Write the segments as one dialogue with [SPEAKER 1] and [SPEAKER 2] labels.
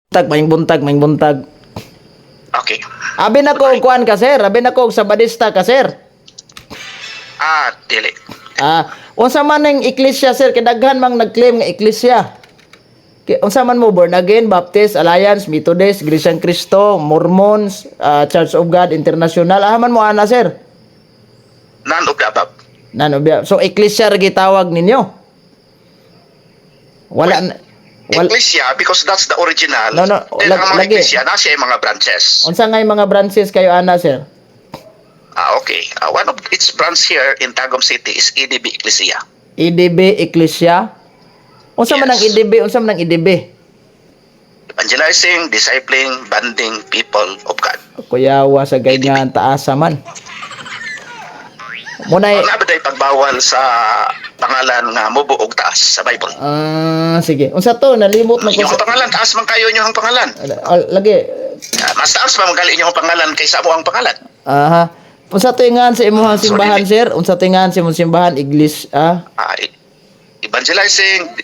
[SPEAKER 1] Maing buntag.
[SPEAKER 2] Okay.
[SPEAKER 1] Abi na ko og kuan ka sir, abi na ko og sabadista ka sir.
[SPEAKER 2] Dili.
[SPEAKER 1] Unsa man ning iglesia sir, kay daghan mang nag-claim nga iglesia. Unsa man mo, born again, Baptist, Alliance, Methodist, Iglesia ni Cristo, Mormons, Church of God International, man mo ana sir?
[SPEAKER 2] None of the above.
[SPEAKER 1] So iglesia ra gitawag ninyo? Wala
[SPEAKER 2] Ecclesia, because that's the original.
[SPEAKER 1] No,
[SPEAKER 2] Then ang mga
[SPEAKER 1] lagi.
[SPEAKER 2] ecclesia, nasa yung mga branches.
[SPEAKER 1] Unsa ngay mga branches kayo ana sir?
[SPEAKER 2] Okay. One of its branch here in Tagum City is EDB Ecclesia.
[SPEAKER 1] EDB Iglesia? Unsa man ang
[SPEAKER 2] Yes.
[SPEAKER 1] EDB? Unsa man ang EDB?
[SPEAKER 2] Evangelizing, discipling, banding people of God.
[SPEAKER 1] Kuyawa sa ganyan taasa man. Munay
[SPEAKER 2] Wala ba tayo pagbawal sa pangalan nga mubuog taas sa Bible?
[SPEAKER 1] sige. Unsa to nalimot man ko
[SPEAKER 2] Inyong pangalan, taas man kayo inyong pangalan.
[SPEAKER 1] lagi.
[SPEAKER 2] Mas taas pa magali inyong pangalan kaysa mo ang pangalan.
[SPEAKER 1] Aha. Unsa tingan sa imong simbahan sir? Unsa tingan sa imong simbahan iglesia?
[SPEAKER 2] Evangelizing,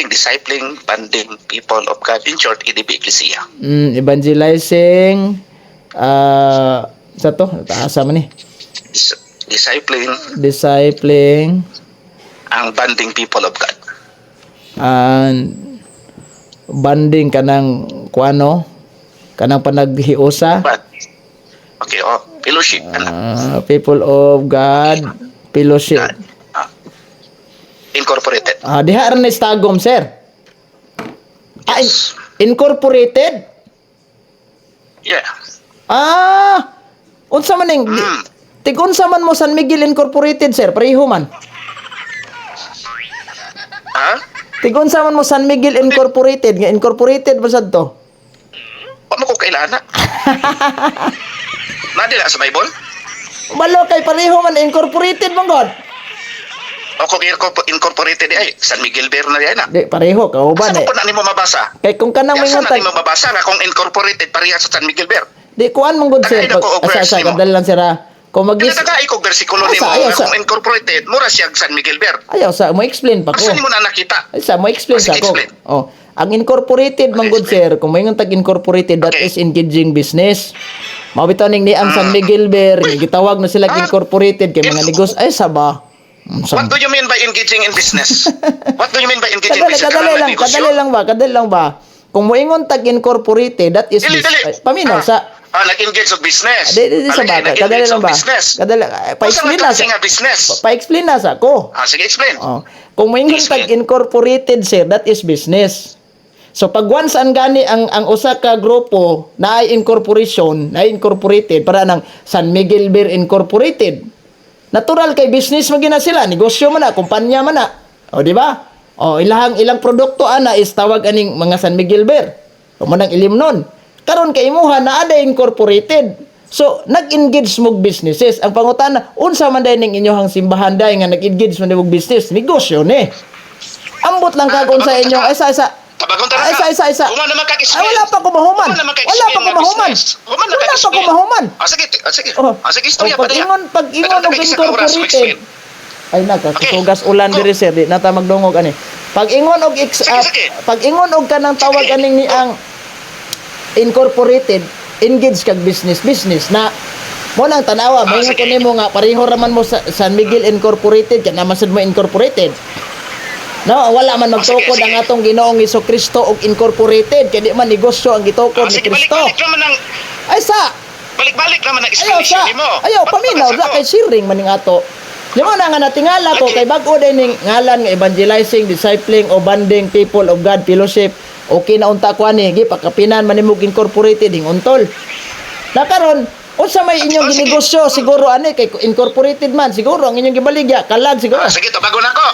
[SPEAKER 2] discipling, banding people of God. In short, EDB Ecclesia.
[SPEAKER 1] Evangelizing sa to taasa man ni. Discipling
[SPEAKER 2] Ang banding people of God.
[SPEAKER 1] and banding kanang kuano kanang panaghiusa.
[SPEAKER 2] Okay, fellowship.
[SPEAKER 1] People of God fellowship.
[SPEAKER 2] Incorporated.
[SPEAKER 1] Diha ra ni Tagum sir.
[SPEAKER 2] Yes.
[SPEAKER 1] Incorporated.
[SPEAKER 2] Yeah.
[SPEAKER 1] Unsa man ning unsa man mo San Miguel Incorporated sir, pareho man. Unsa man mo San Miguel Incorporated, nga incorporated ba sad to?
[SPEAKER 2] Ano ko kailana? Nadila sa Bible?
[SPEAKER 1] Balo kay pareho man incorporated man god.
[SPEAKER 2] O kung incorporated ay San Miguel Bear na yan.
[SPEAKER 1] Di pareho kauban
[SPEAKER 2] Asa mo na nimo mabasa?
[SPEAKER 1] Kay kung kanang
[SPEAKER 2] Asa
[SPEAKER 1] mingon
[SPEAKER 2] na nimo mabasa nga kung incorporated pareha sa San Miguel Bear?
[SPEAKER 1] di kuan man god sir.
[SPEAKER 2] Tagay na ko og verse nimo.
[SPEAKER 1] Kadal lang sira. Kung magis
[SPEAKER 2] Pinatagay ko bersikulo nimo
[SPEAKER 1] ayaw,
[SPEAKER 2] nga kung incorporated mura siya San Miguel Bear.
[SPEAKER 1] ayaw sa mo explain pa ko.
[SPEAKER 2] Asa nimo na nakita?
[SPEAKER 1] Ay, sa mo explain
[SPEAKER 2] Sige,
[SPEAKER 1] sa ko.
[SPEAKER 2] explain.
[SPEAKER 1] Ang incorporated man good sir, kung may tag incorporated that
[SPEAKER 2] Okay.
[SPEAKER 1] is engaging business. Mabitaw ning ni ang San Miguel Bear, gitawag na sila incorporated kay mga negosyo ay saba.
[SPEAKER 2] What do you mean by engaging in business? What do you mean by engaging in business?
[SPEAKER 1] Kadali lang ba? Kung moingon tag incorporated, that is
[SPEAKER 2] Dili.
[SPEAKER 1] paminaw sa
[SPEAKER 2] Nag-engage sa business.
[SPEAKER 1] di sa ba? Kadali lang ba?
[SPEAKER 2] Business.
[SPEAKER 1] Kadali pa-explain na sa
[SPEAKER 2] business.
[SPEAKER 1] pa-explain na sa ko.
[SPEAKER 2] Sige, explain.
[SPEAKER 1] Kung moingon tag incorporated sir, that is business. So pag once ang gani ang usa ka grupo na ay incorporation, na incorporated para ng San Miguel Beer Incorporated. Natural kay business man gina sila, negosyo man na, kumpanya man na. O di ba? Ilang produkto ana is tawag aning mga San Miguel Beer. O mo nang ilim nun. Karon kay imuha na ada incorporated. So nag-engage mo businesses. Ang pangutana, unsa man day ning inyohang simbahan day nga nag-engage man mo business, negosyo ni. Ambot lang kag unsa inyo isa.
[SPEAKER 2] Tabagon ta ka.
[SPEAKER 1] Isa.
[SPEAKER 2] Human naman kag-explain.
[SPEAKER 1] Wala pa ko mahuman.
[SPEAKER 2] Sige, istorya pa diya.
[SPEAKER 1] Pag ingon og incorporated. Ay nakasugas ulan diri sir, di nata magdungog ani. Pag ingon og pag ingon og kanang tawag aning ni ang incorporated, engage kag business na mo nang tanawa, mo ko nimo nga pareho ra man mo sa San Miguel Incorporated kana masud mo incorporated. No, wala man magtukod ang atong Ginoong Hesukristo og incorporated kay di man negosyo ang gitukod ni Kristo.
[SPEAKER 2] Balik-balik naman ang explanation nimo.
[SPEAKER 1] Ayaw paminaw ra kay sharing man ning ato. Di mo na nga natingala ko kay bag-o din ning ngalan nga evangelizing, discipling o banding people of God fellowship. Okay na unta ko ani gi pagkapinan man nimo incorporated ing untol. Na karon unsa may inyong ginegosyo siguro ani kay incorporated man siguro ang inyong gibaligya kalag siguro.
[SPEAKER 2] Sige, tubago na ko.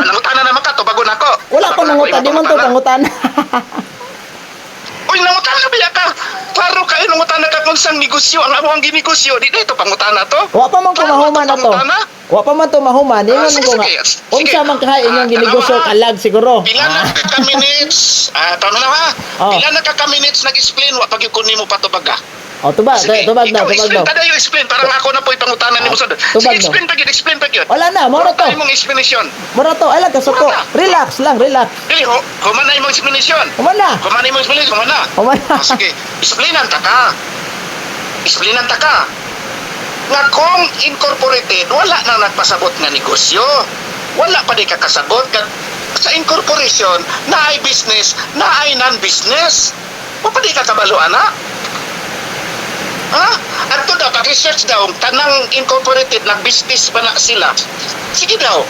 [SPEAKER 2] Nangutana naman ka, tubago na ko.
[SPEAKER 1] Wala ko nangutan, di man to pangutan.
[SPEAKER 2] Uy, nangutana ba ka? Klaro kayo nangutana ka kung sang negosyo ang among ginegosyo. Di dito pangutana to.
[SPEAKER 1] Wa pa man ko mahuman na to. Wa pa man to mahuman. Ingon ko nga. Unsa man kahay inyong ginegosyo kalag siguro.
[SPEAKER 2] Pila na ka minutes? Tama na ha? Pila na ka minutes nag-explain wa pag ko nimo patubaga.
[SPEAKER 1] O, tubag daw.
[SPEAKER 2] explain tada yung explain. Parang ako na po ipangutanan ni mo sa...
[SPEAKER 1] tubag
[SPEAKER 2] Sige,
[SPEAKER 1] daw.
[SPEAKER 2] explain pa yun.
[SPEAKER 1] Wala na, moro to.
[SPEAKER 2] Tayo mong explanation.
[SPEAKER 1] Moro to, ay lang kasuko. Relax lang, relax.
[SPEAKER 2] Dili, kumanay mong explanation.
[SPEAKER 1] Kumana.
[SPEAKER 2] Kumanay mong explanation, kumana.
[SPEAKER 1] Kumana.
[SPEAKER 2] Sige, explainan ta ka. Nga kung incorporated, wala na nagpasabot nga negosyo. Wala pa di kakasagot. Sa incorporation, na ay business, na ay non-business. Wa pa di kakabalo, ana? Ha? At daw, pag-research daw, tanang incorporated, nag-business pa na sila. Sige daw.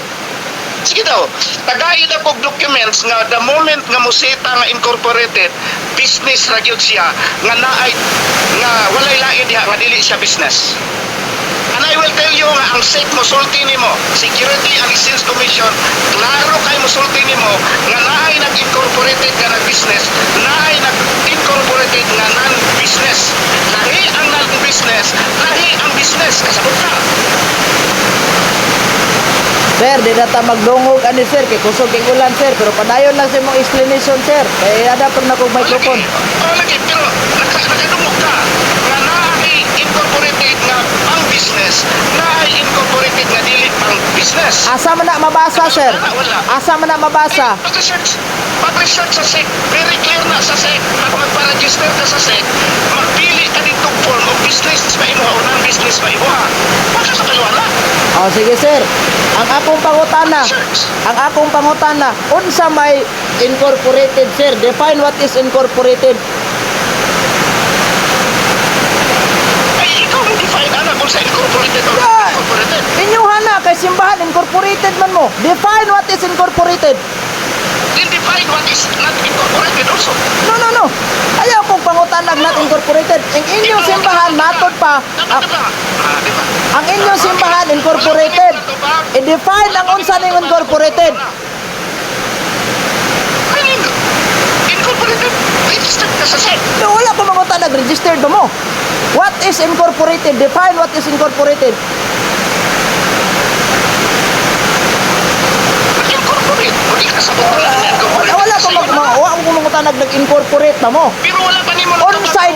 [SPEAKER 2] Tagay na po documents nga the moment nga musita nga incorporated, business ra gyud siya, nga naay, nga walay lain diha, nga dili siya business. And I will tell you nga, ang SEC musulti nimo, Security and Exchange Commission, klaro kay musulti nimo, nga naay nag-incorporated nga nag-business, naay nag-incorporated nga non-business. Lahi ang non-business, lahi ang business. Kasabot ka.
[SPEAKER 1] Sir, di na ta magdungog ani sir, kay kusog kay ulan sir, pero padayon lang sa imong explanation sir. Kay ada pag na kong microphone.
[SPEAKER 2] Lagi, pero nakadumog ka. Nga naay incorporated nga pang business, naay incorporated nga dili pang business.
[SPEAKER 1] Asa man na mabasa sir?
[SPEAKER 2] Wala.
[SPEAKER 1] Asa man na mabasa?
[SPEAKER 2] Pag-research sa SEC, very clear na sa SEC. Pag magpa-register ka sa SEC, magpili ka ditong form of business ba imo o non-business ba imo ha? Baka sa kaliwala.
[SPEAKER 1] O sige sir. Ang akong pangutana, unsa may incorporated sir? Define what is incorporated.
[SPEAKER 2] Ay, ikaw mo define ana kung sa incorporated o
[SPEAKER 1] Yeah.
[SPEAKER 2] incorporated.
[SPEAKER 1] Inyuhan na kay simbahan incorporated man mo. Define what is incorporated.
[SPEAKER 2] Then define what is not incorporated also.
[SPEAKER 1] No. Ayaw kong pangutanag not incorporated. Ang inyong simbahan matod pa.
[SPEAKER 2] Diba?
[SPEAKER 1] Ang inyong simbahan incorporated. I-define ang unsa ning incorporated.
[SPEAKER 2] Incorporated, registered ka sa SEC.
[SPEAKER 1] No, wala ko mangutanag registered ba mo? What is incorporated? Define what is incorporated.
[SPEAKER 2] Incorporate. Hindi ka sabot na lang na incorporated.
[SPEAKER 1] Wala ko mangutanag nag-incorporate ba mo?
[SPEAKER 2] Pero wala pa ni mo
[SPEAKER 1] Unsay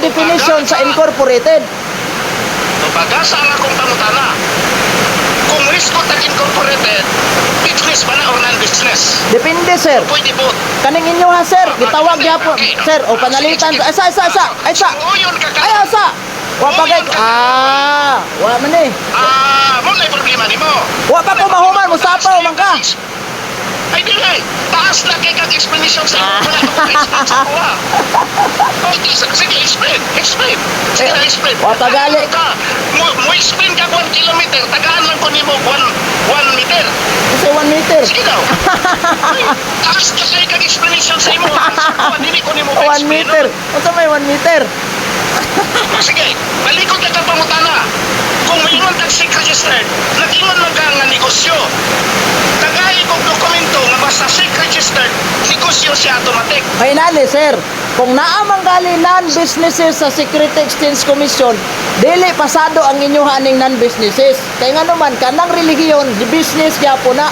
[SPEAKER 1] definition sa incorporated.
[SPEAKER 2] Pagasa ang akong pangutana. Kung risk ko tag-incorporated, business ba na or non-business?
[SPEAKER 1] Depende sir.
[SPEAKER 2] Pwede po.
[SPEAKER 1] Kaning inyo ha sir, gitawag gyapon. Sir, o panalitan ay sa. Ay asa. Wa pa kay wa man eh.
[SPEAKER 2] Mo na problema nimo.
[SPEAKER 1] Wa pa ko mahuman mo sapaw man ka.
[SPEAKER 2] Ay dili. Taas na kay kag explanation sa imo. Wala ko explain sa kuha. Sige, explain. Sige, explain.
[SPEAKER 1] Wa pa gali.
[SPEAKER 2] Mo explain ka 1 kilometer, tagaan lang ko nimo 1 meter.
[SPEAKER 1] Kasi 1 meter.
[SPEAKER 2] Sige daw. Taas na kay kag explanation sa imo. Dili ko nimo
[SPEAKER 1] 1 meter. Unsa may 1 meter?
[SPEAKER 2] Sige, balikod ka pangutana. Kung mayroon tag SEC registered, nag-ingon man ka nga negosyo. Tagay kong dokumento nga basta SEC registered, negosyo siya automatic.
[SPEAKER 1] May nali sir. Kung naamang gali non-businesses sa Security Exchange Commission, dili pasado ang inyuhan ning non-businesses. Kay nga naman kanang relihiyon, di business gyapon na.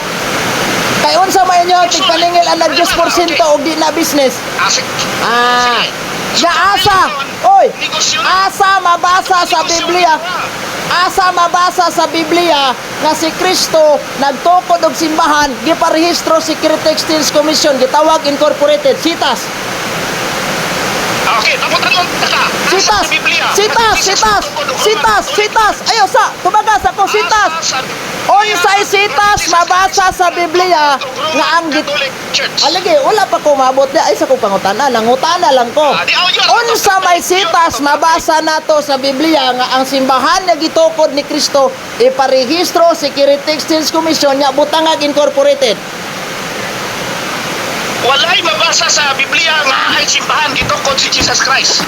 [SPEAKER 1] Kay unsa may inyo tigpaningil ang nag-10% og di na business.
[SPEAKER 2] Sige.
[SPEAKER 1] Asa mabasa sa Biblia. Asa mabasa sa Biblia nga si Kristo nagtukod og simbahan, giparehistro Security Exchange Commission, gitawag incorporated, sitas.
[SPEAKER 2] Okay, taputan lang taka.
[SPEAKER 1] Sitas. Ayo sa, tubagas ako sitas. Unsay sitas mabasa sa Biblia nga ang alagi wala pa ko maabot di ay sa ko pangutana lang ko. Unsa may sitas mabasa nato sa Biblia nga ang simbahan nga gitukod ni Kristo iparehistro Security Exchange Commission nya butangag incorporated.
[SPEAKER 2] Walay mabasa sa Biblia nga ay simbahan gitukod si Jesus Christ.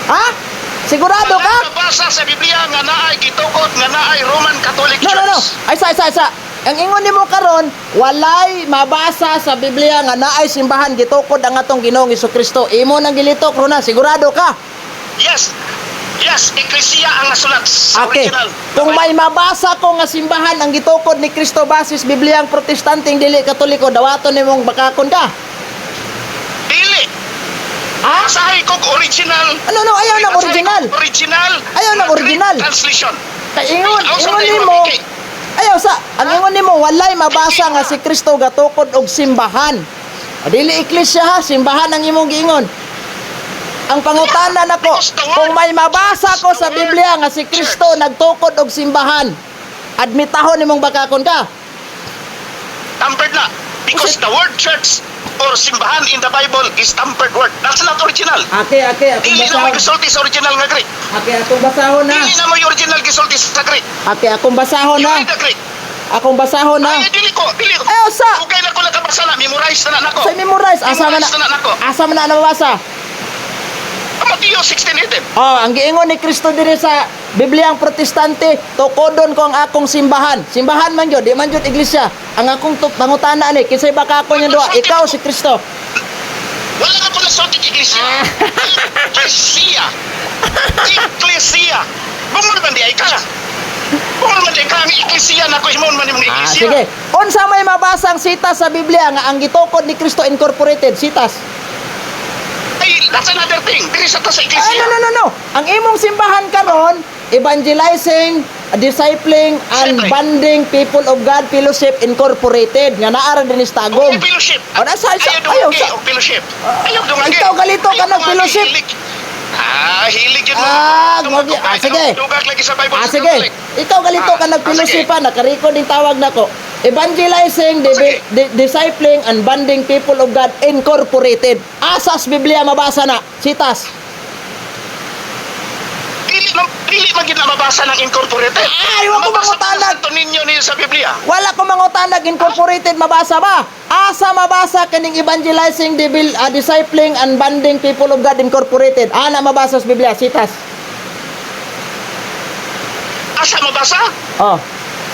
[SPEAKER 1] Ha? Sigurado ka?
[SPEAKER 2] Walay mabasa sa Biblia nga naay gitukod nga naay Roman Catholic Church.
[SPEAKER 1] No. Ay sa. Ang ingon nimo karon, walay mabasa sa Biblia nga naay simbahan gitukod ang atong Ginoong Hesukristo. Imo nang gilitok ro na, sigurado ka?
[SPEAKER 2] Yes, Ecclesia ang nasulat sa
[SPEAKER 1] Okay.
[SPEAKER 2] original.
[SPEAKER 1] Kung may mabasa ko nga simbahan ang gitukod ni Kristo basis Biblia ang Protestanteng dili Katoliko, dawaton nimong bakakon ka.
[SPEAKER 2] Dili.
[SPEAKER 1] Ah?
[SPEAKER 2] Basahin ko original.
[SPEAKER 1] Ano ayaw ng original.
[SPEAKER 2] Original.
[SPEAKER 1] Ayaw ng
[SPEAKER 2] Greek
[SPEAKER 1] original.
[SPEAKER 2] Translation.
[SPEAKER 1] Kay ingon
[SPEAKER 2] Ang
[SPEAKER 1] nimo. Ayaw sa ang ingon nimo walay mabasa nga si Kristo gatukod og simbahan. Dili iglesia ha, simbahan ang imong giingon. Ang pangutana nako, kung may mabasa ko sa Biblia nga si Kristo nagtukod og simbahan, admitahon nimong bakakon ka.
[SPEAKER 2] Tampered na. Because the word church or simbahan in the Bible is tampered word. That's not original.
[SPEAKER 1] Ake, akong
[SPEAKER 2] Dili na mo
[SPEAKER 1] basahon.
[SPEAKER 2] gisulti sa original nga Greek.
[SPEAKER 1] Akong basahon na.
[SPEAKER 2] Dili na mo yung original gisulti sa Greek.
[SPEAKER 1] Akong basahon
[SPEAKER 2] You
[SPEAKER 1] na.
[SPEAKER 2] read the Greek.
[SPEAKER 1] Akong basahon na.
[SPEAKER 2] Ay, dili ko.
[SPEAKER 1] Ayaw sa.
[SPEAKER 2] Okay na ko nakabasa na. Memorize na nako.
[SPEAKER 1] Sa memorize, asa man
[SPEAKER 2] Memorize na nako.
[SPEAKER 1] asa man na nabasa.
[SPEAKER 2] Mateo 16:18.
[SPEAKER 1] Oh, ang giingon ni Kristo diri sa Bibliang Protestante, tukodon ko ang akong simbahan. Simbahan man gyud, di man gyud iglesia. Ang akong pangutana ni, kinsay baka ako niya duha? Ikaw si Kristo.
[SPEAKER 2] Wala ka pala sa ating iglesia. Iglesia. Iglesia. Bumul man di ay ka. Bumul man di ka ang iglesia na ko himon man imong iglesia.
[SPEAKER 1] Sige. Unsa may mabasang sitas sa Biblia nga ang gitukod ni Kristo Incorporated? Sitas.
[SPEAKER 2] Ay, that's another thing. Diri sa ta sa iglesia.
[SPEAKER 1] No. Ang imong simbahan karon, evangelizing, discipling, and
[SPEAKER 2] Discipling.
[SPEAKER 1] bonding people of God Fellowship Incorporated nga naara din sa
[SPEAKER 2] O
[SPEAKER 1] Tagum.
[SPEAKER 2] fellowship.
[SPEAKER 1] O, nasa-
[SPEAKER 2] Ayaw
[SPEAKER 1] ayaw
[SPEAKER 2] dumagi
[SPEAKER 1] sa-
[SPEAKER 2] o fellowship. Ayaw dumagi.
[SPEAKER 1] Ikaw galito ka
[SPEAKER 2] Ayaw
[SPEAKER 1] ng
[SPEAKER 2] dumagi,
[SPEAKER 1] fellowship.
[SPEAKER 2] hilig. Hilig yun.
[SPEAKER 1] Sige.
[SPEAKER 2] Dugag lagi sa Bible.
[SPEAKER 1] Sige. Ikaw galito ka nagpilusipan, nakarecord yung tawag nako. Evangelizing,
[SPEAKER 2] Sige.
[SPEAKER 1] discipling, and bonding people of God Incorporated. Asas Biblia mabasa na. Sitas.
[SPEAKER 2] Dili man gid na mabasa ng incorporated.
[SPEAKER 1] Ay, wag ko
[SPEAKER 2] Mabasa
[SPEAKER 1] mangutanag.
[SPEAKER 2] Santo Niño niyo sa Biblia.
[SPEAKER 1] Wala ko mangutanag Incorporated mabasa ba? Asa mabasa kaning evangelizing, discipling, and bonding people of God Incorporated. Ana mabasa sa Biblia. Sitas.
[SPEAKER 2] Asa mabasa?
[SPEAKER 1] Oh.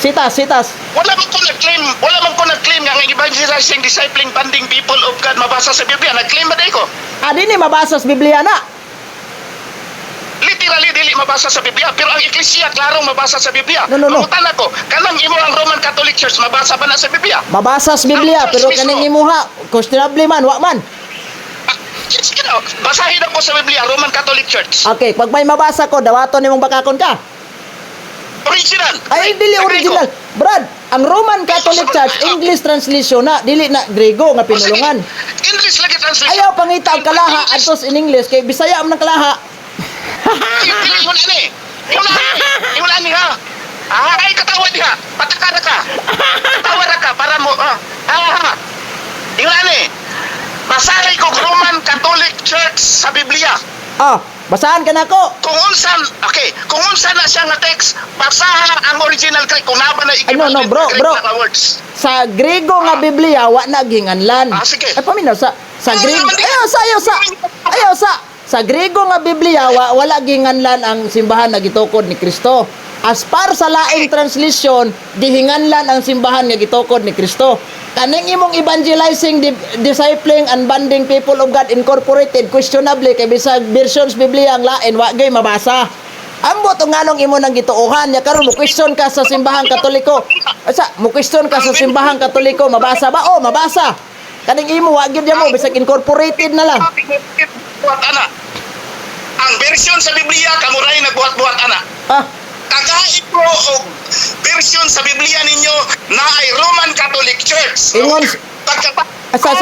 [SPEAKER 1] Sitas.
[SPEAKER 2] Wala man ko nag-claim nga ang evangelizing, discipling, bonding people of God mabasa sa Biblia. Nag-claim ba day ko?
[SPEAKER 1] Dini mabasa sa Biblia na.
[SPEAKER 2] Literally dili mabasa sa Biblia, pero ang Eklesia klarong mabasa sa Biblia.
[SPEAKER 1] No.
[SPEAKER 2] Mangutan ako, kanang imo ang Roman Catholic Church mabasa ba na sa Biblia?
[SPEAKER 1] Mabasa sa Biblia,
[SPEAKER 2] Ang
[SPEAKER 1] pero
[SPEAKER 2] church
[SPEAKER 1] kaning
[SPEAKER 2] mismo.
[SPEAKER 1] imuha, questionable man, wa man.
[SPEAKER 2] Yes, basahin ako sa Biblia, Roman Catholic Church.
[SPEAKER 1] Okay, pag may mabasa ko, dawaton nimong bakakon ka.
[SPEAKER 2] Original.
[SPEAKER 1] Ay, dili original. Brad, ang Roman Catholic Church, English translation na, dili na Grego nga pinulungan.
[SPEAKER 2] English lagi translation.
[SPEAKER 1] Ayaw pangita ang kalaha, atos in English, kay Bisaya ang kalaha.
[SPEAKER 2] Dili mo na ni. Imo na ni ha. Ay, katawa diha. Pataka na ka. Katawa na ka para mo. Imo na ni. Basahin ko Roman Catholic Church sa Biblia.
[SPEAKER 1] Basahan ka na ko.
[SPEAKER 2] Kung unsan na siya nga text, basaha ang original Greek kung naba na
[SPEAKER 1] No, bro.
[SPEAKER 2] na words.
[SPEAKER 1] Sa Grego nga Biblia, wa na ginganlan.
[SPEAKER 2] Sige.
[SPEAKER 1] Ay, paminaw, sa Grego, ayaw sa Grego nga Biblia, wala ginganlan ang simbahan na gitukod ni Kristo. As par sa laing translation, gihinganlan ang simbahan nga gitukod ni Kristo. Kaning imong evangelizing, discipling, and bonding people of God Incorporated, questionable kay bisag versions Biblia ang lain, wa gay mabasa. Ambot ang nganong imo nang gituohan nya karon mo question ka sa simbahang Katoliko. Asa, mo question ka sa simbahang Katoliko, mabasa ba? Oh, mabasa. Kaning imo wa gyud mo bisag incorporated na lang.
[SPEAKER 2] Buhat ana. Ang version sa Biblia kamuray nagbuhat-buhat ana. Kagain ko og version sa Biblia ninyo na ay Roman Catholic Church.
[SPEAKER 1] Ingon
[SPEAKER 2] Sa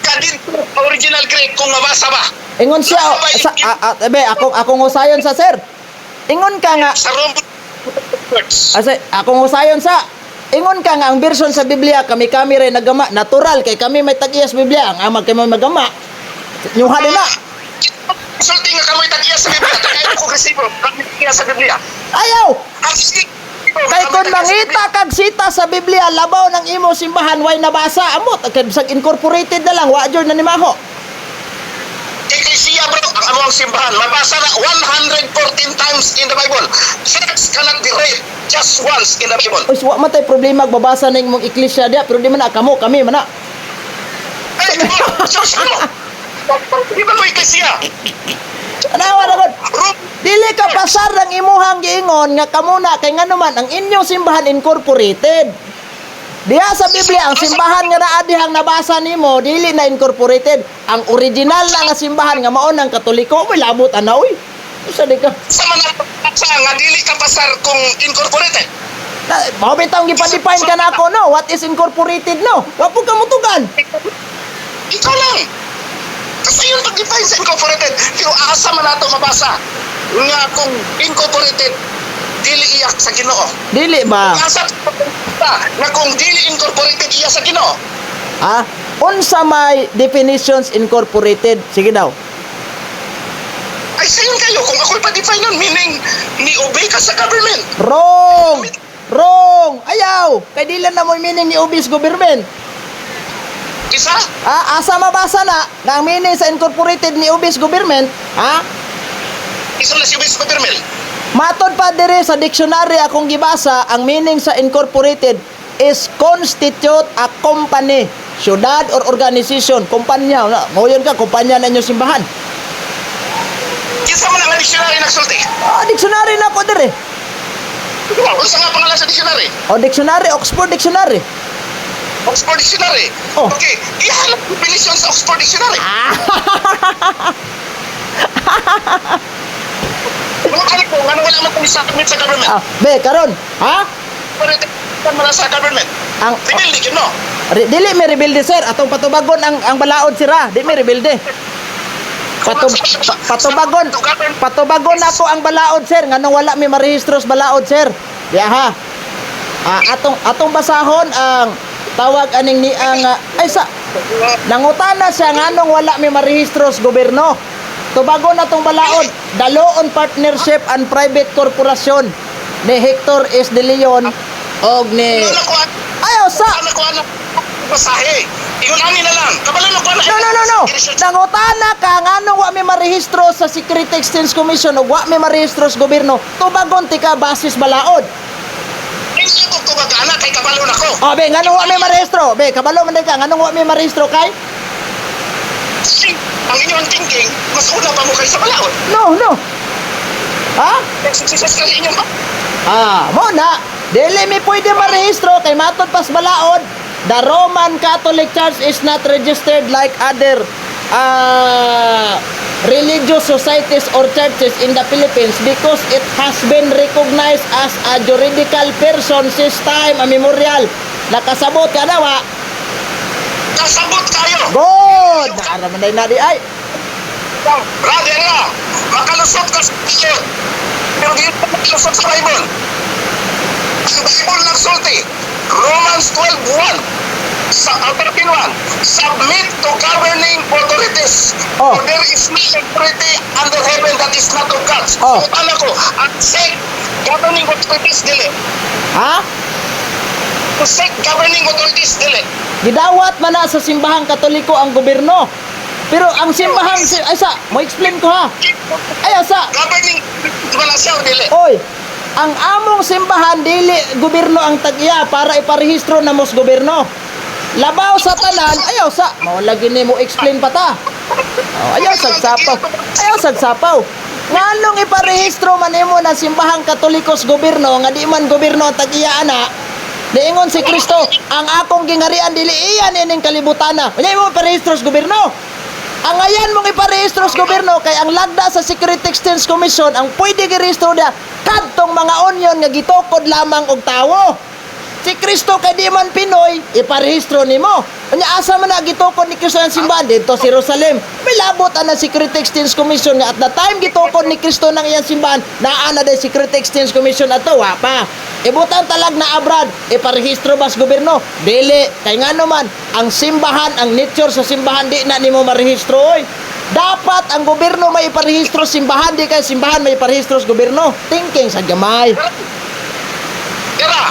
[SPEAKER 2] kadin original Greek kung mabasa ba?
[SPEAKER 1] ingon siya akong usayon sa sir. Ingon ka nga
[SPEAKER 2] Sa Roman Church.
[SPEAKER 1] akong usayon sa ingon ka nga ang version sa Biblia kami rin nagama natural kay kami may tag-iyas Biblia ang amag kay may magama. Nyuha din na.
[SPEAKER 2] Sulti nga kamoy tag-iya sa Biblia. Tagay ko resibo. Tag-iya sa Biblia.
[SPEAKER 1] Ayaw.
[SPEAKER 2] Ang sige.
[SPEAKER 1] Kay kung mangita kag sita sa Biblia labaw ng imo simbahan way nabasa amot kay bisag incorporated na lang wa jud na nimaho.
[SPEAKER 2] Ecclesia bro, ang among simbahan mabasa na 114 times in the Bible. Church cannot be read just once in the Bible.
[SPEAKER 1] Oy, wa man tay problema magbabasa ning imong iglesia dia pero di man na kami man na.
[SPEAKER 2] Ay, Diyos ko! Di ba mo Ecclesia?
[SPEAKER 1] Anawa na gud. Dili ka pasar ng imuhang giingon nga kamuna kay ngano man ang inyong simbahan incorporated. Diha sa Biblia, ang simbahan nga naa dihang nabasa nimo, dili na incorporated. Ang original na nga simbahan nga mao ng Katoliko, may labot ana oy. Usa di ka.
[SPEAKER 2] Sa manapasa nga dili ka pasar kung incorporated.
[SPEAKER 1] Mao bitang gipa-define ka na ako no, what is incorporated no? Wa po ka mutugan.
[SPEAKER 2] Ikaw lang. Kasi yung pag-define sa incorporated, pero asa man nato mabasa nga kung incorporated dili iyak sa Ginoo.
[SPEAKER 1] Dili ba?
[SPEAKER 2] Asa nga kung dili incorporated iya sa Ginoo.
[SPEAKER 1] Ah, unsa may definitions incorporated? Sige daw.
[SPEAKER 2] Ay sayon kayo kung ako'y pa-define nun, meaning ni-obey ka sa government.
[SPEAKER 1] Wrong! Wrong! Ayaw! Kay dili na mo meaning ni obis government.
[SPEAKER 2] Isa?
[SPEAKER 1] Asa mabasa na nga ang meaning sa incorporated ni obis government, ha?
[SPEAKER 2] Isa na si obey sa government.
[SPEAKER 1] Matod pa dire sa dictionary akong gibasa, ang meaning sa incorporated is constitute a company, syudad or organization, kumpanya. Ngoyon ka, kumpanya na inyong simbahan.
[SPEAKER 2] Kinsa man ang dictionary nagsulti?
[SPEAKER 1] Dictionary na ako dire.
[SPEAKER 2] Unsa nga pangalan sa dictionary?
[SPEAKER 1] Dictionary, Oxford Dictionary.
[SPEAKER 2] Oxford Dictionary.
[SPEAKER 1] Oh.
[SPEAKER 2] Okay, ihalap definition sa Oxford Dictionary. Mga kali ko, ano wala man kung isakmit sa government.
[SPEAKER 1] Be, karon, ha?
[SPEAKER 2] Pero man sa government.
[SPEAKER 1] Ang
[SPEAKER 2] Rebelde yun, no?
[SPEAKER 1] dili may rebilde sir, atong patubagon ang balaod sira, di may rebilde. Patubagon nako ang balaod sir, nganong wala may marehistro sa balaod sir. Diya ha. Atong basahon ang tawag aning ni ang nangutana siya nganong wala may marehistro sa gobyerno. Tubagon natong balaod, Daloon Partnership and Private Corporation ni Hector S. De Leon og ni ayaw sa
[SPEAKER 2] basahe. Ingon ani na lang. Kabalo na ko na.
[SPEAKER 1] No. Nangutana ka nganong wa may marehistro sa Security Exchange Commission ug wa may marehistro sa gobyerno. Tubagon ti ka basis balaod.
[SPEAKER 2] Hindi ko tubagana kay kabalo na ko.
[SPEAKER 1] Be, nganong wa may marehistro? Be, kabalo man ka, nganong wa may marehistro kay?
[SPEAKER 2] Ang inyong thinking, mas una pa mo kayo sa balaod.
[SPEAKER 1] No. Ha?
[SPEAKER 2] Success ka inyong ba?
[SPEAKER 1] Mo na. Dili mi pwede marehistro kay matod pas balaod. The Roman Catholic Church is not registered like other religious societies or churches in the Philippines because it has been recognized as a juridical person since time immemorial. Nakasabot ka na wa?
[SPEAKER 2] Kasabot kayo.
[SPEAKER 1] Good! Naaraman na di ay.
[SPEAKER 2] Brother nga, makalusot ka sa Bible. Pero di ka makalusot sa Bible. Ang Bible nagsulti, Romans 12:1. Sa 13:1, submit to governing authorities. For there is no authority under heaven that is not of God. So, tala ko, accept governing authorities dili.
[SPEAKER 1] Ha?
[SPEAKER 2] Accept governing authorities dili.
[SPEAKER 1] Gidawat man na sa simbahang Katoliko ang gobyerno. Pero ang simbahang mo explain ko ha.
[SPEAKER 2] Governing wala siya o dili.
[SPEAKER 1] Oy, ang among simbahan dili gobyerno ang tag-iya para iparehistro na mos gobyerno. Labaw sa tanan, mao lagi nimo explain pa ta. Sagsapaw. Nganong iparehistro man nimo na simbahang Katoliko sa gobyerno nga di man gobyerno ang tag-iya ana? Niingon si Kristo, ang akong gingarian dili iyan ining kalibutana. Unya mo iparehistro sa gobyerno. Ang ayan mong iparehistro sa gobyerno kay ang lagda sa Security Exchange Commission ang pwede girehistro dia kadtong mga onion nga gitukod lamang og tawo. Si Kristo kay di man Pinoy, iparehistro nimo. Unya asa man na gitukod ni Kristo ang simbahan dito sa Jerusalem. May labot ang Security Exchange Commission nga at the time gitukod ni Kristo ng iyang simbahan, naa na day Security Exchange Commission ato wa pa. Ibutang talag na abroad, iparehistro ba sa gobyerno? Dili, kay ngano man ang simbahan, ang nature sa simbahan di na nimo marehistro oy. Dapat ang gobyerno may iparehistro simbahan, di kay simbahan may iparehistro sa gobyerno. Thinking sa gamay.
[SPEAKER 2] Kaya,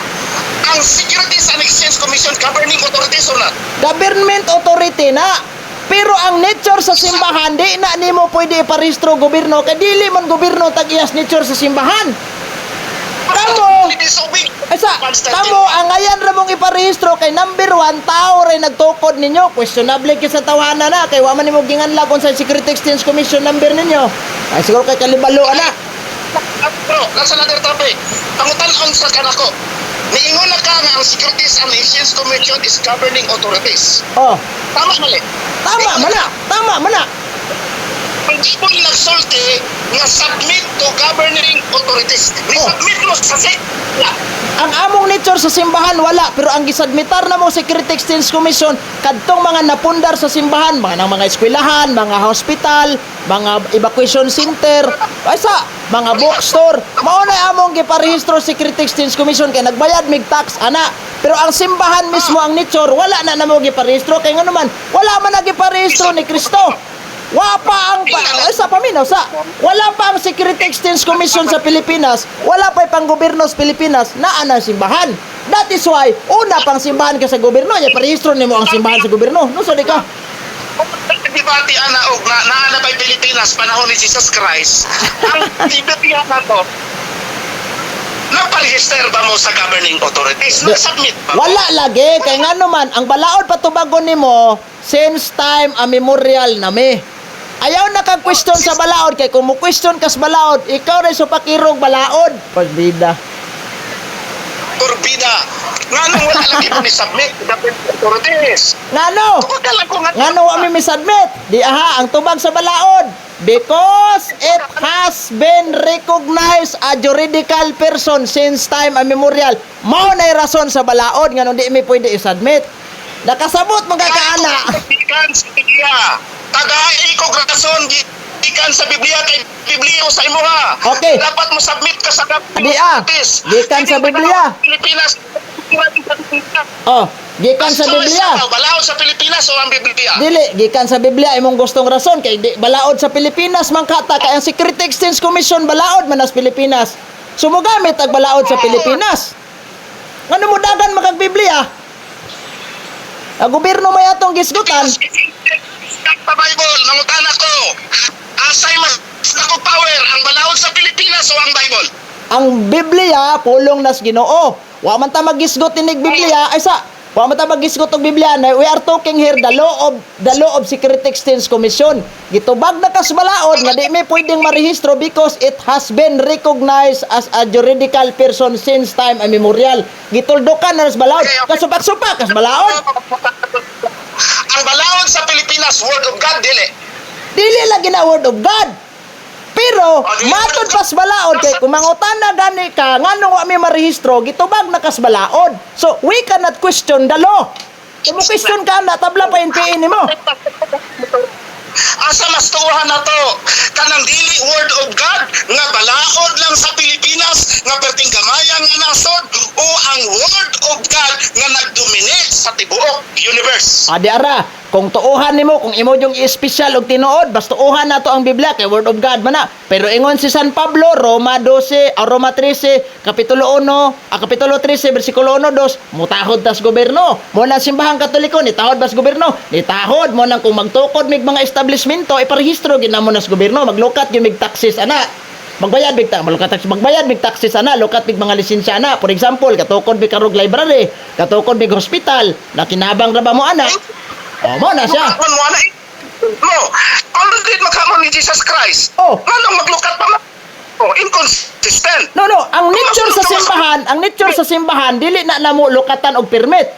[SPEAKER 2] ang Securities and Exchange Commission governing authorities o not?
[SPEAKER 1] Government authority na. Pero ang nature sa simbahan, di na nimo pwede iparehistro gobyerno, kay dili man gobyerno tag-iyas nature sa simbahan. Tamo ang ayan ra mong iparehistro kay number 1 tao ray nagtukod ninyo, questionable kay sa tawanan na kay wa man nimo ginganlag sa Security Exchange Commission number ninyo. Ay siguro kay kalibalo ana.
[SPEAKER 2] Bro, nasa another topic. Pangutan-on sa kanako. Niingon na ka nga ang Securities and Exchange Commission is governing authorities.
[SPEAKER 1] Oh,
[SPEAKER 2] Tama mali.
[SPEAKER 1] tama mana.
[SPEAKER 2] Hindi mo nagsulti nga submit to governing authorities. Ni-submit mo sa SEC.
[SPEAKER 1] Ang among nature sa simbahan wala, pero ang gisadmitar na mo Security Exchange Commission kadtong mga napundar sa simbahan, mga eskwelahan, mga hospital, mga evacuation center, aysa, mga bookstore, mao na among giparehistro Security Exchange Commission kay nagbayad mig tax ana. Pero ang simbahan mismo ang nature wala na namo giparehistro kay ngano man, wala man nagiparehistro ni Kristo. Wala pa ang wala pa ang Security Exchange Commission sa Pilipinas, wala pa pang gobyerno sa Pilipinas na anang simbahan. That is why una pang simbahan ka sa gobyerno, ya parehistro nimo ang simbahan sa gobyerno. No sa di ka.
[SPEAKER 2] Dibati ana og naana pa Pilipinas panahon ni Jesus Christ. Ang dibati na to. Naparegister ba mo sa governing authorities? Na-submit ba mo?
[SPEAKER 1] Wala lagi kay ngano man ang balaod patubagon nimo since time a memorial nami. Ayaw na kag question sa balaod kay kung mo question kas balaod, ikaw rin sa pakirog balaod. Pagbida.
[SPEAKER 2] Turbida. Nga nung wala lagi mo ni-submit to governing authorities.
[SPEAKER 1] Ngano? Ngano wa mi misubmit? Di aha ang tubag sa balaod. Because it has been recognized a juridical person since time immemorial. Mao nay rason sa balaod nganong di mi pwede i-submit. Nakasabot mga kaana.
[SPEAKER 2] Ikan sa Biblia. Tagaay ko rason ikan sa Biblia kay Biblia sa imo ha.
[SPEAKER 1] Okay.
[SPEAKER 2] Dapat mo submit ka sa
[SPEAKER 1] Adi gikan sa Biblia.
[SPEAKER 2] Pilipinas.
[SPEAKER 1] Oh, gikan sa Biblia.
[SPEAKER 2] Balaod sa Pilipinas o ang Biblia?
[SPEAKER 1] Dili, gikan sa Biblia imong gustong rason kay di, balaod sa Pilipinas man kata kay ang Security Exchange Commission balaod man as Pilipinas. Sumugamit ang balaod sa Pilipinas. Ngano mo dagan makag Biblia? Ang gobyerno may atong gisgutan.
[SPEAKER 2] Sa Bible, nangutana ko. Asay mas nako power ang balaod sa Pilipinas o ang Bible?
[SPEAKER 1] Ang Biblia pulong nas Ginoo. Wa man ta magisgot inig Biblia ay sa wa man ta magisgot og Biblia na we are talking here the law of Security Exchange Commission. Gitubag na kas balaod nga di may pwedeng marehistro because it has been recognized as a juridical person since time immemorial. Gituldukan na nas balaod. Kasupak-supak kas balaod.
[SPEAKER 2] Ang balaod sa Pilipinas, word of God, dili.
[SPEAKER 1] Dili lagi na word of God. Pero matod pas balaod kay kung mangutana gani ka nganong wa mi marehistro gitubag na kas balaod. So we cannot question the law. Kung mo question ka na tabla pa NPA nimo.
[SPEAKER 2] Asa mas tuuhan na to? Kanang dili word of God nga balaod lang sa Pilipinas nga perting gamayan nga nasod o ang word of God nga nagdominate sa tibuok universe.
[SPEAKER 1] Adi ara, kung tuuhan nimo kung imo yung espesyal og tinuod, basta tuuhan nato ang Biblia kay word of God man na. Pero ingon si San Pablo, Roma 12, Roma 13, kapitulo 1, kapitulo 13 bersikulo 1 2, mutahod tas gobyerno. Mo na simbahang Katoliko ni tahod bas gobyerno. Ni tahod mo nang kung magtukod mig mga establishmento iparehistro ginamo nas gobyerno, maglukat yung mig taxes ana. Magbayad big tax, magbayad big taxes ana, lukat big mga lisensya ana. For example, katukod big karog library, katukod big hospital, na kinabang ra ba mo ana? O, mo na siya.
[SPEAKER 2] No, already magkamon ni Jesus Christ.
[SPEAKER 1] Oh.
[SPEAKER 2] Nganong maglukat pa man? Oh, inconsistent.
[SPEAKER 1] No, ang nature sa simbahan dili na namo lukatan og permit.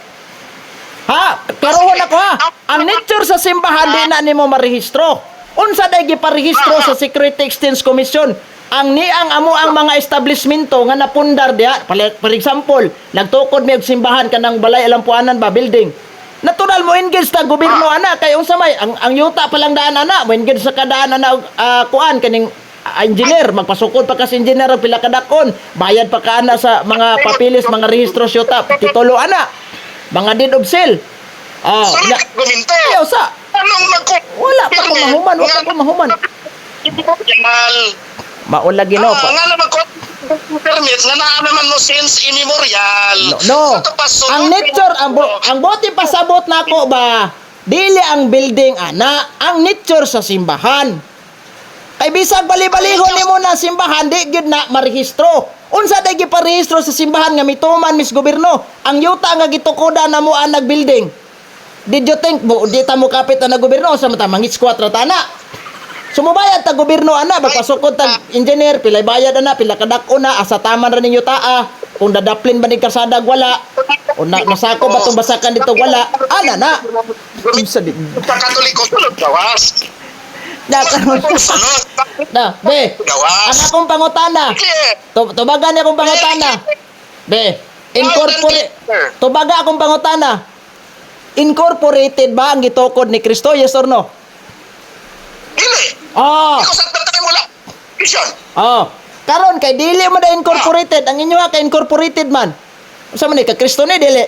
[SPEAKER 1] Ha? Klarohon ako ha. Ang nature sa simbahan di na nimo marehistro. Unsa day giparehistro sa Security Exchange Commission? Ang niang amo ang mga establishmento nga napundar diha. For example, nagtukod mi og simbahan kanang balay alampuanan ba building. Natural mo engage ta gobyerno ana kay unsa may ang yuta pa lang daan ana mo engage sa kadaan ana kuan kaning engineer magpasukod pa kas engineer og pila ka dakon bayad pa ka ana sa mga papilis mga rehistro yuta titulo ana mga deed of sale
[SPEAKER 2] Guminto.
[SPEAKER 1] Ayaw sa
[SPEAKER 2] Anong
[SPEAKER 1] wala pa ko mahuman
[SPEAKER 2] Jamal.
[SPEAKER 1] maula Ginoo pa
[SPEAKER 2] Nga naman ko permits nga naa naman mo since immemorial.
[SPEAKER 1] no
[SPEAKER 2] Sa pasunod,
[SPEAKER 1] ang nature ang bote pasabot nako ba dili ang building ana ang nature sa simbahan kay bisag bali-balihon nimo na simbahan di gyud na marehistro unsa day giparehistro sa simbahan nga mituman mis gobyerno ang yuta nga gitukoda namo ang nagbuilding did you think mo di ta mo kapit na gobyerno sa mata mangits 4 tana sumubayad ta gobyerno ana magpasukod ta engineer pilay bayad ana pila kadako na asa taman ra ninyo taa kung dadaplin ba ni kasadag wala, o nasako ba tong basakan dito wala, ana na. Sa di.
[SPEAKER 2] Sa Katoliko, sunod gawas.
[SPEAKER 1] Na karon.
[SPEAKER 2] Sunod.
[SPEAKER 1] Na, be. Ang
[SPEAKER 2] Gawas.
[SPEAKER 1] akong pangutana. Tubagan niya akong pangutana. Be, tubaga akong pangutana. Incorporated ba ang gitukod ni Kristo? Yes or no?
[SPEAKER 2] Dili.
[SPEAKER 1] Oh.
[SPEAKER 2] Ikaw sa tatay mo lang. Vision.
[SPEAKER 1] Oh. Karon kay dili mo na incorporated. Ang inyo ka incorporated man. Unsa man ni ka Kristo ni dili?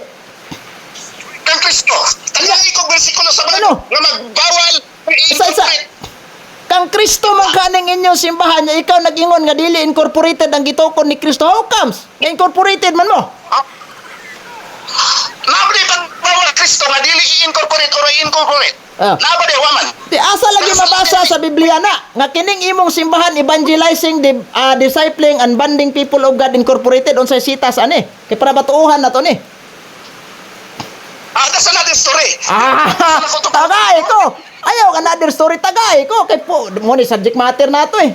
[SPEAKER 2] Kang Kristo. Tanang ikong bersikulo sa Bible
[SPEAKER 1] Ano?
[SPEAKER 2] nga magbawal
[SPEAKER 1] Isa. Kang Kristo man kaning inyong simbahan niya, ikaw nag-ingon nga dili incorporated ang gitukod ni Kristo. How comes? Nga incorporated man mo.
[SPEAKER 2] Nabali pag bawal Kristo nga dili i-incorporate or i-incorporate.
[SPEAKER 1] Ah.
[SPEAKER 2] Nabali waman.
[SPEAKER 1] Di asa lagi mabasa sa Biblia na nga kining imong simbahan evangelizing, discipling and bonding people of God incorporated unsay sitas ani. Kay para batuuhan na to ni.
[SPEAKER 2] That's another story.
[SPEAKER 1] Tagay ko. Ayaw another story tagay ko kay po mo ni subject matter na to eh.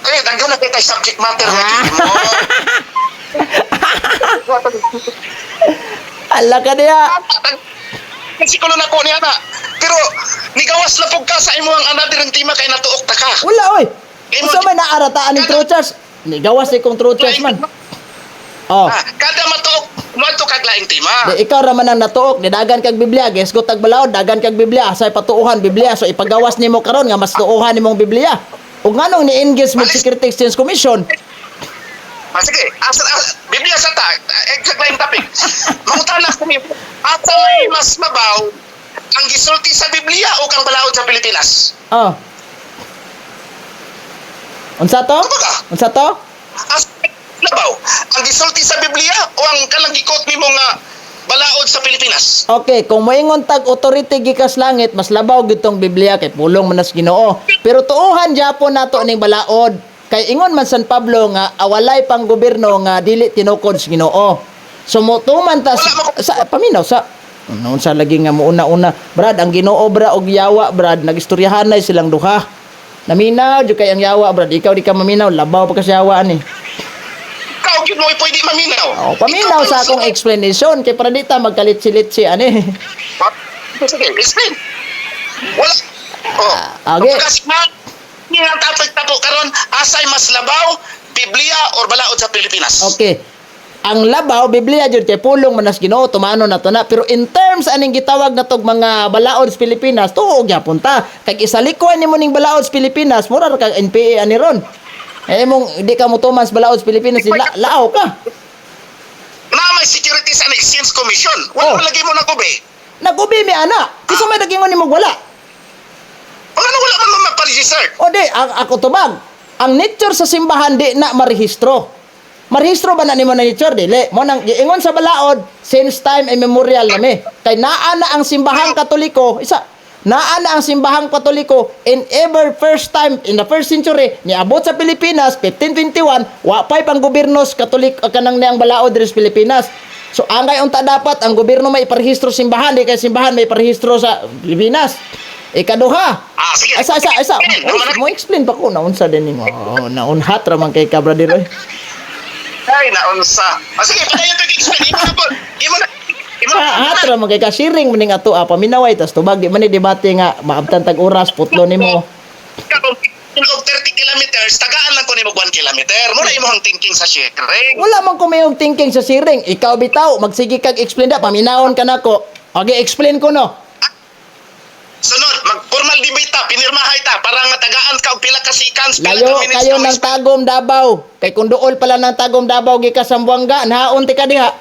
[SPEAKER 2] Daghan na kay subject matter nga mo.
[SPEAKER 1] Ala ka diya.
[SPEAKER 2] Bersikulo na ko niya na. Pero nigawas na pug ka sa imo ang another ang tima kay natuok ta ka.
[SPEAKER 1] Wala oy. Unsa may naarataan ni True Church? Ni gawas ikong True Church man. Oh.
[SPEAKER 2] Kada matuok mo kag laing tima.
[SPEAKER 1] Di ikaw ra man ang natuok, di dagan kag Biblia, guys, go tag balaod, dagan kag Biblia, say patuuhan Biblia. So ipagawas nimo karon nga mas tuuhan nimong Biblia. Ug nganong ni-engage mo Security Exchange Commission?
[SPEAKER 2] Sige, Biblia sa ta, exact laing topic. Mangutana ko niyo. Asa may mas mabaw ang gisulti sa Biblia o kang balaod sa Pilipinas?
[SPEAKER 1] Oh. Unsa to?
[SPEAKER 2] Kumbaga.
[SPEAKER 1] Unsa to?
[SPEAKER 2] Asa labaw ang gisulti sa Biblia o ang kanang gikot nimo nga balaod sa Pilipinas?
[SPEAKER 1] Okay, kung moingon tag authority gikas langit, mas labaw gitong Biblia kay pulong man nas Ginoo. Pero tuuhan gyapon nato ning balaod. Kay ingon man San Pablo nga awalay pang gobyerno nga dili tinukod sa Ginoo. So motuman ta sa paminaw sa noon sa lagi nga muuna-una, brad ang Ginoo bra og yawa brad nagistoryahan na silang duha. Naminaw jud kay ang yawa brad, ikaw di ka maminaw, labaw pa ka sa yawa ani.
[SPEAKER 2] Ikaw gyud mo pwede maminaw.
[SPEAKER 1] Oh, paminaw sa akong explanation kay para di ta magkalit-silit ani.
[SPEAKER 2] Sige, explain. Wala.
[SPEAKER 1] Okay.
[SPEAKER 2] Kasi nga ang tapos karon asay mas labaw Biblia or balaod sa Pilipinas?
[SPEAKER 1] Okay. Ang labaw Biblia jud kay pulong man nas Ginoo, tumano na to na. Pero in terms aning gitawag na tog mga balaod sa Pilipinas, tuog gyapon ta. Kay isalikuan nimo ning balaod sa Pilipinas, mura ra kag NPA ani ron. Eh mong di ka mo tuman sa balaod sa Pilipinas, laaw ka.
[SPEAKER 2] Na may Securities and Exchange Commission. Wala lagi mo nakubi.
[SPEAKER 1] Nagubi mi ana. Kiso may dagingon nimo wala.
[SPEAKER 2] Ano wala man mo magpa-register?
[SPEAKER 1] O di, ako tubag. Ang nature sa simbahan di na marehistro. Marehistro ba na nimo na nature? Dili. Mo nang giingon sa balaod, since time immemorial nami. Kay naa na ang simbahang Katoliko, naa na ang simbahang Katoliko in ever first time in the first century niabot sa Pilipinas 1521, wa pay pang gobyerno sa Katolik kanang niyang balaod diri sa Pilipinas. So angay unta dapat ang gobyerno may iparehistro simbahan, di kay simbahan may iparehistro sa Pilipinas. Ikaduha.
[SPEAKER 2] Sige.
[SPEAKER 1] Asa. Mo explain pa ko naunsa din nimo. Naunhat ra man kay kabra diri.
[SPEAKER 2] Ay, naunsa. Sige, padayon to explain. Imo na.
[SPEAKER 1] Hatra man kay ka-sharing maning ato paminaway tas tubag di man ni debate nga maabtan tag oras putlo nimo.
[SPEAKER 2] Kung 30 kilometers, tagaan lang ko nimo 1 kilometer. Muna imong thinking sa sharing.
[SPEAKER 1] Wala man ko mayong thinking sa sharing. Ikaw bitaw magsige kag explain da paminawon ka nako. Okay, explain ko no.
[SPEAKER 2] Sunod, mag-formal debate ta, pinirmahay ta, para nga tagaan ka og pila ka seconds, pila
[SPEAKER 1] Layo
[SPEAKER 2] ka minutes.
[SPEAKER 1] kayo ng Tagum Davao. Kay kung duol pala ng Tagum Davao gikas Sambuanga, nahaon ti ka diha.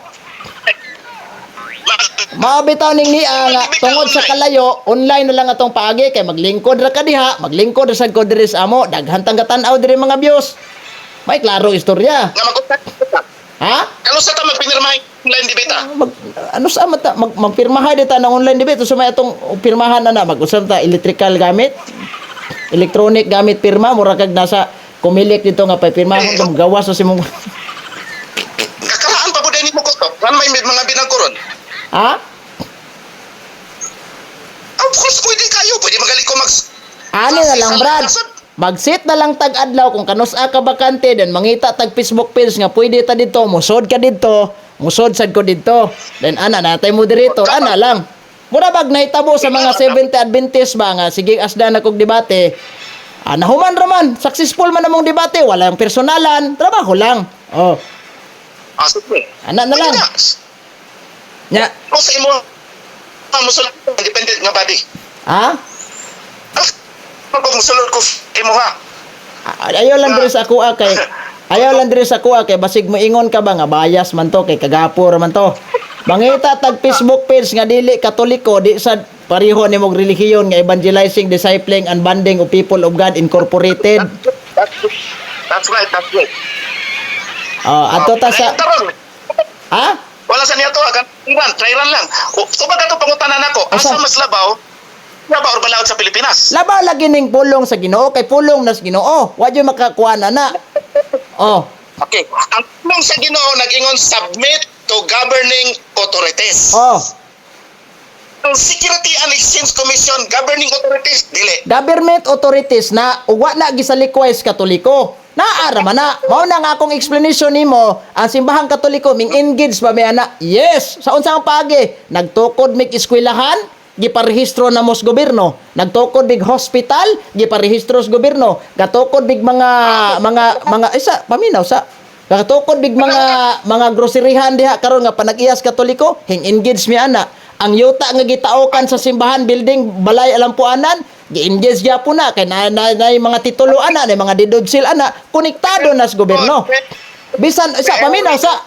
[SPEAKER 1] Mabitaw ning niya nga tungod sa kalayo, online na lang atong paagi kay maglingkod ra ka diha, maglingkod ra sad ko diri sa amo, daghan tang katan-aw diri mga views. May klaro istorya.
[SPEAKER 2] Nga mag-contact ta.
[SPEAKER 1] Ha?
[SPEAKER 2] Kano sa ta magpinirmahay online debate ta?
[SPEAKER 1] Ano sa mata magpirmahay dita ng online debate so may atong pirmahan na mag-usab ta electrical gamit, electronic gamit pirma mura kag nasa kumilik dito nga pay pirmahon kung gawas sa simong
[SPEAKER 2] Kakalaan pa po din mo ko to. Ano may mga binangkuron?
[SPEAKER 1] ha?
[SPEAKER 2] Of course, pwede kayo. Pwede magaling ko
[SPEAKER 1] Ani na lang, Brad. Mag-sit na lang tag-adlaw kung kanus-a ka bakante, then mangita tag Facebook page nga pwede ta dito, musod ka dito, musod sad ko dito. Then ana natay moderator, ana lang. Mura bag nahitabo sa mga 70 Adventist ba nga sige asda na kog debate. Nahuman raman, successful man namong debate, walang personalan, trabaho lang. Oh,
[SPEAKER 2] Sige.
[SPEAKER 1] ana na lang. Nya,
[SPEAKER 2] Kung sa imo, musulod ko, independent nga body.
[SPEAKER 1] ha?
[SPEAKER 2] Kung musulod ko, imo ha.
[SPEAKER 1] Ayaw lang diri sa kuha kay basig mo ingon ka ba nga bias man to kay kagapor man to. Mangita tag Facebook page nga dili Katoliko di sa pareho nimong relihiyon nga evangelizing, discipling and bonding of people of God Incorporated.
[SPEAKER 2] That's right, that's right.
[SPEAKER 1] Ato ta sa
[SPEAKER 2] Taron,
[SPEAKER 1] ha?
[SPEAKER 2] wala sa niya to, try run lang. So baga to pangutanan ako, asa
[SPEAKER 1] Asa?
[SPEAKER 2] mas labaw or balaod sa Pilipinas?
[SPEAKER 1] Labaw lagi ning pulong sa Ginoo kay pulong nas Ginoo. Wa jud makakuha na. Oh,
[SPEAKER 2] Okay, ang tulong sa Ginoo nag-ingon submit to governing authorities.
[SPEAKER 1] oh.
[SPEAKER 2] Ang Security and Exchange Commission governing authorities dili.
[SPEAKER 1] Government authorities na uwa na gisalikoy sa Katoliko. Naara man na. Mao na nga akong explanation nimo, ang simbahang Katoliko ming engage ba may ana? Yes. Sa unsang pagi, nagtukod mig eskwelahan, giparehistro na mos gobyerno. Nagtukod big hospital, giparehistro sa gobyerno. Gatukod big mga isa paminaw sa gatukod big mga groceryhan diha karon nga panag-iyas Katoliko, hing engage mi ana. Ang yuta nga gitaokan sa simbahan building balay alampuanan, gi-engage gyapon na kay na mga titulo ana, na mga didodsil ana, konektado na sa gobyerno. Bisan sa paminaw sa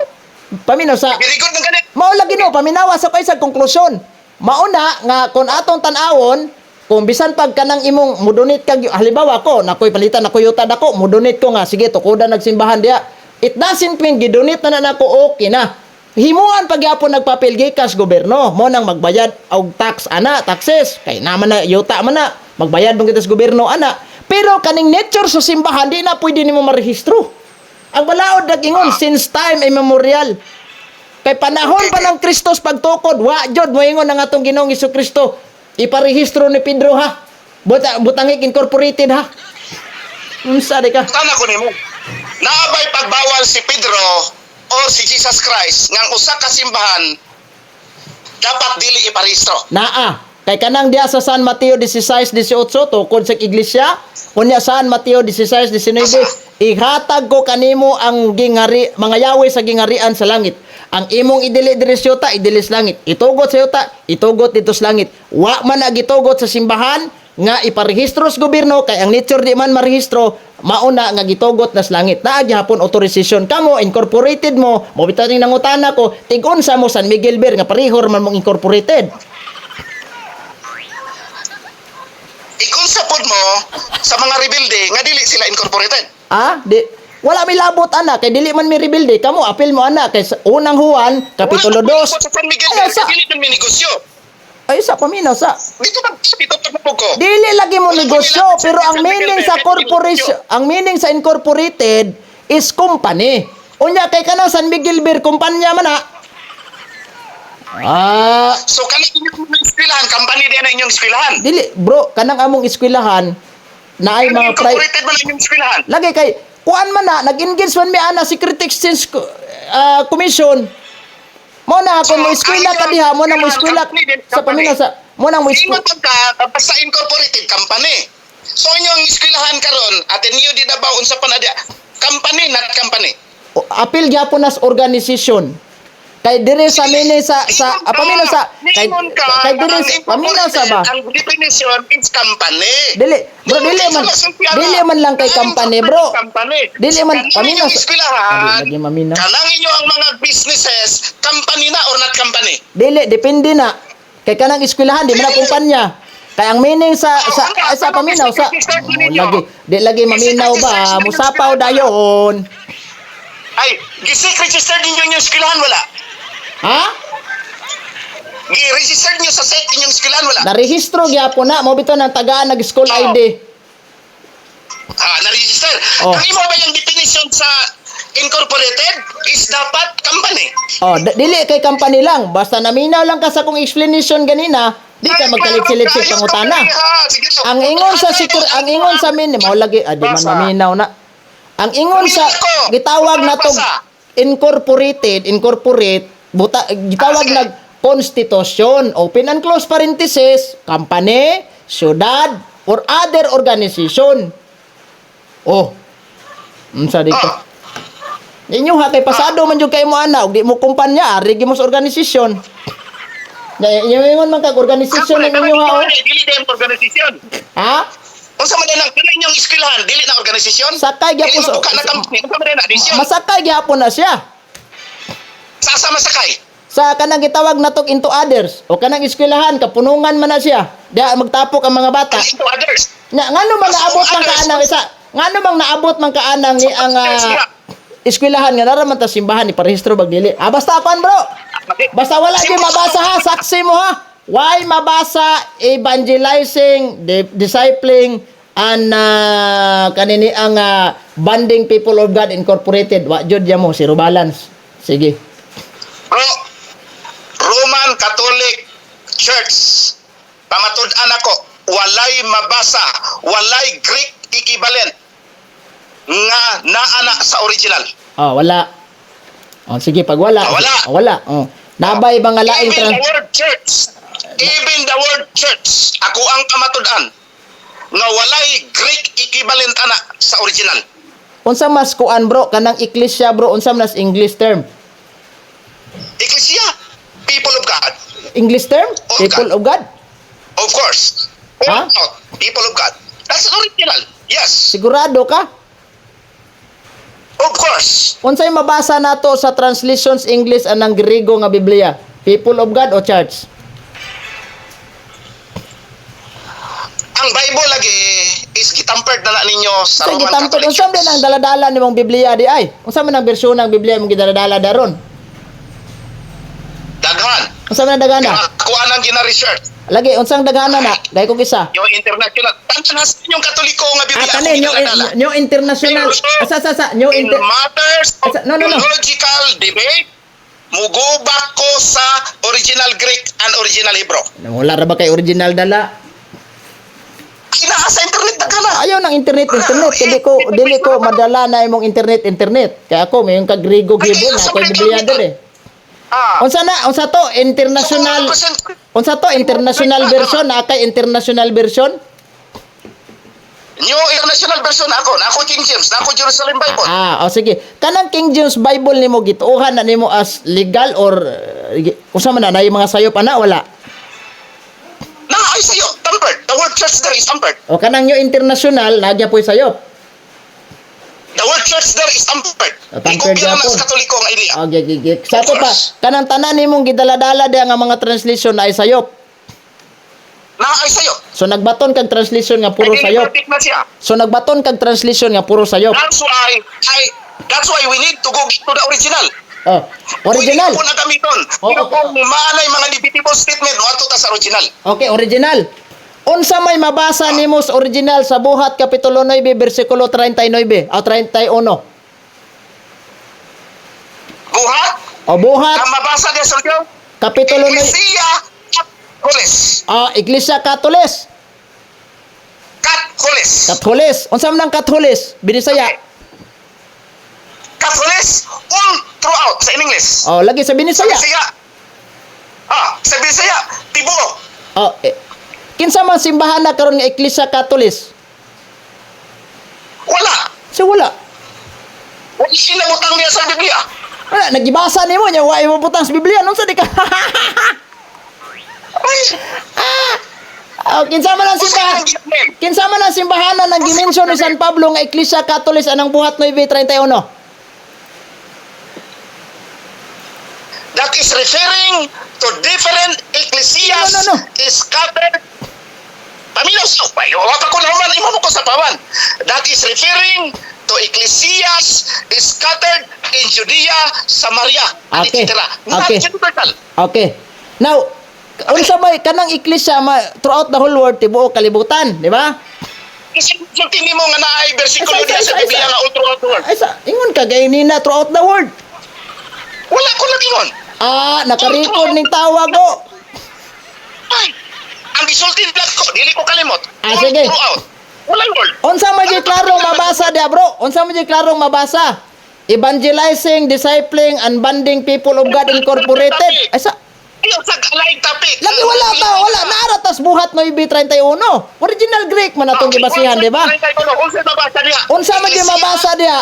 [SPEAKER 2] Very good ng ganit.
[SPEAKER 1] mao lagi no paminawa sa kay sa konklusyon. Mauna nga kung atong tan-awon kung bisan pag kanang imong mudunit kag halimbawa ko nakoy palitan ako yuta dako mudunit ko nga sige tukodan nagsimbahan diha. It doesn't mean gidunit na nako okay na. Himuan pagyapon nagpapil gikas gobyerno mo nang magbayad og tax ana taxes kay naman na yuta man na magbayad mong kita sa gobyerno ana pero kaning nature sa simbahan di na pwede nimo marehistro. Ang balaod nagingon since time immemorial. Kay panahon pa ng Kristos pagtukod, wa jud moingon ang atong Ginoong Hesukristo. Iparehistro ni Pedro ha. Butangik Incorporated ha. Unsa di ka?
[SPEAKER 2] Tana ko nimo. Naabay pagbawal si Pedro or si Jesus Christ ngang usa ka simbahan dapat dili iparehistro.
[SPEAKER 1] Naa. Kay kanang diya sa San Mateo 16:18 tukod sa iglesia, unya San Mateo 16:19, ihatag ko kanimo ang mga yawe sa gingarian sa langit. Ang imong idili diri sa yuta, idili sa langit. Itugot sa yuta, itugot dito sa langit. Wa man na gitugot sa simbahan nga iparehistro sa gobyerno kay ang nature di man marehistro, mauna nga gitugot na sa langit. Naa gihapon authorization kamo, incorporated mo, mobitaw ning nangutana ko, tig-unsa mo San Miguel Beer nga parehor man mong incorporated.
[SPEAKER 2] Ikon sa pod mo sa mga rebuilde nga dili sila incorporated.
[SPEAKER 1] Wala may labot ana kay dili man mi rebuilde kamo apil mo ana kay sa unang Juan kapitulo 2.
[SPEAKER 2] Sa San Miguel,
[SPEAKER 1] sa
[SPEAKER 2] dili man may negosyo.
[SPEAKER 1] ay sa paminaw sa
[SPEAKER 2] Dito pa ko.
[SPEAKER 1] dili lagi mo negosyo pero ang meaning sa corporation, ang meaning sa incorporated is company. Unya kay kanang San Miguel Beer kumpanya man na.
[SPEAKER 2] So kanang inyong eskwelahan, company din ang inyong eskwelahan.
[SPEAKER 1] Dili bro, kanang among eskwelahan na ay mga
[SPEAKER 2] Incorporated man ang inyong eskwelahan.
[SPEAKER 1] lagi kay kuan man na nag-engage man mi ana Security Exchange Commission. Mo na ako mo eskwela ka diha, mo na mo eskwela sa paminaw sa mo na mo
[SPEAKER 2] Ingon
[SPEAKER 1] eskwela.
[SPEAKER 2] pagka basta incorporated company. So inyong eskwelahan karon Ateneo di Davao unsa pa na dia? Company not company.
[SPEAKER 1] Apil gyapon nas organisasyon. Kay dire sa mini sa paminaw sa kay dire paminaw sa ba.
[SPEAKER 2] Ang definition is company.
[SPEAKER 1] Dili bro, dili man lang kay company bro. Dili man paminaw sa
[SPEAKER 2] eskwelahan.
[SPEAKER 1] lagi maminaw.
[SPEAKER 2] Kanang inyo ang mga businesses, company na or not company?
[SPEAKER 1] Dili depende na. Kay kanang eskwelahan di man na kumpanya. Kay ang meaning sa paminaw sa lagi maminaw ba musapaw dayon.
[SPEAKER 2] Ay, gisi-register ninyo yung eskwelahan wala?
[SPEAKER 1] Ha?
[SPEAKER 2] Gi-register nyo sa set inyong eskwelahan wala?
[SPEAKER 1] Narehistro gyapon na mo bitaw ng tagaan nag school ID.
[SPEAKER 2] Na-register.
[SPEAKER 1] Oh.
[SPEAKER 2] Ang imo ba yung definition sa incorporated is dapat company?
[SPEAKER 1] Dili kay company lang. Basta naminaw lang ka sa kong explanation ganina, Di ka magkalit-silit pangutana. Ang ingon sa ang ingon sa min mao lagi di man maminaw na. Ang ingon sa gitawag na tog incorporate buta gitawag nag konstitusyon, open and close parenthesis, company, syudad or other organization. Oh. Unsa dito? Inyo ha kay pasado man jud kay mo ana ug di mo kumpanya ari gi mo sa organisasyon. Ingon man kag organisasyon ninyo ha oh.
[SPEAKER 2] Dili din organisasyon.
[SPEAKER 1] Ha?
[SPEAKER 2] Unsa man nang inyong eskwelahan dili na organisasyon?
[SPEAKER 1] Sakay gyapon sa
[SPEAKER 2] na company, unsa man na adisyon?
[SPEAKER 1] masakay gyapon na siya.
[SPEAKER 2] Sa masakay.
[SPEAKER 1] Sa kanang gitawag natok into others o kanang eskwelahan kapunungan man na siya. Diya magtapok ang mga bata.
[SPEAKER 2] Into others.
[SPEAKER 1] Ngano man naabot man kaanang isa? Ngano mang naabot man kaanang ni ang eskwelahan nga naraman ta simbahan ni parehistro bag dili. Basta akuan bro. Basta wala gyud mabasa ha, saksi mo ha. Why mabasa evangelizing, discipling and kanini ang Banding People of God Incorporated. Wa jud ya mo zero balance. Sige.
[SPEAKER 2] Bro, Roman Catholic Church. Pamatud-an ako, walay mabasa, walay Greek equivalent nga naana sa original.
[SPEAKER 1] Wala. Sige pag wala.
[SPEAKER 2] Wala.
[SPEAKER 1] Wala. Nabay ba nga laing
[SPEAKER 2] Even the word church, ako ang pamatud-an nga walay Greek equivalent ana sa original.
[SPEAKER 1] Unsa mas kuan bro kanang iglesia bro unsa mas English term?
[SPEAKER 2] Ecclesia, people of God.
[SPEAKER 1] English term? People of God?
[SPEAKER 2] Of course.
[SPEAKER 1] Ha?
[SPEAKER 2] People of God. That's the original. Yes.
[SPEAKER 1] Sigurado ka?
[SPEAKER 2] Of course.
[SPEAKER 1] Unsay mabasa nato sa translations English anang Griego nga Biblia? People of God o church?
[SPEAKER 2] Ang Bible lagi is gitampered na ninyo sa
[SPEAKER 1] Sa
[SPEAKER 2] Roman
[SPEAKER 1] gitampo
[SPEAKER 2] Catholic
[SPEAKER 1] unsa man ang daladala nimong Biblia di ay? Unsa man ang bersyon ng Biblia imong gidaladala daron?
[SPEAKER 2] Daghan.
[SPEAKER 1] Unsa man ang dagana?
[SPEAKER 2] Ako anang gina-research.
[SPEAKER 1] Lagi unsang dagana na? Dai ko isa.
[SPEAKER 2] Yung international. Tantan yung Katoliko nga Biblia.
[SPEAKER 1] Kani new international. Sa new
[SPEAKER 2] In matters of
[SPEAKER 1] No.
[SPEAKER 2] theological debate, mugubak ko sa original Greek and original Hebrew.
[SPEAKER 1] Wala ra ba kay original dala?
[SPEAKER 2] Kinaa sa internet daghan na.
[SPEAKER 1] Ayaw ng internet. Dili ko madala na imong internet. Kaya ako mayong kag Griego Hebrew na ako Biblia dire. Unsa to international version na kay international version?
[SPEAKER 2] New International Version ako King James, ako Jerusalem Bible.
[SPEAKER 1] Sige. Kanang King James Bible nimo gituohan na nimo as legal or unsa man na yung mga sayop ana wala?
[SPEAKER 2] Ay sayo, tampered. The word church there is tampered.
[SPEAKER 1] O kanang New International nagya poy sayop.
[SPEAKER 2] The word church there is tampered.
[SPEAKER 1] Tampered
[SPEAKER 2] Ikopya
[SPEAKER 1] gyapon.
[SPEAKER 2] na sa Katoliko nga idea.
[SPEAKER 1] Gigig. Sa to pa kanang tanan nimong gidaladala dia nga mga translation na ay sayop.
[SPEAKER 2] Ay sayo.
[SPEAKER 1] So nagbaton kag translation nga puro sayop.
[SPEAKER 2] Na siya.
[SPEAKER 1] So nagbaton kag translation nga puro sayop.
[SPEAKER 2] That's why we need to go to the original.
[SPEAKER 1] Original.
[SPEAKER 2] Pwede ko na gamiton. Pero kung maanay mga debatable statement, wato ta sa original.
[SPEAKER 1] Okay, original. Unsa may mabasa nimo sa original sa Buhat Kapitulo 9 bersikulo 39 o 31?
[SPEAKER 2] Buhat?
[SPEAKER 1] Buhat
[SPEAKER 2] Ang mabasa niya sa Diyo?
[SPEAKER 1] Kapitulo 9.
[SPEAKER 2] Iglesia Catholic.
[SPEAKER 1] Iglesia Katolis. Katolis. Unsa man ang Katolis? Binisaya.
[SPEAKER 2] Catholic all throughout sa English.
[SPEAKER 1] Lagi sa Binisaya.
[SPEAKER 2] Sa Bisaya, Tibuo.
[SPEAKER 1] Kinsa man simbahan na karon nga Iglesia Katolis?
[SPEAKER 2] Wala.
[SPEAKER 1] Wala.
[SPEAKER 2] Wala sinabutang niya sa Biblia.
[SPEAKER 1] Wala, nagibasa nimo nya wa imo butang sa Biblia unsa di ka? Kinsa man ang simbahan? Kinsa man ang simbahanan ng dimensyon ni San Pablo nga Iglesia Katolis anang Buhat 9:31?
[SPEAKER 2] That is referring to different ecclesias
[SPEAKER 1] No.
[SPEAKER 2] scattered. Paminaw sa upay. Wata ko naman, imamo ko sa pawan. That is referring to ecclesias scattered in Judea, Samaria, and
[SPEAKER 1] Okay.
[SPEAKER 2] etc.
[SPEAKER 1] Okay.
[SPEAKER 2] Not universal.
[SPEAKER 1] Okay. Now, unsa may kanang Iglesia throughout the whole world tibuok kalibutan, di ba?
[SPEAKER 2] Kasi yung tini mo nga naay bersikulo diya sa Biblia nga all throughout the world.
[SPEAKER 1] Ingon ka gay nina throughout the world.
[SPEAKER 2] Wala ko lang ingon.
[SPEAKER 1] Nakarecord ning tawag ko.
[SPEAKER 2] Ay, ang gisulti lang ko, dili ko kalimot.
[SPEAKER 1] Ah,
[SPEAKER 2] All
[SPEAKER 1] sige.
[SPEAKER 2] throughout. Walay word.
[SPEAKER 1] Unsa man di klarong mabasa dia, bro? Unsa man di klarong mabasa? Evangelizing, discipling, and banding people of God Incorporated. Ay sa
[SPEAKER 2] Ayaw sa laing topic.
[SPEAKER 1] lagi wala naaratas buhat no IB31. Original Greek man atong gibasihan, di ba?
[SPEAKER 2] Unsa mabasa niya?
[SPEAKER 1] Unsa man di mabasa dia?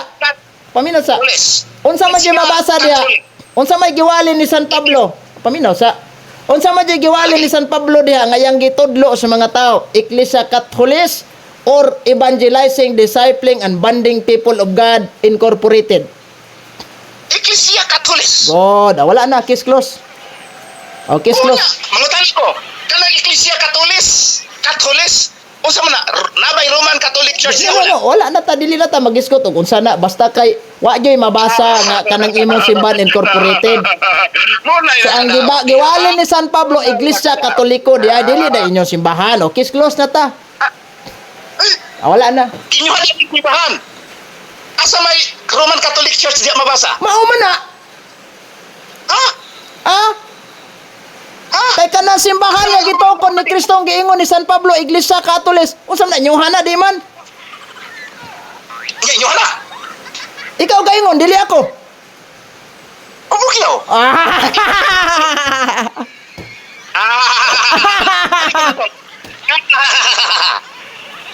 [SPEAKER 1] Paminaw sa.
[SPEAKER 2] Katolis.
[SPEAKER 1] Unsa man di mabasa dia? Unsa may giwali ni San Pablo? Paminaw sa. Unsa man di giwali ni San Pablo diha ngayang gitudlo sa mga tao? Ecclesia Catholis or evangelizing, discipling, and banding people of God Incorporated.
[SPEAKER 2] Ecclesia Katolis.
[SPEAKER 1] God, wala na, case close. Oh, case close.
[SPEAKER 2] Mangutan ko. Kanang Ecclesia Katolis. Unsa man na? Nabay Roman Catholic Church niya wala.
[SPEAKER 1] Wala na ta, dili na ta mag-iskot og unsa na, basta kay wa gyoy mabasa nga kanang imong simbahan Incorporated. So ang giwali ni San Pablo Iglesia Katoliko diay dili na inyong simbahan. O case close na ta. Wala na.
[SPEAKER 2] Kinyuhan yung simbahan. Asa may Roman Catholic Church diya mabasa?
[SPEAKER 1] Mao man na.
[SPEAKER 2] Ha?
[SPEAKER 1] Ah,
[SPEAKER 2] Ha?
[SPEAKER 1] kay kanang simbahan nga gitukod ni Kristo ang giingon ni San Pablo Iglesia Katolis. Unsa man na inyong hana di man?
[SPEAKER 2] Nga inyo hala.
[SPEAKER 1] Ikaw gaingon dili ako.
[SPEAKER 2] Umukyaw.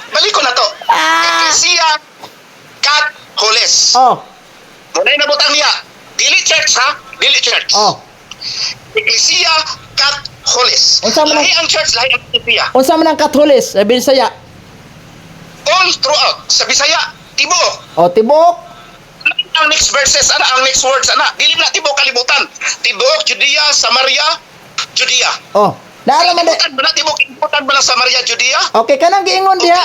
[SPEAKER 2] Balik ko na to. Ecclesia Katolis.
[SPEAKER 1] Oh,
[SPEAKER 2] Muna'y nabutang niya. Dili church ha? Dili church.
[SPEAKER 1] oh.
[SPEAKER 2] Ecclesia Katolis.
[SPEAKER 1] Unsa man ang-
[SPEAKER 2] Lahi ang church, lahi ang ecclesia.
[SPEAKER 1] Unsa man ang Katolis? Sabi saya.
[SPEAKER 2] All throughout. Sa Bisaya, tibuok.
[SPEAKER 1] Oh, tibuok.
[SPEAKER 2] Ang next verses, ang next words, dili na tibuok kalibutan. Tibuok, Judea, Samaria, Judea.
[SPEAKER 1] Oh, naara man di.
[SPEAKER 2] Kalibutan ba na tibuok kalibutan ba ng Samaria, Judea?
[SPEAKER 1] Okay, kanang giingon diha.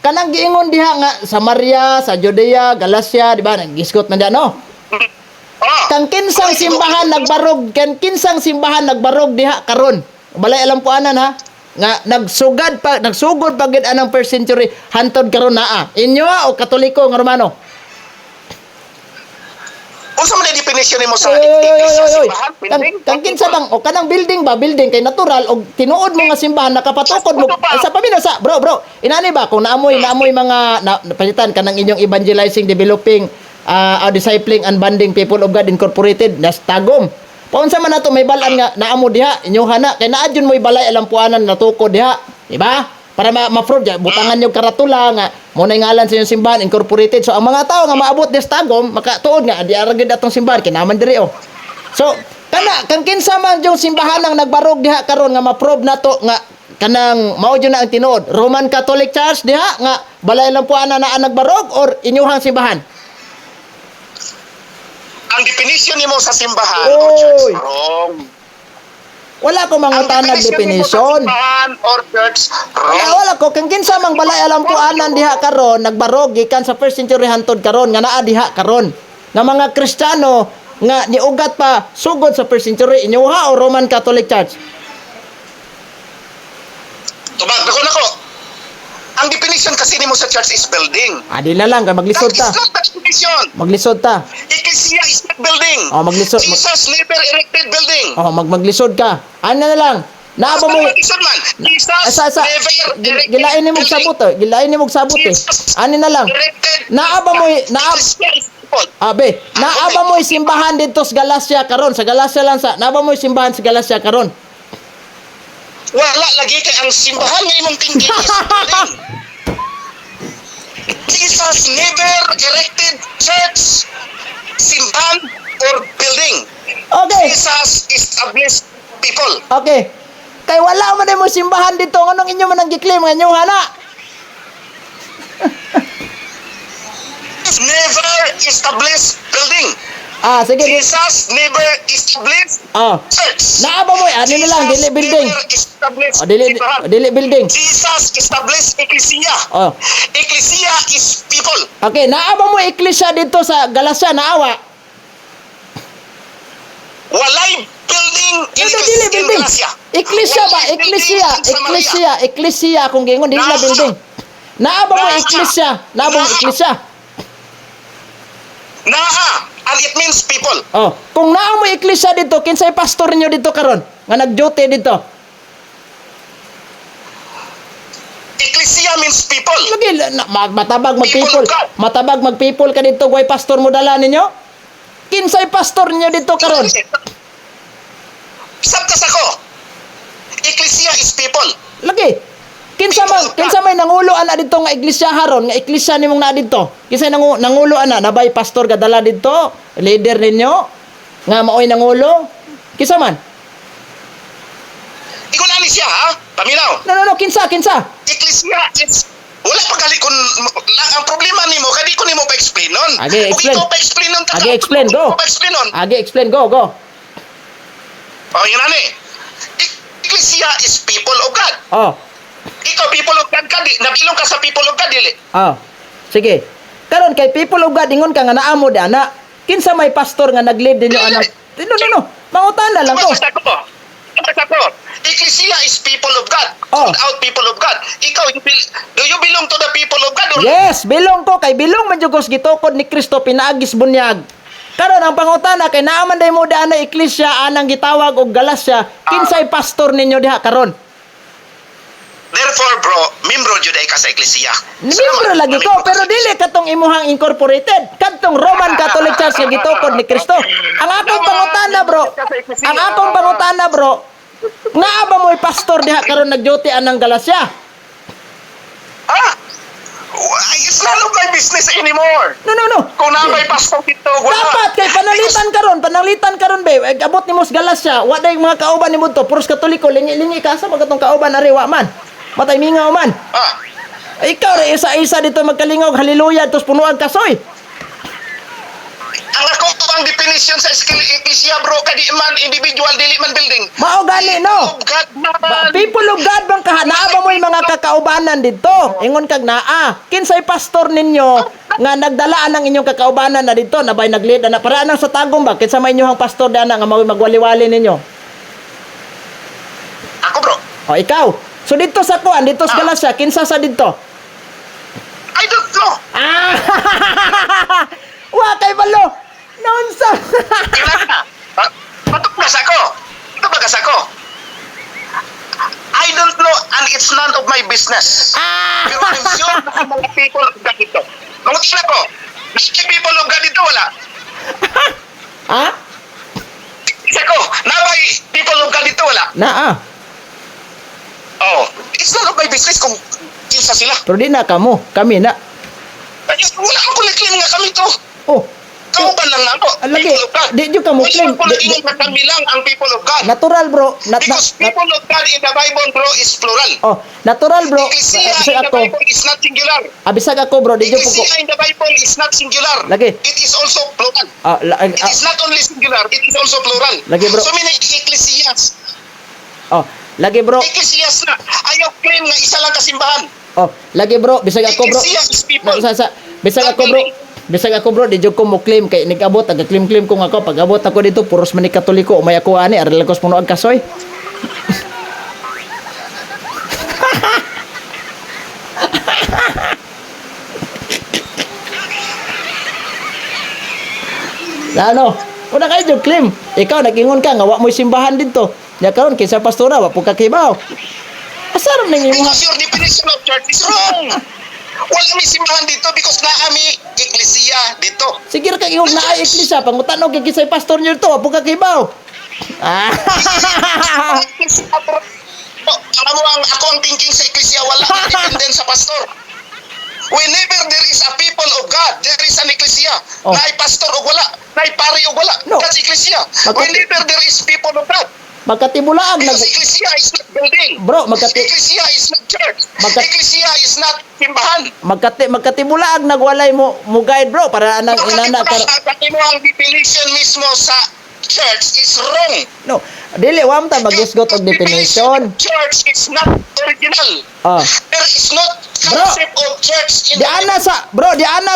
[SPEAKER 1] Kanang giingon diha nga Samaria, sa Judea, Galacia, di ba? Nagisgot man diha, no?
[SPEAKER 2] Ah.
[SPEAKER 1] Kang kinsang simbahan nagbarog, kinsang simbahan nagbarog diha karon. Balay alam po anan ha. Nga nagsugod pa gid anang first century hantod karon naa. Inyo o Katoliko nga Romano?
[SPEAKER 2] Unsa man ang definition nimo sa
[SPEAKER 1] Oy, oy, oy,
[SPEAKER 2] ecclesia
[SPEAKER 1] oy, oy.
[SPEAKER 2] simbahan? Building?
[SPEAKER 1] Kang kinsa bang o kanang building ba? Building kay natural og tinuod mo nga simbahan nakapatukod mo. Ay, sa pamilya sa bro, inani ba kung naamoy mga palitan kanang inyong evangelizing, developing, discipling and banding people of God Incorporated nas tagom. Paunsa man nato may balan nga naamo diha inyo hana kay naa jud moy balay alam puanan natukod diha, di ba? Para ma-fraud ya butangan yung karatula nga mo na ngalan sa inyong simbahan Incorporated. So ang mga tao nga maabot des tagom makatuod nga di ara gid atong simbahan kinaman diri oh. So kang kinsa man yung simbahan ang nagbarog diha karon nga ma-prove nato nga kanang mao jud na ang tinuod Roman Catholic Church diha nga balay lang puanan na nagbarog or inyuhang simbahan?
[SPEAKER 2] Ang definition nimo sa simbahan
[SPEAKER 1] Oy.
[SPEAKER 2] or church wrong.
[SPEAKER 1] Wala ko mangutanag definition.
[SPEAKER 2] Nimo sa simbahan or church
[SPEAKER 1] Wala,
[SPEAKER 2] wrong.
[SPEAKER 1] wala ko kang kinsa mang balay alam po anan diha karon nagbarog gikan sa first century hantod karon nga naa diha karon nga mga Kristiyano nga niugat pa sugod sa first century inyuha o Roman Catholic Church.
[SPEAKER 2] Tubag ko nako. Ang definition kasi nimo sa church is building.
[SPEAKER 1] Adi na lang kay maglisod
[SPEAKER 2] That
[SPEAKER 1] ta.
[SPEAKER 2] is not the definition.
[SPEAKER 1] Maglisod ta.
[SPEAKER 2] Ecclesia is not building.
[SPEAKER 1] Oh, maglisod.
[SPEAKER 2] Jesus never erected building.
[SPEAKER 1] Oh, maglisod ka. Ano na lang. Naaba mo
[SPEAKER 2] man. Jesus
[SPEAKER 1] asa
[SPEAKER 2] never erected
[SPEAKER 1] gilain nimo sabot eh. Gilain nimo sabot eh. Ani na lang. Naaba mo Abe, naaba mo simbahan dito sa Galacia karon, sa Galacia lang sa. Naaba mo simbahan sa Galacia karon.
[SPEAKER 2] Wala lagi kay ang simbahan nga imong tinggi is building. Jesus never erected church, simbahan, or building.
[SPEAKER 1] Okay.
[SPEAKER 2] Jesus established people.
[SPEAKER 1] Okay. Kay wala man mo simbahan dito nganong inyo man ang giklaim nga inyo hana.
[SPEAKER 2] Never established building.
[SPEAKER 1] Sige.
[SPEAKER 2] Jesus never established church.
[SPEAKER 1] Naaba mo ani na lang dili building.
[SPEAKER 2] Never established simbahan.
[SPEAKER 1] Dili building.
[SPEAKER 2] Jesus established ecclesia. Ecclesia is people.
[SPEAKER 1] Okay, naaba mo iglesia dito sa Galacia naawa.
[SPEAKER 2] Walay building in
[SPEAKER 1] Dili building.
[SPEAKER 2] Galacia.
[SPEAKER 1] Iglesia ba?
[SPEAKER 2] Walay building in Samaria.
[SPEAKER 1] Iglesia kung gingon dili na building. Naaba mo iglesia, naaba mo iglesia.
[SPEAKER 2] Naa, and it means people.
[SPEAKER 1] Kung naa mo iglesia dito, kinsay pastor niyo dito karon nga nag-duty dito?
[SPEAKER 2] Ecclesia means people.
[SPEAKER 1] Lagi matabag mag-people.
[SPEAKER 2] People of God.
[SPEAKER 1] Matabag mag-people ka dito, way pastor mo dala ninyo. Kinsay pastor ninyo dito karon?
[SPEAKER 2] Sabtas ako. Ecclesia is people.
[SPEAKER 1] Lagi. Kinsa may nangulo ana dito nga iglesia haron, nga iglesia nimong na dito. Kinsa nangulo ana nabay pastor ka dala dito, leader ninyo nga maoy nangulo. Kinsa man?
[SPEAKER 2] Igulan ni siya, ha? Paminaw.
[SPEAKER 1] No, kinsa?
[SPEAKER 2] Ecclesia is wala pa gali kun lang ang problema nimo kadi ko nimo pa-explain nun.
[SPEAKER 1] Agi, explain.
[SPEAKER 2] Ikaw pa-explain nun.
[SPEAKER 1] Agi, explain, go.
[SPEAKER 2] Pa-explain nun.
[SPEAKER 1] Agi explain go.
[SPEAKER 2] Oh, yun ani. Ecclesia is people of God.
[SPEAKER 1] Oh.
[SPEAKER 2] Ikaw people of God ka di nabilong ka sa people of God dili.
[SPEAKER 1] Oh. Sige. Karon kay people of God ingon ka nga naamo di ana. Kinsa may pastor nga nag-lead ninyo anak? No. Mangutana lang ko.
[SPEAKER 2] Basta ko. Ecclesia is people of God.
[SPEAKER 1] Oh.
[SPEAKER 2] Called out people of God. Ikaw, do you belong to the people of God? Or
[SPEAKER 1] Yes, bilong ko kay bilong man jud ko sa gitukod ni Kristo pinaagis bunyag. Karon ang pangutana kay naaman day mo da na iglesia anang gitawag og Galacia, kinsay pastor ninyo diha karon?
[SPEAKER 2] Therefore, bro, membro jud ay ka sa ecclesia.
[SPEAKER 1] Miyembro lagi ko, pero dili katong imuhang incorporated. Katong Roman Catholic Church nga gitukod ni Kristo. Ang akong pangutana, bro, nga ba mo'y pastor diha karon nag-duty anang Galacia?
[SPEAKER 2] Ha? It's none of my business anymore.
[SPEAKER 1] No.
[SPEAKER 2] Kung na may pastor dito, wala.
[SPEAKER 1] Dapat kay panalitan karon be. Abot nimo sa Galacia, wa day mga kauban nimo to, puros Katoliko, lingi ka sa mga katong kauban ari wa man. Matay mingaw man.
[SPEAKER 2] Ah,
[SPEAKER 1] Ikaw ra isa-isa dito magkalingog, haleluya, tos punuan kasoy.
[SPEAKER 2] ang ako ang definition sa ecclesia, bro, kadi man individual, dili man building.
[SPEAKER 1] Mao gani no.
[SPEAKER 2] Of God man.
[SPEAKER 1] People of God bang naa ba mo'y mga kakaubanan dito? Ingon kag naa. Kinsay pastor ninyo nga nagdalaan ang inyong kakaubanan na dito, nabay nag-lead na para anang sa tagom ba? Kinsa may inyong pastor dana nga magwali-wali ninyo?
[SPEAKER 2] Ako, bro.
[SPEAKER 1] O ikaw. So dito sa kuan, dito sa Galacia, kinsa sa dito?
[SPEAKER 2] I don't know.
[SPEAKER 1] Ah! Wa kay balo. Nonsa.
[SPEAKER 2] Tingnan na. Matugas ako. Matugas ako. I don't know and it's none of my business. Pero I'm sure na mga people of God dito. Mangutin ako. Mga people of God dito, wala.
[SPEAKER 1] Ha?
[SPEAKER 2] Isa ko. Nabay people of God dito, wala.
[SPEAKER 1] Naa.
[SPEAKER 2] Oh. It's none of my business kung kinsa sila.
[SPEAKER 1] Pero di na kamo, kami na.
[SPEAKER 2] Wala akong claim nga kami to.
[SPEAKER 1] Oh.
[SPEAKER 2] Kauban lang na ako.
[SPEAKER 1] Lagi,
[SPEAKER 2] People of God.
[SPEAKER 1] di jud ka mo claim.
[SPEAKER 2] Wala ko lang ingat na kami lang ang people of God.
[SPEAKER 1] Natural bro.
[SPEAKER 2] Because people of God in the Bible, bro, is plural.
[SPEAKER 1] Oh, natural bro.
[SPEAKER 2] Ecclesia
[SPEAKER 1] Bisag
[SPEAKER 2] in the
[SPEAKER 1] ako.
[SPEAKER 2] Bible is not singular.
[SPEAKER 1] Bisag ako bro, di jud ko.
[SPEAKER 2] Ecclesia in the Bible is not singular.
[SPEAKER 1] Lagi.
[SPEAKER 2] It is also plural. It
[SPEAKER 1] Ah,
[SPEAKER 2] is not only singular, it is also plural.
[SPEAKER 1] Lagi, bro.
[SPEAKER 2] So many ecclesias.
[SPEAKER 1] oh, lagi bro.
[SPEAKER 2] Ecclesias na. Ayaw claim na isa lang kasimbahan.
[SPEAKER 1] Oh, lagi bro, bisag ako bro.
[SPEAKER 2] Ecclesia is people.
[SPEAKER 1] Bisag ako bro. Bisag ako bro, di jud ko mo claim kay nigabot, nagka-claim kung ako pag abot ako dito puros man ni Katoliko, umay ako ani, aral ko sa punuan kasoy. Ano? Una kayo jud claim. Ikaw nagingon ka nga wa mo'y simbahan dito. Nya karon kinsa pastora wa po kakibaw. Asar ning imong
[SPEAKER 2] Because your definition of church is wrong. Wala may simbahan dito because na kami ecclesia dito.
[SPEAKER 1] sige ra kay na ay iglesia pangutano kay kinsay pastor niyo dito wa po kakibaw. Ah.
[SPEAKER 2] Alam mo ako ang thinking sa ecclesia, wala dependent sa pastor. Whenever there is a people of God, there is an ecclesia.
[SPEAKER 1] Oh.
[SPEAKER 2] Na ay pastor o wala, na ay pari o wala.
[SPEAKER 1] No.
[SPEAKER 2] That's ecclesia.
[SPEAKER 1] Magkati-
[SPEAKER 2] Whenever there is people of God.
[SPEAKER 1] Magkatibulaag nag
[SPEAKER 2] Because ecclesia is not building.
[SPEAKER 1] Bro,
[SPEAKER 2] Ecclesia is not church. Ecclesia is not simbahan.
[SPEAKER 1] magkatibulaag nagwalay mo guide bro para anang inana ka.
[SPEAKER 2] Pati mo ang definition mismo sa church is wrong.
[SPEAKER 1] No, dili wa ta magisgot og definition.
[SPEAKER 2] Church is not original.
[SPEAKER 1] Ah.
[SPEAKER 2] There is not
[SPEAKER 1] Bro,
[SPEAKER 2] concept of church in
[SPEAKER 1] Di ana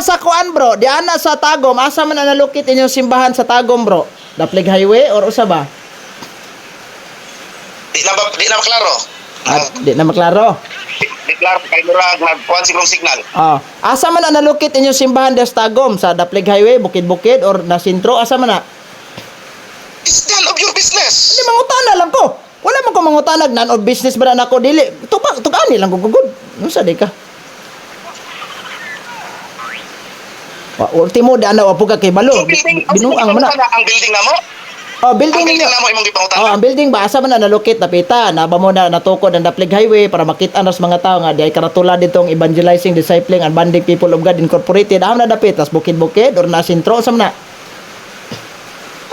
[SPEAKER 1] sa kuan bro, di ana sa Tagum, asa man nalukit inyong simbahan sa Tagum bro? Daplig Highway or usa ba?
[SPEAKER 2] Di na maklaro.
[SPEAKER 1] Di na maklaro.
[SPEAKER 2] Di klaro kay murag nagkuan sigurong signal.
[SPEAKER 1] Ah, asa man nalukit inyong simbahan sa Tagum sa Daplig Highway, Bukid-Bukid or na sentro asa man na?
[SPEAKER 2] It's none of your business.
[SPEAKER 1] Di mangutana lang ko. Wala man ko mangutanag nan o business ba na ako dili. Tugani lang gugugod. Unsa di ka? Ultimo di ana wa po ka kay balo. Binuang man na.
[SPEAKER 2] Ang building na mo?
[SPEAKER 1] Oh, building
[SPEAKER 2] Ang building
[SPEAKER 1] ninyo.
[SPEAKER 2] na mo imong gipangutana?
[SPEAKER 1] Oh, ang building ba asa man na nalukit napita na ba mo na natukod ang Daplig Highway para makita nas mga tao nga di ay karatula ditong evangelizing, discipling and banding people of God Incorporated. Amo na dapit tas bukid-bukid or na sentro sa na.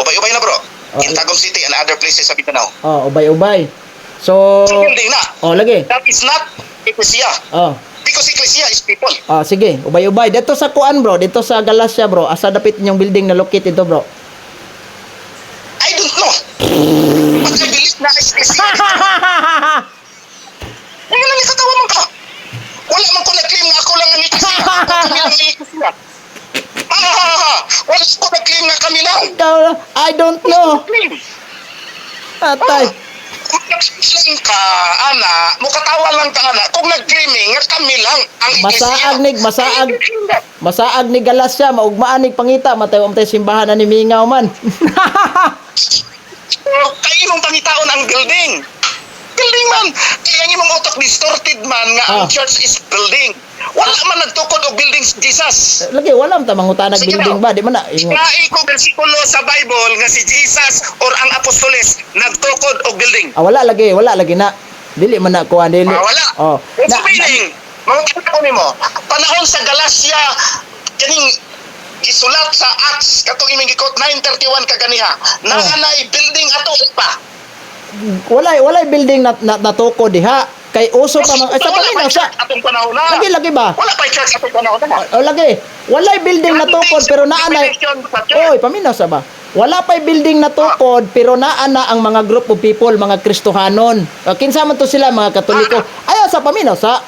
[SPEAKER 2] Ubay-ubay na bro.
[SPEAKER 1] Oh,
[SPEAKER 2] In Tagum City and other places sa Mindanao.
[SPEAKER 1] Oh, ubay-ubay. So,
[SPEAKER 2] So, building na.
[SPEAKER 1] oh lagi.
[SPEAKER 2] That is not ecclesia.
[SPEAKER 1] Oh.
[SPEAKER 2] Because ecclesia is people.
[SPEAKER 1] Ah, sige, ubay-ubay. Dito sa kuan, bro. Dito sa Galacia, bro. Asa dapit yung building na locate ito, bro.
[SPEAKER 2] I don't know. But I believe na ecclesia. Ngayon lang ikatawa man ka. Wala man ko nag-claim nga ako lang ang ecclesia. Kami lang ang ecclesia. Wala ko nag-claim nga kami lang.
[SPEAKER 1] I don't know.
[SPEAKER 2] Claim.
[SPEAKER 1] Atay.
[SPEAKER 2] Nag-claim ka, ana. Mukatawa lang ka, ana. Kung nag-claiming nga kami lang ang ecclesia.
[SPEAKER 1] Masaag ni Galacia, maugmaan ni pangita, matayo ang tayo simbahan na ni Mingaw man.
[SPEAKER 2] Kaya imong pangitaon ang building. Building man. Kaya imong utok distorted man nga ang church is building. Wala man nagtukod og building si Jesus.
[SPEAKER 1] Lagi, wala man ta mangutanag
[SPEAKER 2] Sige
[SPEAKER 1] building
[SPEAKER 2] na.
[SPEAKER 1] ba? Di man na. Ingon.
[SPEAKER 2] Nai ko bersikulo sa Bible nga si Jesus or ang apostoles nagtukod og building.
[SPEAKER 1] Wala lagi na. Dili man na kuha, dili.
[SPEAKER 2] Wala.
[SPEAKER 1] Oh.
[SPEAKER 2] What's meaning? Mga ko nimo. Panahon sa Galacia kaning gisulat sa Acts katong imong gikot 9:31 kaganiha. Naanay building ato pa.
[SPEAKER 1] Walay building na natuko diha. Kay uso pa mga sa paminaw sa.
[SPEAKER 2] Atong panahon na.
[SPEAKER 1] Lagi ba?
[SPEAKER 2] Wala pa church atong panahon na.
[SPEAKER 1] O lagi, walay building na tukod pero naanay. Oy, paminaw sa ba? Wala pa'y building na tukod pero naana ang mga group of people, mga Kristohanon. Kinsa man to sila mga Katoliko. Ayaw sa paminaw sa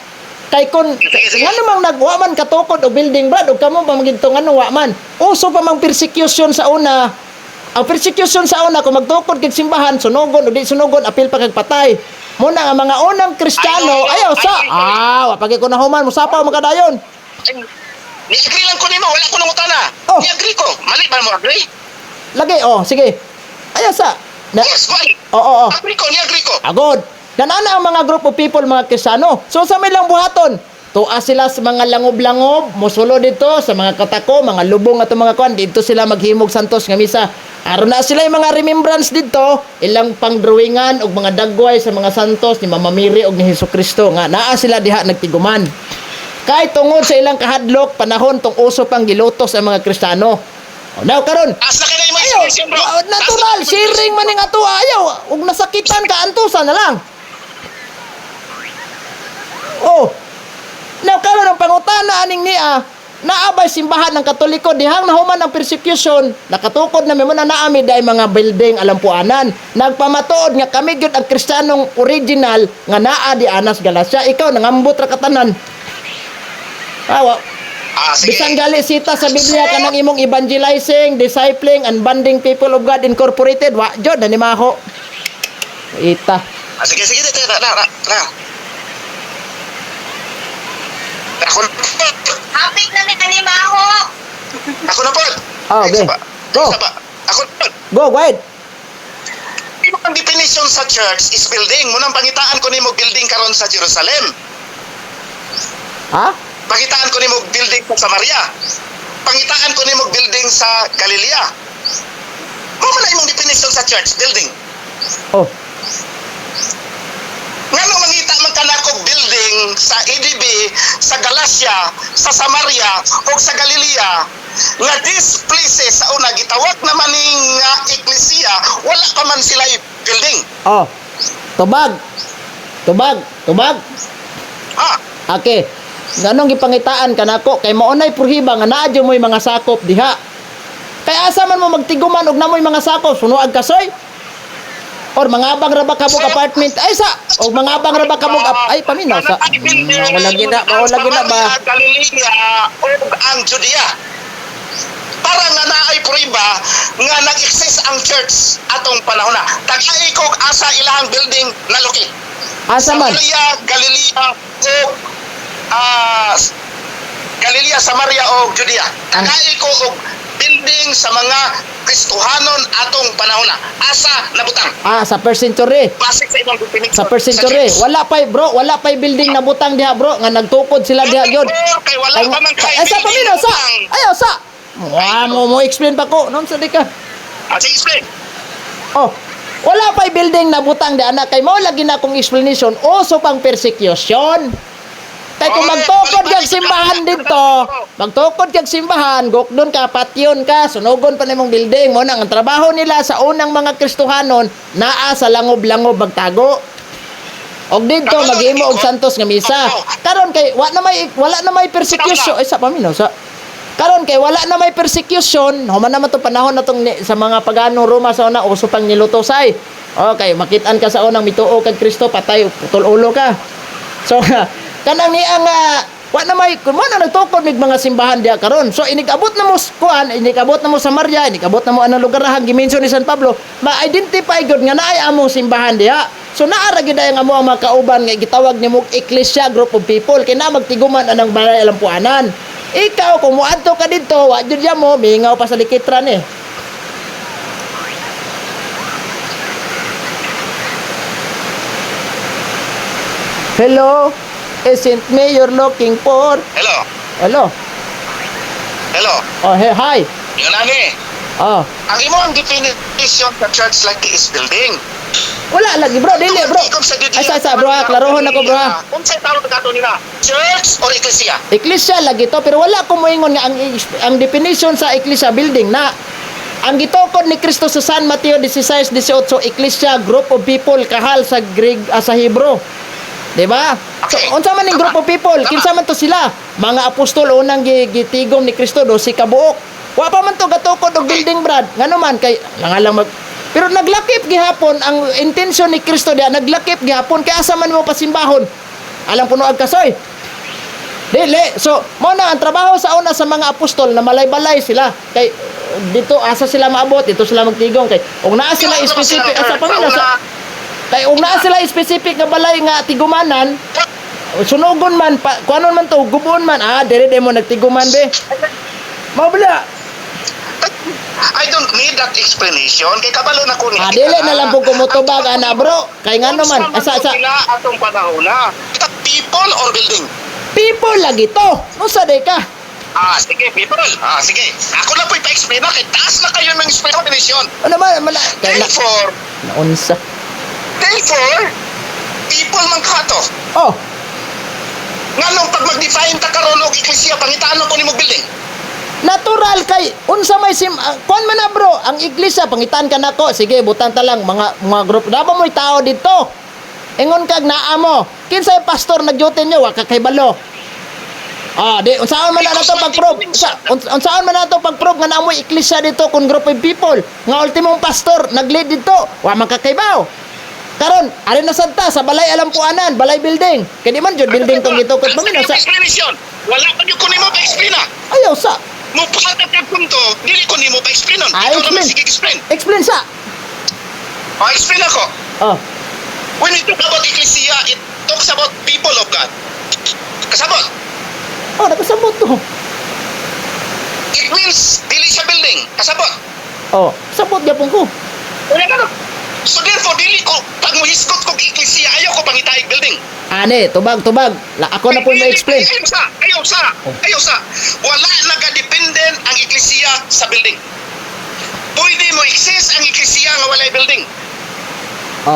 [SPEAKER 1] kay kon ngano mang nagwa man katukod o building brad ug kamo pa magidto ngano wa man. Uso pa mang persecution sa una. Ang persecution sa una kung magtukod kag simbahan sunugon o di sunugon apil pa kag patay. Muna ang mga unang Kristiyano ayaw sa wa pagi ko nahuman musapaw magadayon.
[SPEAKER 2] Ni-agree lang ko nimo, wala ko nangutana.
[SPEAKER 1] Oh.
[SPEAKER 2] Ni-agree ko. Mali ba mo agree?
[SPEAKER 1] Lagi sige. Ayaw sa
[SPEAKER 2] Yes, why?
[SPEAKER 1] Oo.
[SPEAKER 2] Agree ko, ni-agree ko.
[SPEAKER 1] Agod. Ganana ang mga group of people, mga Kristiyano. So sa may lang buhaton, tuwa sila sa mga langob-langob, musulo dito, sa mga katako, mga lubong at mga kwan, dito sila maghimog santos nga misa. Aron na sila yung mga remembrance dito, ilang pangdrawingan og mga dagway sa mga santos ni Mama Mary og ni Hesukristo nga naa sila diha nagtiguman. Kay tungod sa ilang kahadlok panahon tong uso pang gilutos ang mga Kristiyano. Now karon,
[SPEAKER 2] As na kaya yung
[SPEAKER 1] ayaw,
[SPEAKER 2] expression, bro.
[SPEAKER 1] natural, sharing man ning ato ayaw, ug nasakitan ka antusan na lang. Oh. Now karon ang pangutana aning niya, naabay simbahan ng Katoliko dihang nahuman ang persecution, nakatukod na may muna naami dahil mga building alampuanan. Nagpamatuod nga kami gyud ang Kristiyanong original nga naa di Anas Galacia. Ikaw nangambot ra katanan.
[SPEAKER 2] Sige.
[SPEAKER 1] Bisan gali sita sa Biblia kanang imong evangelizing, discipling and banding people of God Incorporated. Wa jud na ni maho. Ita.
[SPEAKER 2] Sige. Na. Ako na po.
[SPEAKER 3] Hapit na ni kanimaho.
[SPEAKER 2] Ako na po.
[SPEAKER 1] Okay. Go.
[SPEAKER 2] Ako na po.
[SPEAKER 1] Go, go ahead.
[SPEAKER 2] Ang definition sa church is building. Munang pangitaan ko nimo building karon sa Jerusalem.
[SPEAKER 1] Ha?
[SPEAKER 2] Pangitaan ko nimo building sa Samaria. Pangitaan ko nimo building sa Galilea. Mo man imong definition sa church building.
[SPEAKER 1] Oh.
[SPEAKER 2] Ngano mangita man kanako building sa EDB, sa Galacia, sa Samaria o sa Galilea nga these places sa una gitawag naman ning eklesia wala pa man sila building.
[SPEAKER 1] Oh. Tubag.
[SPEAKER 2] Ha?
[SPEAKER 1] Okay. Nganong gipangitaan kanako kay maunay purhiba nga naa mo'y mga sakop diha. Kay asa man mo magtiguman og namoy mga sakop sunuag kasoy? Or mangabang ra ba kabog apartment ay sa og mangabang ra ba kabog ay paminaw sa wala gina ba
[SPEAKER 2] Galilea o ang Judea. Para nga naay pruiba nga nag-exist ang church atong panahon na. Tagay ko asa ilahang building na loki.
[SPEAKER 1] asa man
[SPEAKER 2] Galilea o Galilea, Samaria o Judea. Tagay ko og building sa mga Kristohanon atong panahon na. Asa nabutang?
[SPEAKER 1] Sa first century.
[SPEAKER 2] Basic sa ibang definition.
[SPEAKER 1] Sa first century. Wala pa bro, wala pa building na butang diha bro, nga nagtukod sila diha gyud.
[SPEAKER 2] Kay wala pa man kay
[SPEAKER 1] Sa pamino sa. Ayo sa. Mo explain pa ko. Non sa di ka.
[SPEAKER 2] Sige, explain.
[SPEAKER 1] Oh, wala pa'y building na butang di anak kay mao lagi na akong explanation uso pang persecution. Kay kung magtukod kag simbahan dito, magtukod kag simbahan, gokdon ka, patyon ka, sunugon pa nimong building mo nang ang trabaho nila sa unang mga Kristohanon naa sa langob-langob magtago. Og dito maghimo og santos nga misa. Karon kay wala na may persecution ay sa pamino sa karon kay wala na may persecution, human naman to panahon natong sa mga paganong Roma sa una uso pang nilutosay. Okay, makitaan ka sa unang mituo kag Kristo patay putol ulo ka. So kanang ni ang wa na may kun mo na nagtukod mig mga simbahan diha karon. So inikabot na mo kuan, inikabot na mo sa Maria, inikabot na mo anang lugar ra gimension ni San Pablo, ma-identify gud nga naay among simbahan diha. So naara gid ang amo ang mga kauban nga gitawag nimo ecclesia group of people kay na magtiguman anang balay alampuanan. Ikaw, kung muadto ka dito, wajud ya mo, mingaw pa sa likitran eh. Hello? Isn't me you're looking for?
[SPEAKER 2] Hello.
[SPEAKER 1] Hello?
[SPEAKER 2] Hello.
[SPEAKER 1] Oh, hey, hi.
[SPEAKER 2] Yun ani.
[SPEAKER 1] Oh,
[SPEAKER 2] Ang imo ang definition sa church like is building.
[SPEAKER 1] wala lagi bro, dili bro. Ay, sa bro, klarohon ako bro.
[SPEAKER 2] Unsay tawag kato nila? Church or ecclesia?
[SPEAKER 1] Ecclesia lagi to, pero wala ko moingon nga ang definition sa ecclesia building na ang gitukod ni Kristo sa San Mateo 16:18, ecclesia group of people kahal sa Greek sa Hebrew. Di ba?
[SPEAKER 2] Okay.
[SPEAKER 1] So, unsa man ning group of people? Kinsa man to sila? Mga apostol unang gitigom ni Kristo do si kabuok. Wa pa man to gatukod og building brad. Ngano man kay lang mag pero naglakip gihapon ang intensyon ni Kristo diha, naglakip gihapon kay asa man mo pasimbahon. Alang puno ag kasoy. Dili. So, mo na ang trabaho sa una sa mga apostol na malay-balay sila kay dito asa sila maabot, dito sila magtigom kay ug naa sila specific asa pamilya sa kay ug naa sila specific nga balay nga tigumanan. Sunugon man kuanon man to gubon man dire mo nagtiguman be. Mao bala.
[SPEAKER 2] I don't need that explanation kay kabalo na ko ni.
[SPEAKER 1] Dili na lang po kumutubag ana bro. Kay ngano man asa
[SPEAKER 2] sila atong panahon na. People or building?
[SPEAKER 1] people lagi to. Usa day ka.
[SPEAKER 2] Sige, people. Sige. Ako na po ipa-explain na kay taas na kayo ng explanation.
[SPEAKER 1] Ano man kay na
[SPEAKER 2] Therefore,
[SPEAKER 1] naunsa.
[SPEAKER 2] people man kato.
[SPEAKER 1] Oh,
[SPEAKER 2] Nganong pag mag-define ta karon og iglesia pangitaan ko nimo building.
[SPEAKER 1] natural kay unsa may kuan man na bro, ang iglesia pangitan ka nako. Sige, butang ta lang mga group. Dapat mo'y tao dito. Ingon kag naa mo. Kinsay pastor nagduty nyo wa ka kay balo. Di unsaon man na to pag-prove? Unsaon man na to pag-prove nga naamoy iglesia dito kun group of people. Nga ultimong pastor nag-lead dito. Wa man ka kaybaw. Karon, ari na santa sa balay alampuanan, balay building. Kay di man jud building tong gitukod pamina sa
[SPEAKER 2] explanation. Wala pa gyud ko nimo pa-explain.
[SPEAKER 1] ayaw sa.
[SPEAKER 2] Mo pasat ka punto, dili ko nimo pa-explainon. Ikaw naman sige explain.
[SPEAKER 1] Explain sa.
[SPEAKER 2] Explain ako.
[SPEAKER 1] Oh.
[SPEAKER 2] When we talk about ecclesia, it talks about people of God. Kasabot.
[SPEAKER 1] Oh, nakasabot to.
[SPEAKER 2] It means dili sa building. Kasabot.
[SPEAKER 1] Oh, sabot gyapon ko.
[SPEAKER 2] Wala ka no. So therefore, dili ko, pag muhiskot kong ecclesia, ayaw ko pangitaig building.
[SPEAKER 1] Ane, tubag. Ako na po ma-explain.
[SPEAKER 2] Ayaw sa. Wala nagadependent ang ecclesia sa building. Pwede mo exist ang ecclesia nga walay building.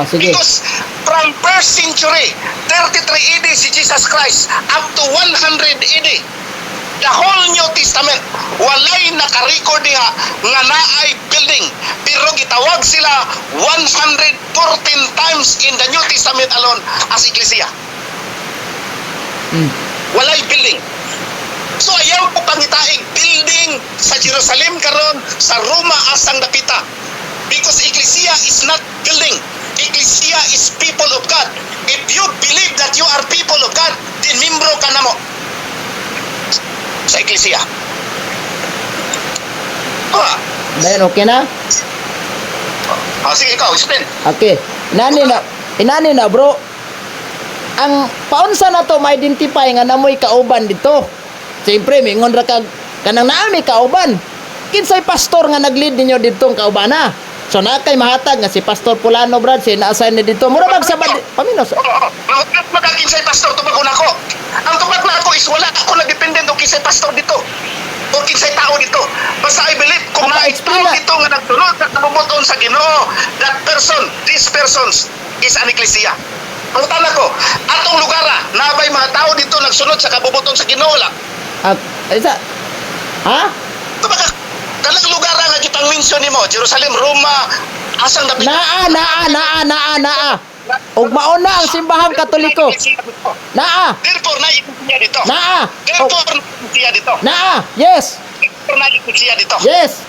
[SPEAKER 1] Sige.
[SPEAKER 2] Because from 1st century, 33 AD si Jesus Christ, up to 100 AD, the whole New Testament, walay naka-record diha nga naay building. Pero gitawag sila 114 times in the New Testament alone as ecclesia. Walay building. So ayaw ko pangitaig building sa Jerusalem karon, sa Roma asang dapita. Because ecclesia is not building. Ecclesia is people of God. If you believe that you are people of God, then membro ka na mo sa ecclesia.
[SPEAKER 1] Then okay na?
[SPEAKER 2] Sige, ikaw, explain.
[SPEAKER 1] Okay. Inani na bro. Ang paunsa na to ma-identify nga namoy kauban dito. Siyempre, mingon ra kag kanang naami kauban. Kinsay pastor nga nag-lead ninyo didtong kaubana? So na kay mahatag nga si Pastor Pulano Brad si na-assign ni dito. Mura bag sabad paminos.
[SPEAKER 2] Magakinsay pastor tubag ko nako. Ang tubag na ako is wala ako nagdependent o kinsay pastor dito. O kinsay tao dito. Basta I believe kung
[SPEAKER 1] Apa,
[SPEAKER 2] may
[SPEAKER 1] explain
[SPEAKER 2] tao
[SPEAKER 1] na.
[SPEAKER 2] dito nga nagtunod at nabubuton sa Ginoo, that person, these persons is an ecclesia. Ang tala ko, atong lugara, nabay mga tao dito nagsunod sa kabubuton sa Ginoo la.
[SPEAKER 1] Isa. Ha?
[SPEAKER 2] Tubag kanang lugara nga kitang mention nimo, Jerusalem, Roma, asang dapat
[SPEAKER 1] Naa. Og mauna ang simbahang Katoliko. Naa.
[SPEAKER 2] Therefore, na iklesia dito.
[SPEAKER 1] Naa.
[SPEAKER 2] Therefore, na iklesia dito.
[SPEAKER 1] Naa. Yes.
[SPEAKER 2] Therefore, na iklesia dito.
[SPEAKER 1] Yes.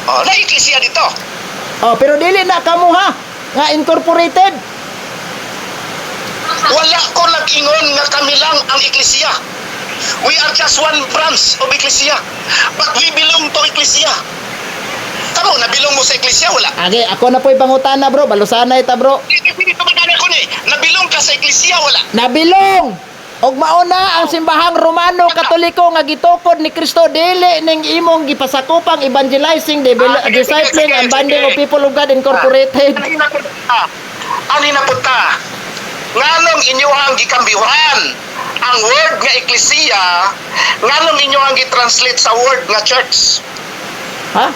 [SPEAKER 2] Oh, na iklesia dito.
[SPEAKER 1] Oh, pero dili na kamo ha nga incorporated.
[SPEAKER 2] Wala ko nag-ingon nga kami lang ang iklesia. We are just one branch of iklesia. But we belong to iklesia. Kamu, nabilong mo sa iklesia, wala?
[SPEAKER 1] Age, ako na po'y pangutana bro, balusanay ta bro.
[SPEAKER 2] Hindi ito magana ko ni. Nabilong ka sa iklesia, wala?
[SPEAKER 1] Nabilong. Og mauna ang simbahang Romano Katoliko nga gitukod ni Kristo dili ning imong gipasakupang evangelizing, discipling and binding of people of God incorporated.
[SPEAKER 2] Ani na punta. Nganong inyohang gikambiwan ang word nga eklesia, nganong inyohang gi-translate sa word nga church.
[SPEAKER 1] Ha?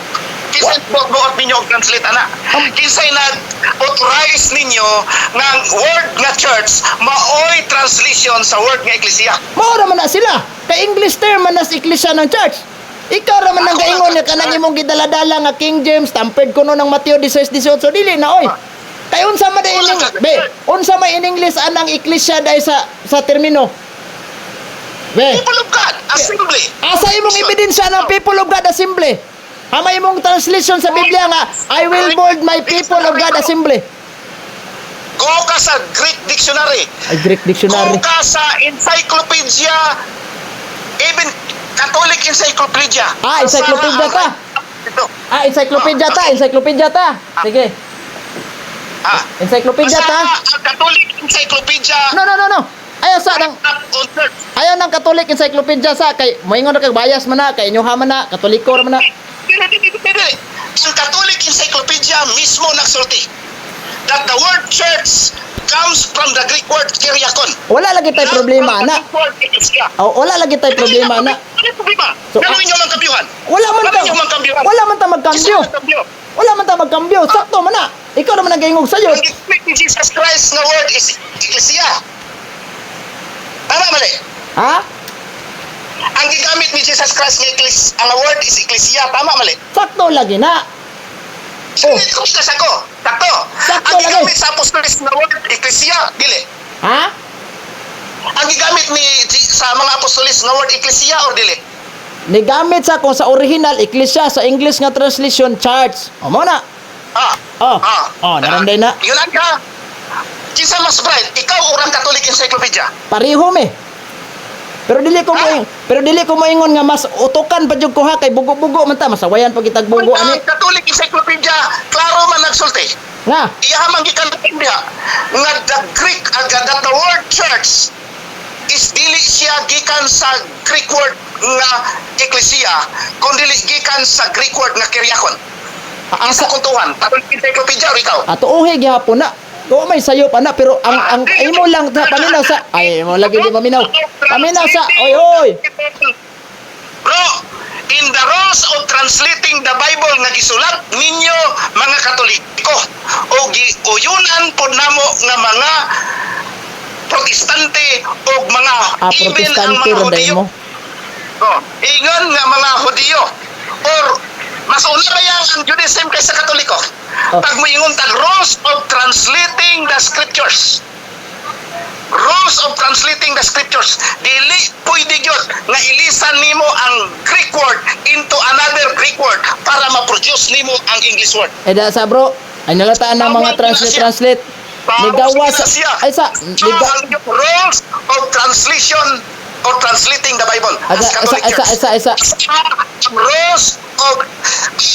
[SPEAKER 2] Kinsay buot ninyo og translate ana. Kinsay nag-authorize ninyo nga ang word nga church maoy translation sa word nga eklesia.
[SPEAKER 1] Mao ra man na sila. Kay English term man nas iglesia ng church. Ikaw ra man ang gaingon nga kanang imong gidaladala nga King James tampered kuno ng Mateo 16:18 dili na oy. Kay unsa man in unsa man in English anang iglesia dai sa termino. Be.
[SPEAKER 2] People of God, assembly.
[SPEAKER 1] Asa imong ebidensya ng people of God assembly? Ama imong translation sa Biblia nga I will build my people of God assembly.
[SPEAKER 2] Go ka sa Greek dictionary.
[SPEAKER 1] Ay Greek dictionary.
[SPEAKER 2] Go ka sa encyclopedia, even Catholic encyclopedia.
[SPEAKER 1] Encyclopedia ta.
[SPEAKER 2] Ito.
[SPEAKER 1] Encyclopedia ta. Sige. Encyclopedia ta.
[SPEAKER 2] Sa Catholic encyclopedia.
[SPEAKER 1] No. Ayaw sa nang ayaw ng Catholic encyclopedia sa kay moingon ra kag bias man na kay inyo man na Katoliko ra man na.
[SPEAKER 2] Dili. Ang Catholic encyclopedia mismo nagsulti that the word church comes from the Greek word kyriakon.
[SPEAKER 1] Wala lagi tay problema na. Wala lagi tay problema na. So,
[SPEAKER 2] Ano ninyo man kambyuhan?
[SPEAKER 1] Wala man ta.
[SPEAKER 2] Ano ninyo man kambyuhan?
[SPEAKER 1] Wala man ta magkambyo. Wala man ta magkambyo. Sakto man na. Ikaw naman ang gaingog sayo.
[SPEAKER 2] Ang gigamit ni Jesus Christ na word is ecclesia. Tama mali.
[SPEAKER 1] Ha?
[SPEAKER 2] Ang gigamit ni Jesus Christ nga ang word is ecclesia. Tama mali.
[SPEAKER 1] Sakto lagi na.
[SPEAKER 2] Sinit ko sa ako. Sakto.
[SPEAKER 1] Sakto
[SPEAKER 2] Ang
[SPEAKER 1] lagi.
[SPEAKER 2] gigamit sa apostolis na word ecclesia, dili.
[SPEAKER 1] Ha?
[SPEAKER 2] Ang gigamit sa mga apostolis na word ecclesia or dili.
[SPEAKER 1] Nigamit sa kung sa original Iglesia sa English nga translation church. O mo na. Naramday na.
[SPEAKER 2] Yun ang ka. Kinsa mas bright, ikaw orang Catholic encyclopedia.
[SPEAKER 1] Pareho me. Pero dili ko moingon nga mas utukan pa jud ko ha kay bugo-bugo man ta masawayan pag itag bugo ani.
[SPEAKER 2] Catholic encyclopedia, klaro man nagsulti.
[SPEAKER 1] Nga.
[SPEAKER 2] Iyaha man gikan diha nga the Greek that the word church is dili siya gikan sa Greek word nga ecclesia, kundi gikan sa Greek word nga kyriakon. Asa kuntuhan, Catholic encyclopedia or ikaw?
[SPEAKER 1] Ato uhi gihapon na. Do may sayo pa na pero ang imo lang paminaw sa mo lagi di maminaw. Paminaw sa oy.
[SPEAKER 2] Bro, in the rules of translating the Bible nga gisulat ninyo mga Katoliko o giuyunan pod namo nga mga Protestante o mga even ang
[SPEAKER 1] Protestante
[SPEAKER 2] mga
[SPEAKER 1] ron dai
[SPEAKER 2] Hudyo.
[SPEAKER 1] mo.
[SPEAKER 2] Ingon nga mga Hudyo or mas una ba ang Judaism kaysa Katoliko? Pag mo ingon tag rules of translating the scriptures. Rules of translating the scriptures. Dili pwede gyud nga ilisan nimo ang Greek word into another Greek word para ma-produce nimo ang English word.
[SPEAKER 1] Da sa bro, ay nalataan ng mga translate. Ligawas ay sa
[SPEAKER 2] rules of translation or translating the Bible as Catholic Church.
[SPEAKER 1] Isa.
[SPEAKER 2] Rules of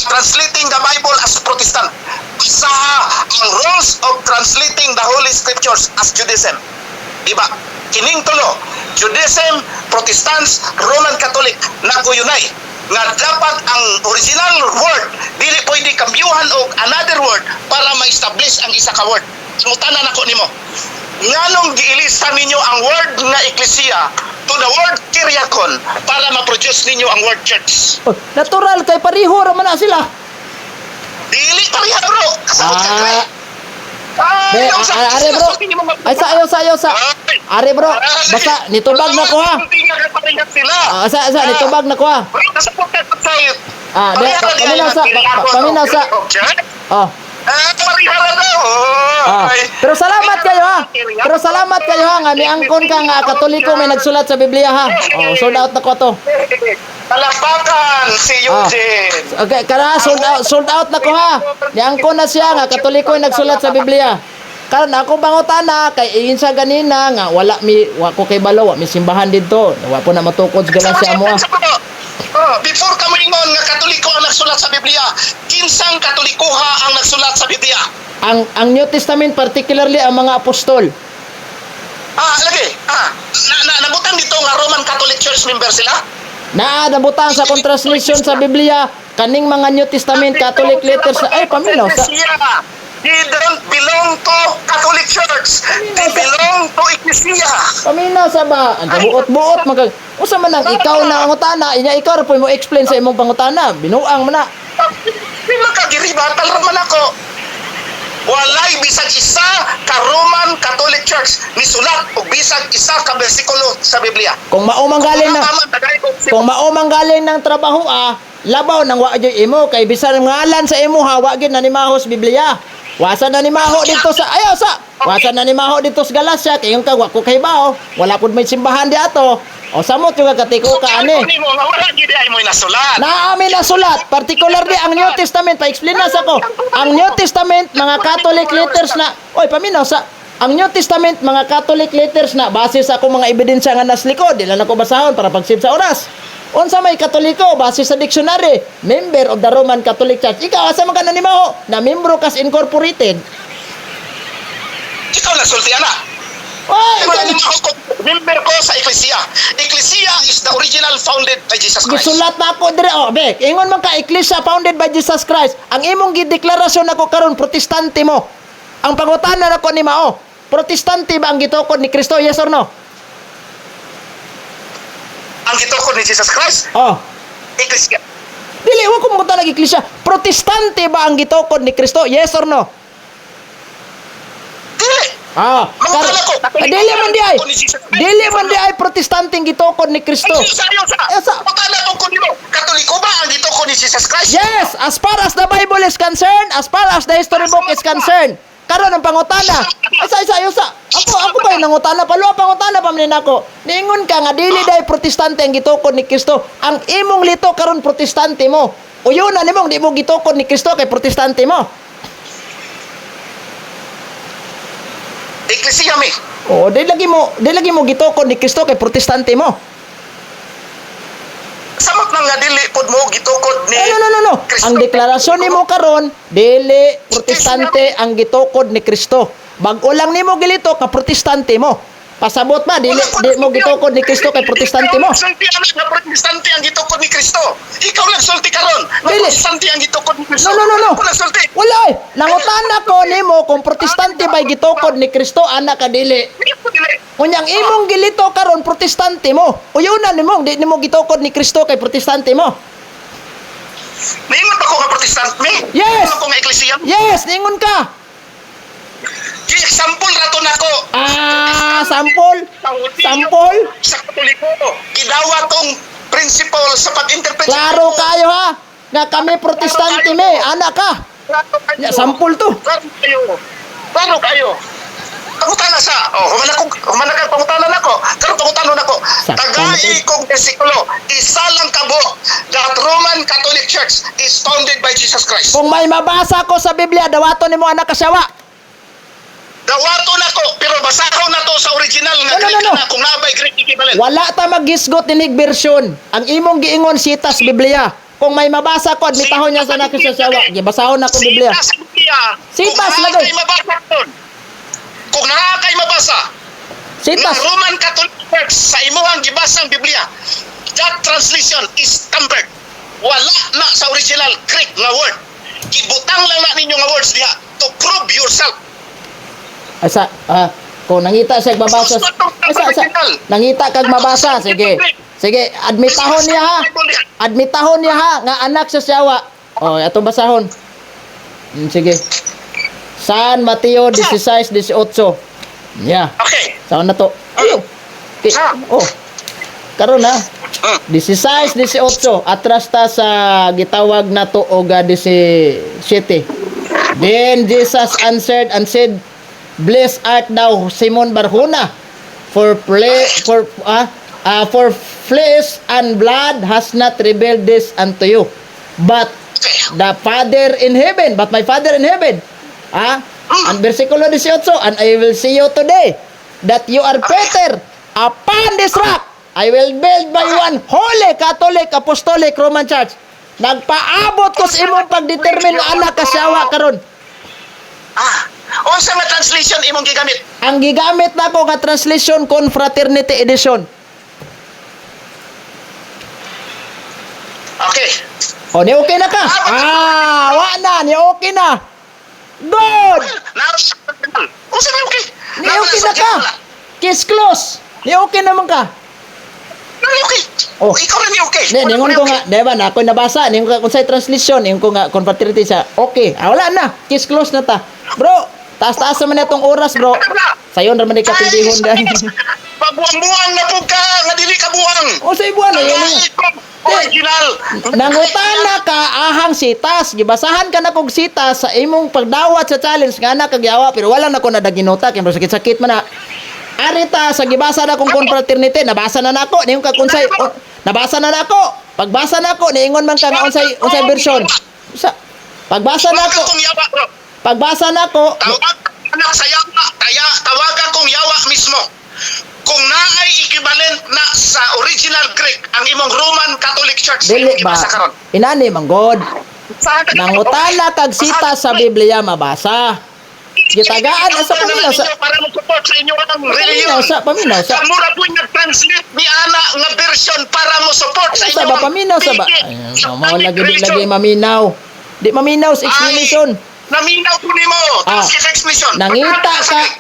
[SPEAKER 2] translating the Bible as Protestant. Isa ang rules of translating the Holy Scriptures as Judaism. Diba? Kining tulo, Judaism, Protestants, Roman Catholic, naguyunay. nga dapat ang original word dili pwede kambyuhan og another word para ma-establish ang isa ka word. Sumutanan ako nimo. Nganong giilisan ninyo ang word nga eklesia to the word kyriakon para ma-produce ninyo ang word church?
[SPEAKER 1] Oh, natural kay pareho ra man na sila.
[SPEAKER 2] Dili pareha bro. Kasabot ka kay.
[SPEAKER 1] Be, are bro. Ay sa. Are bro, basta nitubag na ko ha. Sa nitubag na ko ha. Paminaw sa. Oh. Pero salamat kayo ha. Nga niangkon ka nga Katoliko may nagsulat sa Biblia ha. Oh, sold out na ko to.
[SPEAKER 2] Talapakan si Eugene.
[SPEAKER 1] Okay, kara sold out na ko ha. Niangkon na siya nga Katoliko may nagsulat sa Biblia. Karon ako bangutana kay iyon sa ganina nga wa ko kay balo, wa mi simbahan didto. Wa po na matukod sa galasya mo ha.
[SPEAKER 2] Before ka moingon nga Katoliko ang nagsulat sa Biblia, kinsang Katolikoha ang nagsulat sa Biblia?
[SPEAKER 1] Ang New Testament particularly ang mga apostol.
[SPEAKER 2] Nabutang dito nga Roman Catholic Church member sila?
[SPEAKER 1] Nabutang sa translation sa Biblia kaning mga New Testament Catholic letters ay paminaw sa
[SPEAKER 2] They don't belong to Catholic Church. They belong to Ecclesia.
[SPEAKER 1] paminaw sa ba ang buot-buot usa man ang ikaw na ang utana inya ikaw ra po mo explain sa imong pangutana binuang man na.
[SPEAKER 2] Di makagiribatal raman ako. Walay bisag isa ka Roman Catholic Church ni sulat og bisag isa ka bersikulo sa Biblia.
[SPEAKER 1] Kung maumang galing ng trabaho labaw nang wa gyud imo kay bisan ngalan sa imo wa gyud na nimahos Biblia. Wasa na nimaho dito sa wasa na nimaho dito sa Galacia kay yung kagwa ko kay bao. Wala pud may simbahan di ato. O samot yung katiko ka ani.
[SPEAKER 2] Wala gyud ay mo nasulat.
[SPEAKER 1] Naami na sulat, particularly ang New Testament, pa-explain na sa ko. Ang New Testament, mga Catholic letters na, paminaw sa, ang New Testament, mga Catholic letters na, base sa akong mga ebidensya nga nas likod, di lang ako basahon para pag-save sa oras. Unsa may Katoliko, base sa dictionary, member of the Roman Catholic Church. Ikaw, asa man ka nanimaho, na membro kas incorporated.
[SPEAKER 2] Ikaw nagsulti ana. Member ko sa Ecclesia. Ecclesia is the original founded by Jesus Christ.
[SPEAKER 1] Gisulat na ako dire bek. Ingon man ka Ecclesia founded by Jesus Christ. Ang imong gideklarasyon nako karon protestante mo. Ang pangutana nako ni Mao, protestante ba ang gitukod ni Kristo? Yes or no?
[SPEAKER 2] Ang gitukod ni Jesus Christ? Ecclesia.
[SPEAKER 1] Dili wa ko mo tanag Ecclesia. Protestante ba ang gitukod ni Kristo? Yes or no?
[SPEAKER 2] Dili.
[SPEAKER 1] Dili man di ay protestanteng gitukod ni Kristo.
[SPEAKER 2] Pagkala ko kung nimo, Katoliko ba ang gitukod ni Jesus Christ?
[SPEAKER 1] Yes, as far as the Bible is concerned, as far as the history book is concerned. Karon ang pangutana. Ako ba yung nangutana? Paluwa pangutana pa man nako. Niingon ka nga dili day protestante ang gitukod ni Kristo. Ang imong lito karon protestante mo. Uyunan nimong di mo gitukod ni Kristo kay protestante mo.
[SPEAKER 2] Ecclesia mi.
[SPEAKER 1] Di lagi mo gitukod ni Kristo kay protestante mo.
[SPEAKER 2] Samot nang nga dili pod mo gitukod ni
[SPEAKER 1] No.
[SPEAKER 2] Kristo.
[SPEAKER 1] Ang deklarasyon nimo karon, dili protestante ang gitukod ni Kristo. Bag-o lang nimo gilito ka protestante mo. Pasabot ba di mo gitukod ni Kristo kay protestante mo?
[SPEAKER 2] Ikaw nagsulti nga protestante ang gitukod ni Kristo. Ikaw nagsulti karon nga
[SPEAKER 1] Dili.
[SPEAKER 2] protestante ang gitukod ni Kristo.
[SPEAKER 1] No.
[SPEAKER 2] Ako nagsulti.
[SPEAKER 1] Wala nangutana ko nimo kung protestante ba gitukod ni Kristo ana ka dili. Unyang imong gilito karon protestante mo. Uyunan nimo di nimo gitukod ni Kristo kay protestante mo.
[SPEAKER 2] Naingon ba ko nga protestant mi?
[SPEAKER 1] Yes.
[SPEAKER 2] Naingon ko nga eklesiya?
[SPEAKER 1] Yes, ningon ka.
[SPEAKER 2] Example rato nako.
[SPEAKER 1] Sample.
[SPEAKER 2] Sa Katoliko. Gidawa tong principle sa pag-interpret.
[SPEAKER 1] Klaro kayo ha. Nga kami protestante me, anak ka. Sample to.
[SPEAKER 2] Klaro kayo. Pangutana sa, humanakang pangutana nako. Karon pangutano nako. Tagai kong bersikulo, isa lang kabo that Roman Catholic Church is founded by Jesus Christ.
[SPEAKER 1] Kung may mabasa ko sa Biblia, dawato nimo anak kasawa.
[SPEAKER 2] Dawato nako, pero basahon na to sa original nga
[SPEAKER 1] No.
[SPEAKER 2] Greek na kung nabay Greek equivalent.
[SPEAKER 1] Wala ta maghisgot ni version. Ang imong giingon sitas Biblia. Kung may mabasa ko, admitahon niya sa anak kasawa. Gibasahon nako Biblia. Sitas lagay.
[SPEAKER 2] Kung nakakay mabasa
[SPEAKER 1] Sitas.
[SPEAKER 2] na Roman Catholic Church sa imuhang gibasang Biblia, that translation is tampered. wala na sa original Greek nga word. Gibutang lang na ninyo nga words diha to prove yourself.
[SPEAKER 1] Asa, kung nangita siya magbasa, nangita kag mabasa, sige. Sige, admitahon niya ha. Admitahon niya ha, nga anak sa siyawa. Oh, atong basahon. Sige. San Mateo 16:18. Yeah.
[SPEAKER 2] Okay.
[SPEAKER 1] Saan na to? Ayun. Okay. Oh. Karon ha. 16:18 atras ta sa gitawag na to og 17. Then Jesus answered and said, "Blessed art thou, Simon Barjona, for flesh and blood has not revealed this unto you, but the Father in heaven, but my Father in heaven." Ang versikulo 18, "And I will see you today, that you are Peter. Upon this rock, I will build by one holy Catholic Apostolic Roman Church." Nagpaabot ko sa imong pagdetermine nga anak kasyawa karon.
[SPEAKER 2] Unsa nga translation imong gigamit?
[SPEAKER 1] Ang gigamit nako nga translation Confraternity Edition.
[SPEAKER 2] Okay.
[SPEAKER 1] O, ni okay na ka? Wa na, ni okay na. Good!
[SPEAKER 2] Unsa nga okay?
[SPEAKER 1] Ni okay na ka. Case close. Ni okay naman ka.
[SPEAKER 2] Okay.
[SPEAKER 1] Oh.
[SPEAKER 2] Ikaw rin yung okay.
[SPEAKER 1] Ningon ko nga, di ba, na ako nabasa, ningon ko kung sa translation, ningon ko nga, confraternity siya, okay. Wala na, case close na ta. Bro, taas-taas naman itong oras, bro. Sayon naman ni katindihon dahil.
[SPEAKER 2] Pagbuang-buang na po ka, nga dili ka buang.
[SPEAKER 1] O, sa ibuan na yun.
[SPEAKER 2] Original.
[SPEAKER 1] Nangutana ka ahang sitas. Gibasahan ka na kog sitas sa imong pagdawat sa challenge nga na kagyawa, pero wala na ko nadaginuta, kaya sakit-sakit man na. Arita sa gibasa na kong confraternity, nabasa na nako niyon ka unsay nabasa na nako. Pagbasa nako niingon man ka nga unsay version. Pagbasa nako. Pagbasa nako.
[SPEAKER 2] Tawag sa yawa, tawagan kong yawa mismo. Kung naay equivalent na sa original Greek ang imong Roman Catholic Church
[SPEAKER 1] Dili ba?
[SPEAKER 2] ibasa karon.
[SPEAKER 1] Inani manggod. Nangutana kag sita sa Biblia mabasa. Gitagaan sa paminaw sa
[SPEAKER 2] para mo support sa inyo ang reliyon.
[SPEAKER 1] Paminaw sa
[SPEAKER 2] Mura po nag-translate ni ana nga version para mo support sa inyo.
[SPEAKER 1] sa ba paminaw sa ba? Mao lagi maminaw. Di maminaw sa explanation.
[SPEAKER 2] Naminaw po nimo. Tapos explanation.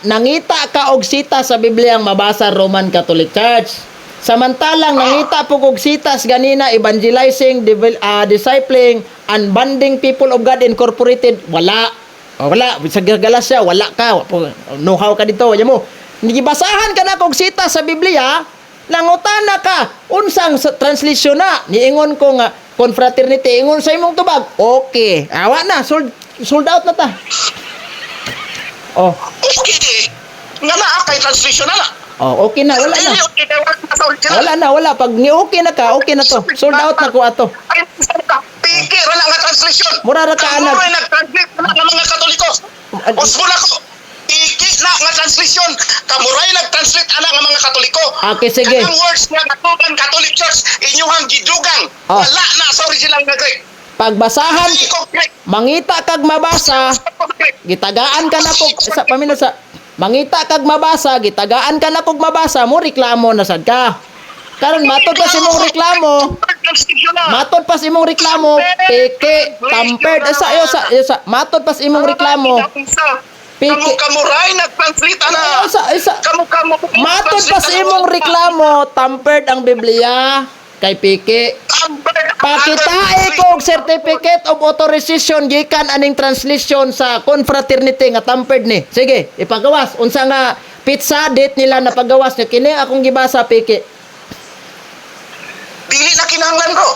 [SPEAKER 1] Nangita ka og sita sa Biblia ang mabasa Roman Catholic Church. Samantalang nangita po og sitas ganina evangelizing, discipling and bonding people of God Incorporated, wala. Wala, sa Galasya, wala ka. Know-how ka dito, wala mo. Nigibasahan ka na kung sita sa Biblia, nangutana ka, unsang translation na. Niingon ko nga, confraternity, ingon sa imong tubag. Okay. Awa na, sold out na ta. Oh.
[SPEAKER 2] Okay. Nga na, kay translation na na.
[SPEAKER 1] Oh, okay na, wala na. Wala na, wala. Pag ni-okay na ka, okay na to. Sold out na ko ato.
[SPEAKER 2] Ay, piki, wala nga translation.
[SPEAKER 1] Mura ra ka anak.
[SPEAKER 2] Kamuray nag-translate na ng mga Katoliko. Usbula ko. Piki na nga translation. Kamuray nag-translate anak ng mga Katoliko.
[SPEAKER 1] Okay, sige.
[SPEAKER 2] Kanang words nga Roman Catholic Church, inyong gidugang. Wala na sa original nga Greek.
[SPEAKER 1] Pagbasahan, mangita kag mabasa, gitagaan ka na kog sa paminaw sa mangita kag mabasa, gitagaan ka na kog mabasa, mo reklamo na sad ka. Karon matod pa si mong reklamo. Matod pa si imong reklamo, peke, tampered. Matod pa si imong reklamo. Peke.
[SPEAKER 2] Kamuray nag-translate na.
[SPEAKER 1] Matod pa si imong reklamo, tampered ang Biblia kay peke. Pakitae kog certificate of authorization gikan aning translation sa confraternity nga tampered ni. Sige, ipagawas unsa nga pizza date nila na pagawas niya kini akong gibasa peke.
[SPEAKER 2] Dili na kinahanglan bro.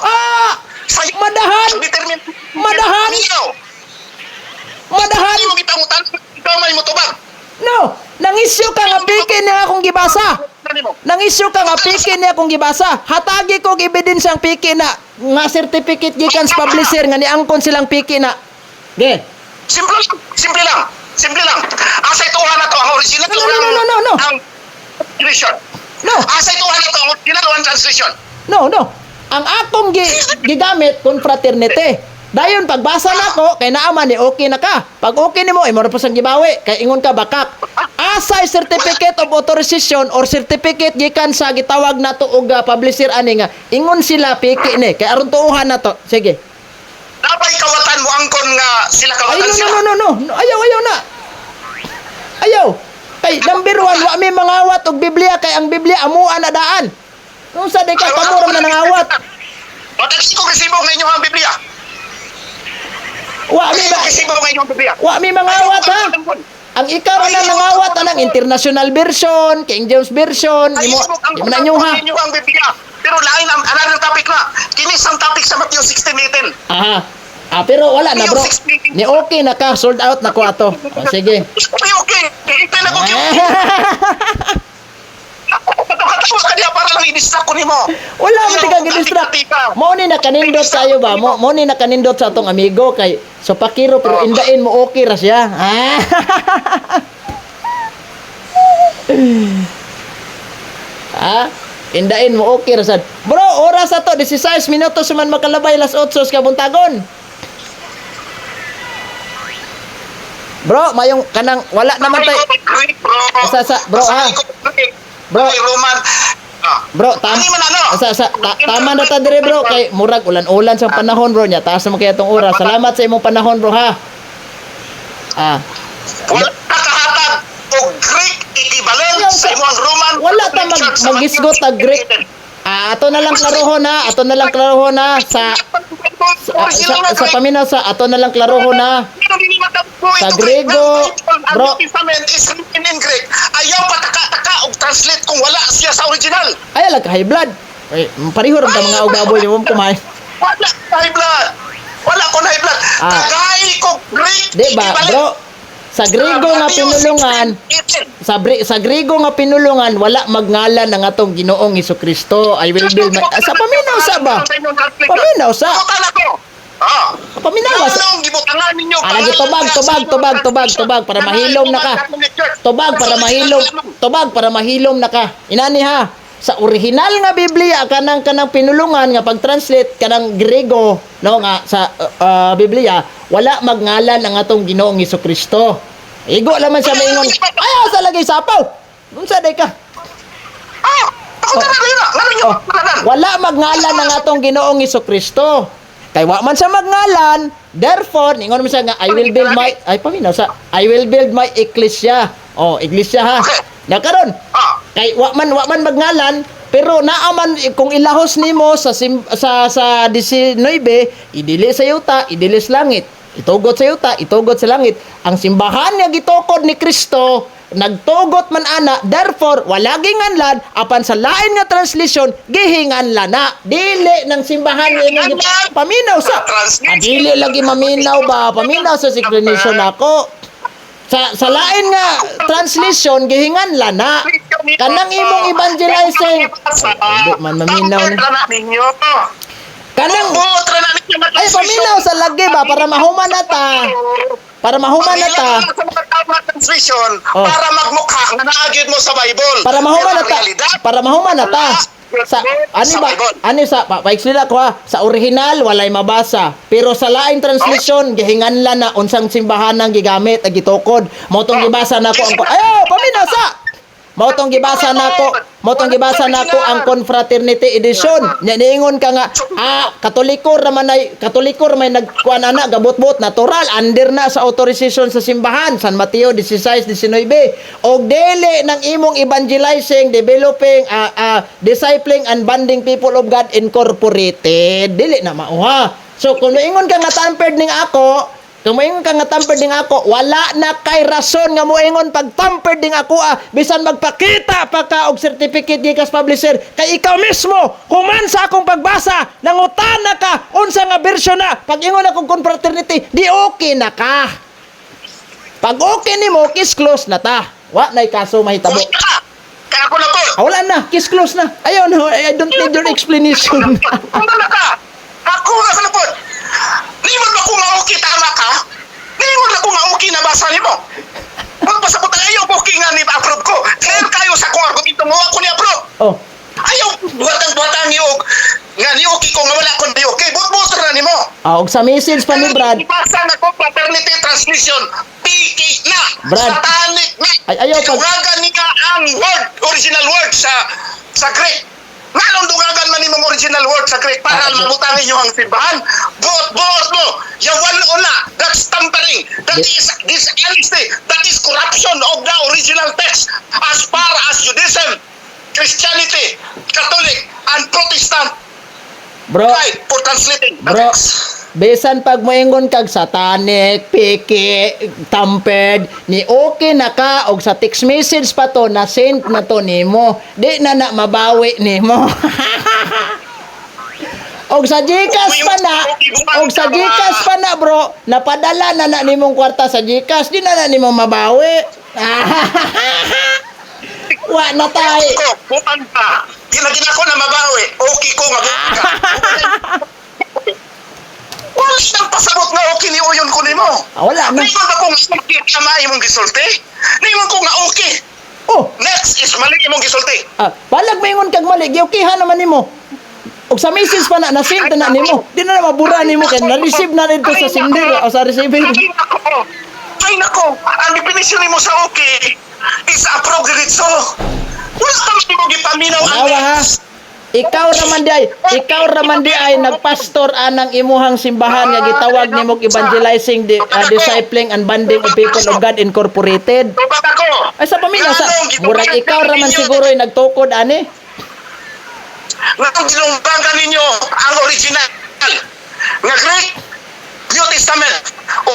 [SPEAKER 1] Madahan. Madahan. Madahan.
[SPEAKER 2] Hindi mo gitangutan. Ikaw may motubag.
[SPEAKER 1] No, nangisyo ka nga piki niya akong gibasa. Nangisyo ka nga piki niya akong gibasa. Hatagi ko ebidensya ang piki na nga certificate gikan sa publisher nga niangkon silang piki na. Ge.
[SPEAKER 2] Simple lang. Asay tuwa na to ang original.
[SPEAKER 1] No.
[SPEAKER 2] Ang translation.
[SPEAKER 1] No.
[SPEAKER 2] Asay tuwa na to ang original one translation.
[SPEAKER 1] No. Ang akong gigamit confraternity. Dayon pagbasa nako kay naa man ni okay na ka. Pag okay nimo imo ra pa sang gibawi kay ingon ka bakak. Asay certificate of authorization or certificate gikan sa gitawag nato og publisher ani nga ingon sila piki ni kay aron tuuhan nato. Sige.
[SPEAKER 2] Napay kawatan mo angkon nga sila
[SPEAKER 1] Ay
[SPEAKER 2] kawatan sila.
[SPEAKER 1] no. Ayaw na. Ayaw. Kay number 1 wa may mangawat og Biblia kay ang Biblia amuan na daan. Unsa day ka kamura man nangawat?
[SPEAKER 2] Matagsi ko resibo nga inyong Biblia.
[SPEAKER 1] Wa may
[SPEAKER 2] Resibo nga inyong Biblia.
[SPEAKER 1] wa may mangawat ha. Ang ikaw na nangawat anang international version, King James version, imo na nyo ha.
[SPEAKER 2] Inyong Biblia. Pero lain ang another topic na. Kini sang topic sa Matthew 16:18.
[SPEAKER 1] Aha. Pero wala na bro. Ni okay na ka, sold out na ko ato. Sige.
[SPEAKER 2] Okay. Ito na ko Katawa ka diya para lang i-distract ko nimo.
[SPEAKER 1] Wala mo tigang i-distract. Mo ni nakanindot kayo ba? Mo ni nakanindot sa atong amigo kay so pakiro pero indain mo okay ra siya. Indain mo okay ra sad. Bro, oras ato 16 minutos man makalabay las 8 ka buntagon. Bro, mayong kanang wala naman tay. Bro ha. Bro,
[SPEAKER 2] Roman.
[SPEAKER 1] Bro, tama na ta dire bro kay murag ulan-ulan sa panahon bro nya. Taas na kay atong oras. Salamat sa imong panahon bro ha.
[SPEAKER 2] Wala kahatag og Greek equivalent sa imong Roman.
[SPEAKER 1] Wala ta magisgot ta Greek. Ato na lang klarohon ha. Ato na lang klarohon ha sa paminaw sa ato na lang klarohon ha. Sa Grego, bro.
[SPEAKER 2] Testament is written in Greek. Ayaw pataka-taka og translate kung wala siya sa original.
[SPEAKER 1] Ay lag high blood. Ay, pareho ra ta mga ugaboy mo kumain.
[SPEAKER 2] Wala high blood. Wala ko high blood. Tagay ko Greek.
[SPEAKER 1] Di ba, bro? Sa Grego nga pinulungan, sa Grego nga pinulungan wala magngalan ng atong Ginoong Hesukristo. I will build my sa paminaw sa ba? Paminaw sa. Paminaw sa. Lagi tubag para mahilom na ka. Tubag para mahilom na ka. Inani ha. Sa original nga Biblia kanang pinulungan nga pag-translate kanang Grego no nga sa Biblia wala magngalan ang atong Ginoong Hesukristo. Igo laman siya maingon. Ayaw sa lagi sapaw. Unsa day ka? Wala magngalan ang atong Ginoong Hesukristo. Kay wa man sa magngalan, therefore ningon mo siya nga I will build my ecclesia. Iglesia ha. Na karon. Kay wa man magngalan pero naaman kung ilahos nimo sa 19 idili sa yuta, idili sa langit. Itugot sa yuta, itugot sa langit. Ang simbahan nga gitukod ni Kristo nagtugot man ana, therefore wala ginganlan apan sa lain nga translation gihinganlan na dili ng simbahan nga paminaw sa dili lagi maminaw ba paminaw sa explanation ako sa lain nga translation gihinganlan na kanang imong evangelizing di man maminaw ni kanang ay paminaw sa lagi ba para mahuman na ta para mahuman na ta
[SPEAKER 2] translation para magmukha nga naagid mo sa Bible
[SPEAKER 1] para mahuman na ta sa paikslila ko ha sa original walay mabasa pero sa laing translation gihinganlan na unsang simbahanang gigamit ag gitukod mo tong gibasa nako ang paminaw sa mo tong gibasa nako ang Confraternity Edition nya niingon ka nga katoliko raman nagkuan ana gabot-bot natural under na sa authorization sa simbahan San Mateo 16:19 og dili ng imong evangelizing developing discipling and bonding people of God incorporated dili na mauha so kung niingon ka nga tampered ning ako kung moingon ka nga tamper ding ako, wala na kay rason nga moingon pag tamper ding ako bisan magpakita pa ka og certificate gikas publisher kay ikaw mismo human sa akong pagbasa nangutana ka unsa nga version na pag ingon akong confraternity di okay na ka pag okay nimo kiss close na ta wa nay kaso mahitabo
[SPEAKER 2] kaya ako na po
[SPEAKER 1] wala na kiss close na ayaw no I don't need your explanation
[SPEAKER 2] ako na po Ningon na kung okay tama ka? Ningon na kung okay na basa nimo? Magpasabot ang ayaw okay nga ni-approve ko. Kaya kayo sa kung argumento mo ako ni-approve. Ayaw buhatang-buhatang ni nga ni okay ko nga wala ko ni okay. But-butter na nimo.
[SPEAKER 1] Og sa message pa ni Brad,
[SPEAKER 2] Ipasa na ko paternity transmission. Piki na.
[SPEAKER 1] Brad.
[SPEAKER 2] Satanic na.
[SPEAKER 1] Ay, ayaw pag-
[SPEAKER 2] Dungagan niya ang word, original word sa Greek. Ngalong dungagan man imong original word sa Greek para mabutangin niyo ang simbahan. Buot mo. Yawan una. That's tampering. That is dishonesty. That is corruption of the original text. As far as Judaism, Christianity, Catholic, and Protestant
[SPEAKER 1] bro,
[SPEAKER 2] right for translating the
[SPEAKER 1] bro,
[SPEAKER 2] text.
[SPEAKER 1] bisan pag moingon kag satanic, piki, tampered, ni okay na ka og sa text message pa to na send na to nimo. Di na mabawi nimo. Og sa Gcash pa na, og sa Gcash pa na bro, napadala na nimong kwarta sa Gcash, di na nimo mabawi. Wa na tay.
[SPEAKER 2] Ko, bukan pa. Ginagina ko na mabawi. Okay ko nga buka. Wala siyang pasabot nga okay ni Uyon ko nimo.
[SPEAKER 1] Wala na.
[SPEAKER 2] Ningon ako nga okay tama imong gisulti. Ningon ko nga okay.
[SPEAKER 1] Oh,
[SPEAKER 2] Next is mali imong gisulti.
[SPEAKER 1] palag maingon kag mali, giukihan naman nimo. Og sa message pa na send na nimo. Di na mabura nimo kay na-receive na dito sa sender o sa receiver.
[SPEAKER 2] Ay nako, ang definition nimo sa okay is appropriate so. Wala ka mo gipaminaw ang
[SPEAKER 1] Awa ha.
[SPEAKER 2] next.
[SPEAKER 1] Ikaw raman di ay nagpastor anang imuhang simbahan nga gitawag nimo evangelizing, discipling and banding of people of God Incorporated.
[SPEAKER 2] Tubag ako.
[SPEAKER 1] Ay sa pamilya sa murag ikaw raman siguro ay nagtukod ani.
[SPEAKER 2] Ngayon dinumbagan ninyo ang original nga Greek New Testament o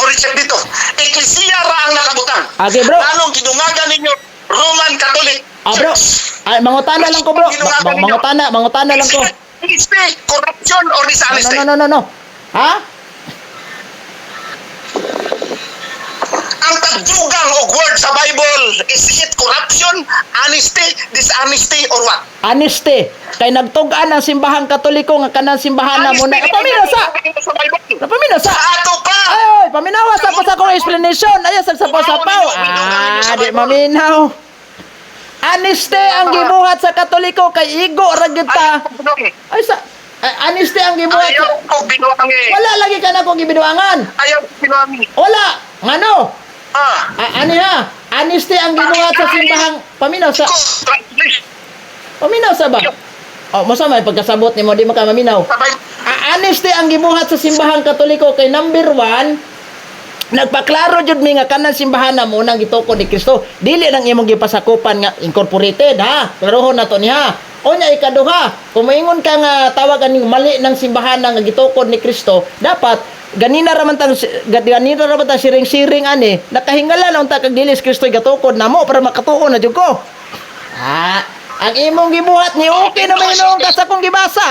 [SPEAKER 2] original dito. Ecclesia ra ang nakabutang.
[SPEAKER 1] Okay, bro.
[SPEAKER 2] Lalong gidungagan ninyo Roman Catholic
[SPEAKER 1] Bro.
[SPEAKER 2] Church.
[SPEAKER 1] Ay mangutana lang ko bro. Mangutana lang ko.
[SPEAKER 2] Honesty, corruption, or dishonesty.
[SPEAKER 1] No. Ha?
[SPEAKER 2] Ang tagdugang og word sa Bible, is it corruption, honesty, dishonesty, or what?
[SPEAKER 1] Honesty. Kay nagtug-an ang simbahang Katoliko nga kanang simbahan na muna. Paminasa.
[SPEAKER 2] Sa Bible.
[SPEAKER 1] Paminasa.
[SPEAKER 2] Sa ato pa.
[SPEAKER 1] Ay, paminawa sa ko sa akong explanation. Ayaw sa sapaw-sapaw. Di maminaw. Honesty ang gibuhat sa Katoliko kay igo ra gyud ta. Ay sa honesty ang gibuhat.
[SPEAKER 2] Ayaw ko binuangi.
[SPEAKER 1] Wala lagi ka na ko gibiduangan.
[SPEAKER 2] Ayaw ko binuangi.
[SPEAKER 1] Wala. Ngano?
[SPEAKER 2] Ah.
[SPEAKER 1] Ani ha? Honesty ang gibuhat sa simbahang paminaw sa paminaw sa ba? Oh, masama yung pagkasabot nimo di maka maminaw.
[SPEAKER 2] Sa Bible.
[SPEAKER 1] Honesty ang gibuhat sa simbahang Katoliko kay number 1, nagpaklaro jud mi nga kanang simbahan na mo nang gitukod ni Kristo. Dili nang imong gipasakupan nga incorporated ha. Klarohon na to niya. Onya ikaduha, kung maingon ka nga tawag aning mali ng simbahan nga gitukod ni Kristo, dapat ganina ra man tang siring-siring ani, nakahingala na unta kag dili si Kristo gatukod namo para makatuon na jud ko. Ang imong gibuhat ni okay na maingon ka sa kong gibasa.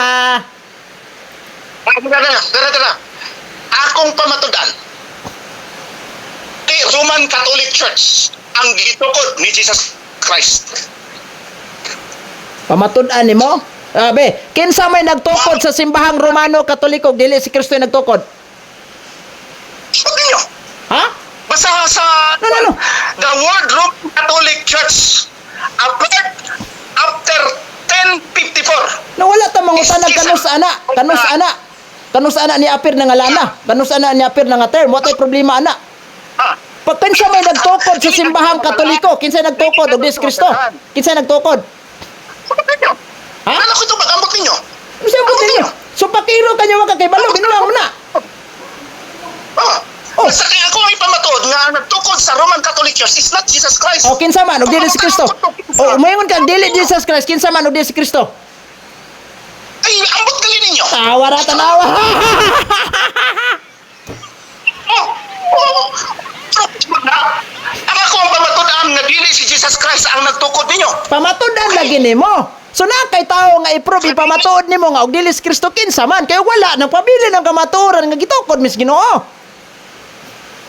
[SPEAKER 2] Tara. Akong pamatudan. Roman Catholic Church ang gitukod ni Jesus Christ.
[SPEAKER 1] Pamatud-an nimo? Be, kinsa may nagtukod sa simbahang Romano Katoliko dili si Kristo nagtukod?
[SPEAKER 2] Sabi niyo,
[SPEAKER 1] Ha?
[SPEAKER 2] basta sa
[SPEAKER 1] No.
[SPEAKER 2] the word Roman Catholic Church appeared after 1054.
[SPEAKER 1] Nawala ta mangutanag kanus ana ni apir na nga lana. Kanus ana ni apir na nga term. What ay problema ana? Pag kinsa may nagtukod sa simbahang Katoliko, kinsa nagtukod og Dios Kristo? Kinsa nagtukod?
[SPEAKER 2] Sabi niyo,
[SPEAKER 1] Ha?
[SPEAKER 2] ano ko ito mag-ambot ninyo?
[SPEAKER 1] Kinsa mo ninyo? So pakiro kanyo wa ka kay balo binuang mo na.
[SPEAKER 2] Basta kaya ako ay pamatuod nga ang nagtukod sa Roman Catholic Church is not Jesus Christ.
[SPEAKER 1] O kinsa man og dili si Kristo? O mayon kang dili Jesus Christ, kinsa man og dili si Kristo?
[SPEAKER 2] Ay, ambot gali ninyo.
[SPEAKER 1] Tawa ra tanawa.
[SPEAKER 2] Ang ako ang pamatudan nga dili si Jesus Christ ang nagtukod ninyo.
[SPEAKER 1] Pamatudan lagi nimo. So na kay tao nga i-prove ipamatuod nimo nga og dili si Kristo kinsa man kay wala nang pabili ng kamatuoran nga gitukod mis Ginoo.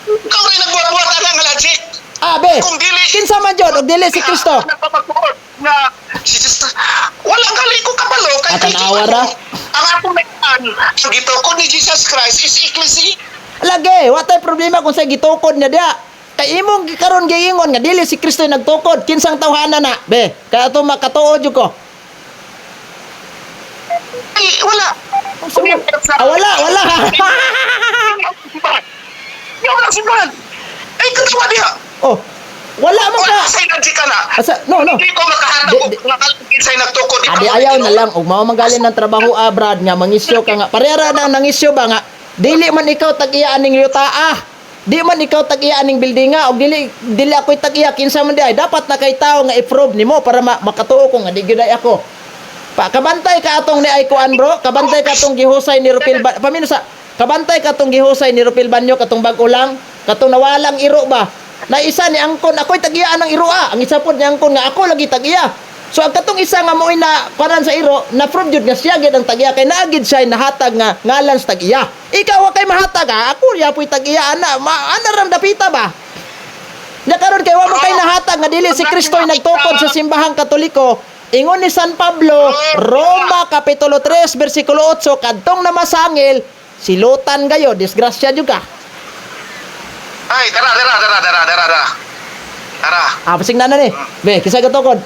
[SPEAKER 2] Ikaw rin nagbuhat-buhat nga logic.
[SPEAKER 1] Be,
[SPEAKER 2] Kung dili
[SPEAKER 1] kinsa man jud og dili si Kristo?
[SPEAKER 2] Nagpapatuod nga si Jesus. Walang gali ko kabalo kay
[SPEAKER 1] Tanawa ra.
[SPEAKER 2] Ang akong naitan, ang gitukod ni Jesus Christ is ecclesia.
[SPEAKER 1] Lagi, wa tay problema kung sa gitukod niya dia. Kay imong karon giingon nga dili si Kristo yung nagtukod, kinsang tawhana na? Be, kaya ato makatuod jud ko.
[SPEAKER 2] Ay, wala.
[SPEAKER 1] Wala.
[SPEAKER 2] Yung walang simbahan. Ay, katawa niya.
[SPEAKER 1] Oh, wala man
[SPEAKER 2] Wala
[SPEAKER 1] ka.
[SPEAKER 2] sa energy ka na.
[SPEAKER 1] No.
[SPEAKER 2] Hindi ko makahatag o nakalagin sa'yo nagtukod.
[SPEAKER 1] Adi ayaw na lang ug mao manggalin ng trabaho Brad nga mangisyo ka nga. Parehara na nangisyo ba nga dili man ikaw tag-iya aning yuta. Di man ikaw tag-iya aning buildinga og dili ako'y tag-iya kinsa man di ay dapat na kay tao nga i-prove nimo para makatuo ko nga di gyud ay ako. Kabantay ka atong ni ay kuan bro, kabantay ka atong gihusay ni Rupil pamino sa kabantay ka atong gihusay ni Rupil Banyo katong bag-o lang, katong nawalang iro ba. Na isa ni angkon ako'y tag-iyaan ng iro ang isa pod ni angkon nga ako lagi tag-iya. So ang katong isa nga mo'y na paran sa iro, na prove jud nga siya gid ang tag-iya kay naagid siya nahatag nga ngalan sa tag-iya. Ikaw wa kay mahatag ako ya po'y tag-iya ana ram dapita ba. Nya karon kay wa mo kay nahatag nga dili si Kristo'y nagtukod sa simbahang Katoliko. Ingon ni San Pablo, Roma Kapitulo 3, versikulo 8, kadtong namasangil, silutan gayo, disgrasya jud ka.
[SPEAKER 2] Ay, dara.
[SPEAKER 1] Pasing na ni. Be, kisa gatukod.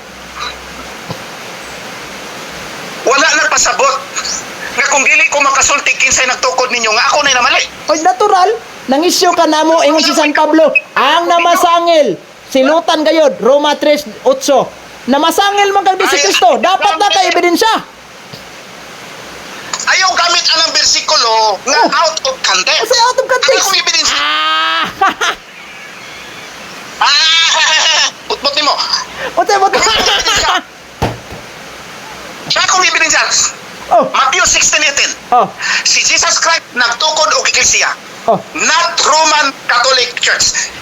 [SPEAKER 2] Wala nagpasabot. Nga kung dili ko makasulti kinsay nagtukod ninyo, nga ako na namali.
[SPEAKER 1] Oy, natural. Nangisyo ka na mo, ingon si San Pablo, ang namasangil, silutan gayod, Roma 3:8. Namasangil man kag di si Kristo, dapat na kay ebidensya.
[SPEAKER 2] Ayaw gamit anang bersikulo nga out of context.
[SPEAKER 1] Kasi out of context.
[SPEAKER 2] Ano kung ebidensya? Putput nimo.
[SPEAKER 1] Ote.
[SPEAKER 2] Siya kung ebidensya.
[SPEAKER 1] Oh.
[SPEAKER 2] Matthew 16:18.
[SPEAKER 1] Oh.
[SPEAKER 2] Si Jesus Christ nagtukod og iglesia.
[SPEAKER 1] Oh.
[SPEAKER 2] Not Roman Catholic Church.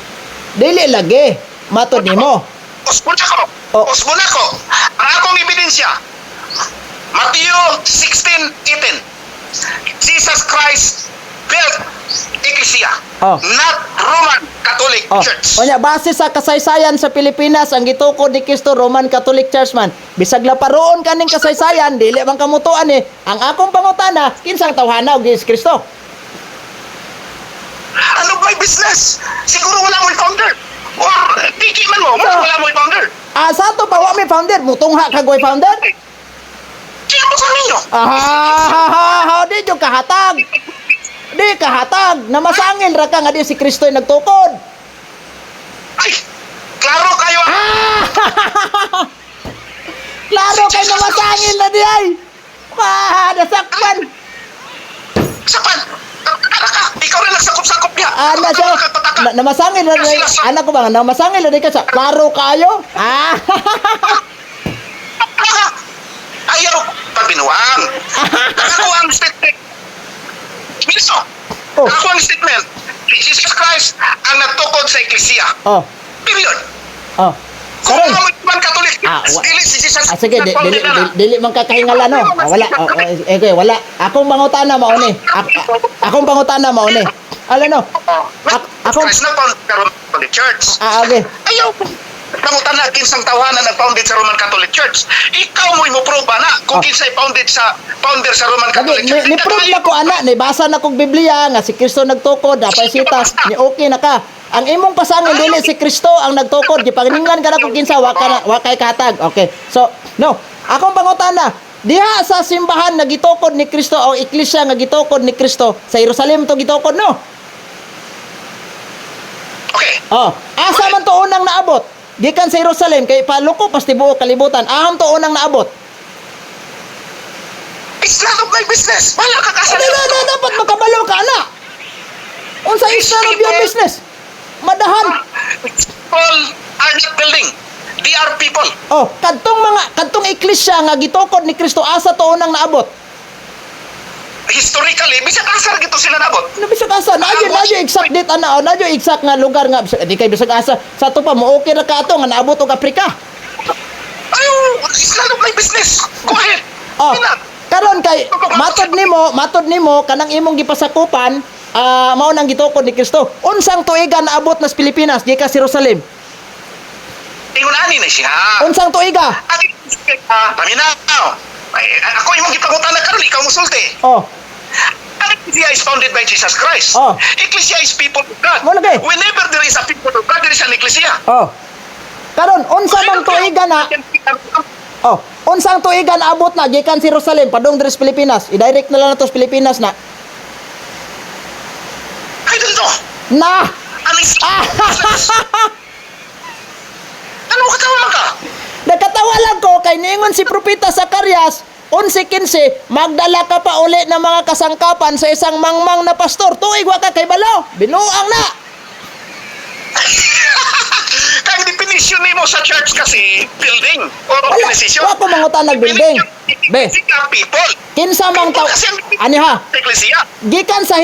[SPEAKER 1] Dili lagi. Matod nimo.
[SPEAKER 2] Usbuna ko.
[SPEAKER 1] Oh.
[SPEAKER 2] Ang akong ebidensya. Matthew 16:18. Jesus Christ built iglesia.
[SPEAKER 1] Oh.
[SPEAKER 2] Not Roman Catholic
[SPEAKER 1] Oh.
[SPEAKER 2] Church.
[SPEAKER 1] Onya base sa kasaysayan sa Pilipinas ang gitukod ni Kristo Roman Catholic Church man. Bisag laparoon kaning kasaysayan dili man kamutuan ni. Ang akong pangutana kinsang tawhana og Jesus Kristo?
[SPEAKER 2] Ano ba business? Siguro wala mo founder. Or tiki man mo, wala mo founder.
[SPEAKER 1] Sa to pa wa may founder, mutungha kagoy founder?
[SPEAKER 2] Sino mo sa ninyo?
[SPEAKER 1] Di jud kahatag. Di kahatag. Namasangil ra ka nga di si Kristo'y nagtukod.
[SPEAKER 2] Ay, klaro kayo.
[SPEAKER 1] Klaro kay namasangil na di ay. Nasakpan.
[SPEAKER 2] Sapan. Ikaw rin nagsakop-sakop niya.
[SPEAKER 1] Ana siya. Namasangil na di. Anak ko ba nga, namasangil na di ka sa klaro kayo?
[SPEAKER 2] Ayaw pagbinuang. Ako ang statement. Ministro,
[SPEAKER 1] Oh.
[SPEAKER 2] ako ang statement. Si Jesus Christ ang nagtukod sa iglesia.
[SPEAKER 1] Oh.
[SPEAKER 2] Period.
[SPEAKER 1] Oh.
[SPEAKER 2] Kung
[SPEAKER 1] Karon.
[SPEAKER 2] ano man Katolik, dili si Jesus
[SPEAKER 1] Sige, dili man kakahingalan no. Wala. Okay, wala. Akong pangutana mao ni. Akong pangutana mao ni. Ala no. Ako
[SPEAKER 2] Christ na found sa Roman Catholic Church.
[SPEAKER 1] okay.
[SPEAKER 2] Ayaw. Pangutan na kinsang tawanan nag-founded sa Roman Catholic Church. Ikaw mo imuproba na kung kinsay founder sa Roman Catholic Church.
[SPEAKER 1] Ni prove na ko ana, ni basa na kog Biblia nga si Kristo nagtukod, dapat sita ni okay na ka. Ang imong pasangil dili si Kristo ang nagtukod, gipaninglan ka na kung kinsa wa kay katag. Okay. So, no. Akong pangutana, diha sa simbahan nga gitukod ni Kristo o iglesia nga gitukod ni Kristo sa Jerusalem to gitukod no.
[SPEAKER 2] Okay.
[SPEAKER 1] Oh, asa man to unang naabot? Gikan sa Jerusalem kay paluko pas tibuok kalibutan. Aham to unang naabot.
[SPEAKER 2] It's none of my business. Wala ka kasal.
[SPEAKER 1] Dapat makabalo ka na. Unsa is none of your business? Madahan.
[SPEAKER 2] People are not building. They are people.
[SPEAKER 1] Oh, kadtong iglesia nga gitukod ni Kristo asa to unang naabot.
[SPEAKER 2] Historically, bisag asar gito sila nabot.
[SPEAKER 1] Bisag asa, nadyo exact date ana, nadyo exact nga lugar nga di kay bisag asa sa to pa mo okay ra ka ato nga naabot og Afrika.
[SPEAKER 2] Ayaw, it's none of my business. Go ahead.
[SPEAKER 1] Oh, karon kay matod nimo kanang imong gipasakupan mao nang gitukod ni Kristo. Unsang tuiga naabot nas Pilipinas di ka sa Jerusalem?
[SPEAKER 2] Ingon ani na siya.
[SPEAKER 1] Unsang tuiga?
[SPEAKER 2] Paminaw. Ako imong gipangutan na karon ikaw musulti.
[SPEAKER 1] Oh.
[SPEAKER 2] Ecclesia is founded by Jesus Christ.
[SPEAKER 1] Oh.
[SPEAKER 2] Ecclesia is people of God.
[SPEAKER 1] Mo lagi.
[SPEAKER 2] Whenever there is a people of God, there is an ecclesia.
[SPEAKER 1] Oh. Karon unsa man tuiga na? Oh, Unsang tuiga naabot na gikan sa Jerusalem padung diri sa Pilipinas. I-direct na lang na to sa Pilipinas na.
[SPEAKER 2] I don't know.
[SPEAKER 1] Na.
[SPEAKER 2] Alis. Ano ka tawa ka?
[SPEAKER 1] Nakatawa lang ko kay niingon si Propeta Zacarias 11:15, magdala ka pa uli ng mga kasangkapan sa isang mangmang na pastor. Tuig wa ka kay balaw. Binuang na.
[SPEAKER 2] Kang definition nimo sa church kasi building or
[SPEAKER 1] Wala,
[SPEAKER 2] organization.
[SPEAKER 1] wa ko mangutan nag-building. Be,
[SPEAKER 2] People.
[SPEAKER 1] kinsa mang taw. Ani ha?
[SPEAKER 2] Ecclesia.
[SPEAKER 1] Gikan sa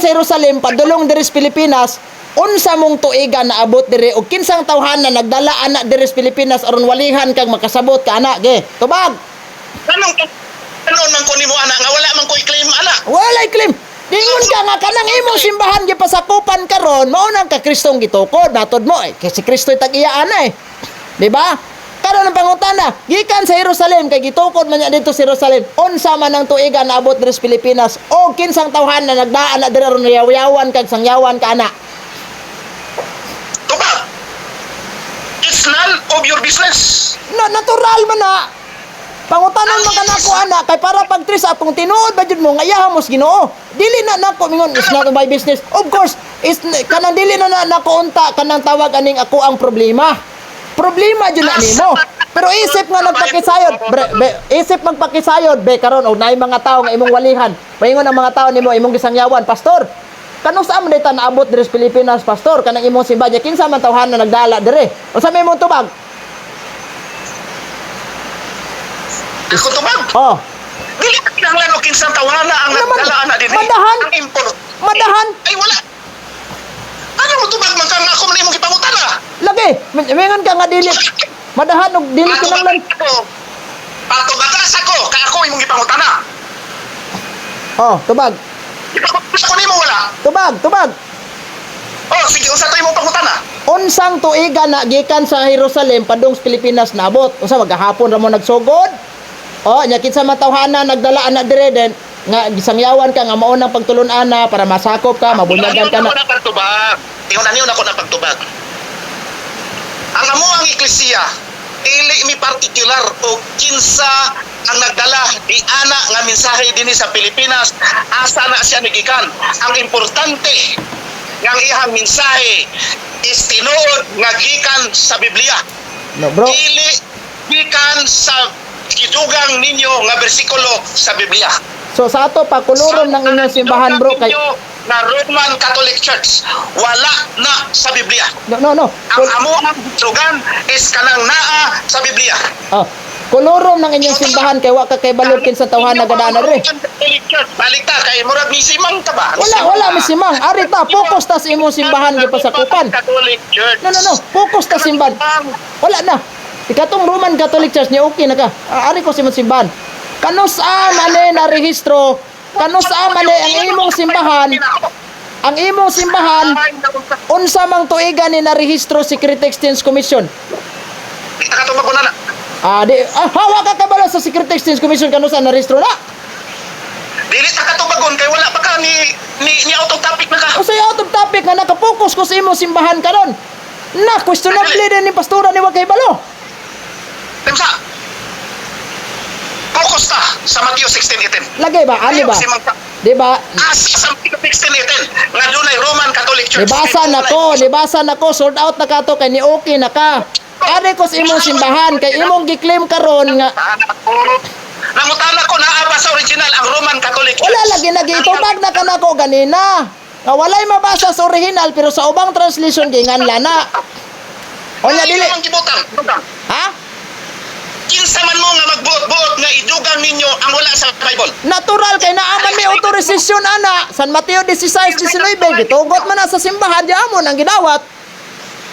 [SPEAKER 1] Jerusalem padulong diri sa Pilipinas, unsa mong tuiga naabot diri o kinsang tawhana nagdala anak diri sa Pilipinas aron walihan kang makasabot ka anak ge. Tubag.
[SPEAKER 2] Anong man ko nimo anak nga wala man ko i-claim anak.
[SPEAKER 1] Walay claim. Dingon ka nga kanang imong simbahan gipasakupan karon mao nang ka Kristong gitukod natod mo kay si Kristo tag-iya ana Di ba? Karon ang pangutana, gikan sa Jerusalem kay gitukod man niya dito sa Jerusalem. Unsa man ang tuiga naabot diri sa Pilipinas o kinsang tawhan na nagdaan na diri aron yaw-yawan kag sangyawan ka ana.
[SPEAKER 2] Tubag. It's none of your business.
[SPEAKER 1] Natural man na. Pangutanan man kanako ana kay para pagtris atong tinuod ba jud mo ngayaha mos Ginoo. Dili na nako mingon is not my business. Of course, is kanang dili na nako unta kanang tawag aning ako ang problema. Problema jud na nimo. Pero isip nga nagpakisayod, isip magpakisayod be karon og naay mga tawo nga imong walihan. Paingon ang mga tawo nimo imong gisangyawan, pastor. Kanus am dita naabot diri sa Pilipinas, pastor, kanang imong simbahan kinsa man tawhan na nagdala diri. Unsa may imong tubag?
[SPEAKER 2] Ako tubag.
[SPEAKER 1] Oh.
[SPEAKER 2] Dili kinahanglan o kinsang tawhana ang
[SPEAKER 1] Naman,
[SPEAKER 2] nagdala anak dinhi.
[SPEAKER 1] madahan.
[SPEAKER 2] Ang import.
[SPEAKER 1] Madahan.
[SPEAKER 2] Ay wala. Ano mo tubag man kang ako man imong gipangutana?
[SPEAKER 1] Lagi, mingon ka nga dili. Madahan og dili kinahanglan.
[SPEAKER 2] Patubagas ako, ka ako imong gipangutana.
[SPEAKER 1] Oh, tubag.
[SPEAKER 2] Ipangutana ko nimo wala.
[SPEAKER 1] Tubag.
[SPEAKER 2] Oh, sige unsa to imong pangutana?
[SPEAKER 1] Unsang tuiga na gikan sa Jerusalem padung sa Pilipinas naabot. Unsa magahapon ra mo nagsugod? Oh, nya kinsa man tawhana nagdala anak dire den nga gisangyawan ka nga mao nang pagtulon-ana para masakop ka, mabunyagan ka na.
[SPEAKER 2] Ako na pagtubag. Ingon ako na pagtubag. Ang amo ang eklesiya, dili mi particular o kinsa ang nagdala di ana nga mensahe dinhi sa Pilipinas, asa na siya nagikan. Ang importante nga ang iyang mensahe is tinuod nga gikan sa Biblia.
[SPEAKER 1] No, bro.
[SPEAKER 2] Dili gikan sa gidugang ninyo nga bersikulo sa Biblia.
[SPEAKER 1] So sa ato pa kuluron ng inyong simbahan, bro, kay
[SPEAKER 2] na Roman Catholic Church wala na sa Biblia.
[SPEAKER 1] no.
[SPEAKER 2] Ang amo ang sugan is kanang naa sa Biblia.
[SPEAKER 1] Oh, kuluron ng inyong simbahan kay wa ka kay balod kinsa tawhan nagdaan dire.
[SPEAKER 2] Catholic Church, balik ta kay murag ni simang ta ba?
[SPEAKER 1] Wala misimang. Ari ta, focus ta sa imong simbahan gipasakupan.
[SPEAKER 2] Catholic Church.
[SPEAKER 1] No. Focus ta simbahan. Wala na. Ikatong Roman Catholic Church ni okay na ka. Ari ko si simbahan. Kanus mane na rehistro. Kanus mane ang imong simbahan. Ang imong simbahan unsa mang tuiga ni na rehistro Secret Exchange Commission.
[SPEAKER 2] Kita ka tumag na.
[SPEAKER 1] Hawa ka kabalo sa Secret Exchange Commission kanus na rehistro na.
[SPEAKER 2] Dili ta ka tubagon kay wala pa ka ni out of topic na ka.
[SPEAKER 1] Usay out of topic nga naka-focus ko sa imong simbahan karon. Na questionable din ni pastora ni wa kay balo.
[SPEAKER 2] Temsa. Focus ta sa Mateo 16:18.
[SPEAKER 1] Lagay ba? Ani ba? Di ba?
[SPEAKER 2] Asa sa Mateo 16:18 nga dunay Roman Catholic Church.
[SPEAKER 1] Libasa nako, sold out na ka to kay ni okay na ka. Ari ko sa imong simbahan kay imong gi-claim karon nga
[SPEAKER 2] nangutana ko naa ba sa original ang Roman Catholic Church.
[SPEAKER 1] wala lagi nagitubag na kanako ganina. Nga walay mabasa sa original pero sa ubang translation ginganla na. O nya dili. Ha?
[SPEAKER 2] Kinsa man mo nga magbuot-buot nga idugang ninyo ang wala sa Bible.
[SPEAKER 1] Natural kay naaman may autorisasyon ana. San Mateo 16:19 gitugot man na sa simbahan di amon ang gidawat.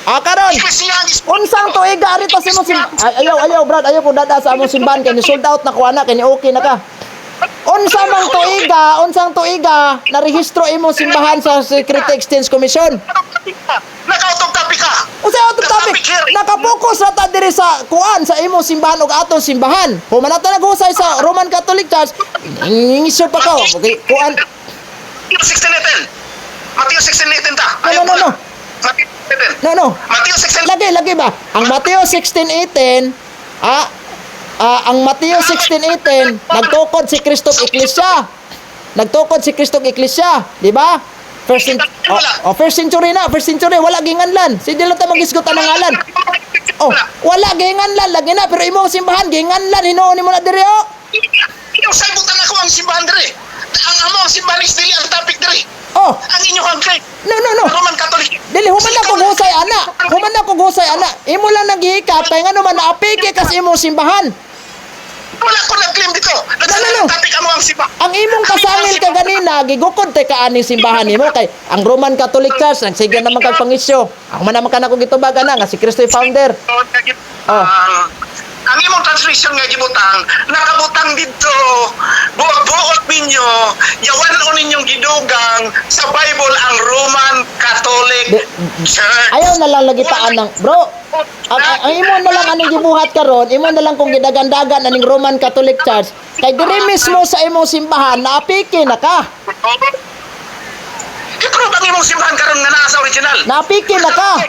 [SPEAKER 1] Karon. Unsang tuiga ari ta sa imong simbahan? Ayaw brad, ayaw ko dada sa among simbahan kay ni sold out na ko ana kay ni okay na ka. Unsang tuiga na rehistro imong simbahan sa Secret Exchange Commission.
[SPEAKER 2] Naka-out of topic ka.
[SPEAKER 1] Usa out of topic. Naka-focus ra ta diri sa kuan sa imong simbahan ug atong simbahan. Human na ta naghusay sa Roman Catholic Church. Ingisyo pa ko. Okay, kuan.
[SPEAKER 2] Mateo 16:18. Mateo 16:18 ta.
[SPEAKER 1] No.
[SPEAKER 2] Mateo 16:18.
[SPEAKER 1] No.
[SPEAKER 2] Mateo 16:18.
[SPEAKER 1] Lagi ba? Ang Mateo 16:18 Ang Mateo 16:18, nagtukod si Kristong Iglesia. Nagtukod si Kristong Iglesia, di ba? First century, wala ginganlan. Si dilo ta magisgot ang ngalan. Oh, wala ginganlan lagi na pero imong simbahan ginganlan hinuon nimo na diri oh.
[SPEAKER 2] Yung sagutan ako ang simbahan diri. Ang among simbahan is dili ang topic diri.
[SPEAKER 1] Oh,
[SPEAKER 2] Ang inyong hangkay.
[SPEAKER 1] no.
[SPEAKER 2] Roman Catholic.
[SPEAKER 1] Dili human na kog husay ana. Human na kog husay ana. Imo lang naghihikap kay ngano man naapiki kas imong simbahan.
[SPEAKER 2] Wala ko nag-claim dito.
[SPEAKER 1] No.
[SPEAKER 2] Nagsasabi topic ang mga simbahan.
[SPEAKER 1] Ang imong kasangil ka ganina gigukod tay ka aning simbahan nimo kay ang Roman Catholic Church nagsige naman kag pangisyo. Ako man naman kana kog gitubag ana nga si Kristo yung founder. Oh.
[SPEAKER 2] Ang imong translation nga gibutang, nakabutang dito. Buot ninyo, yawan o ninyong gidugang sa Bible ang Roman Catholic Church.
[SPEAKER 1] Ayaw na lang lagi taan ng bro. Ang imo na lang aning gibuhat karon, imo na lang kung gidagandagan aning Roman Catholic Church. Kay diri mismo sa imong simbahan naapiki na ka.
[SPEAKER 2] I-prove ang imong simbahan karon nga naa sa original.
[SPEAKER 1] Naapiki na ka.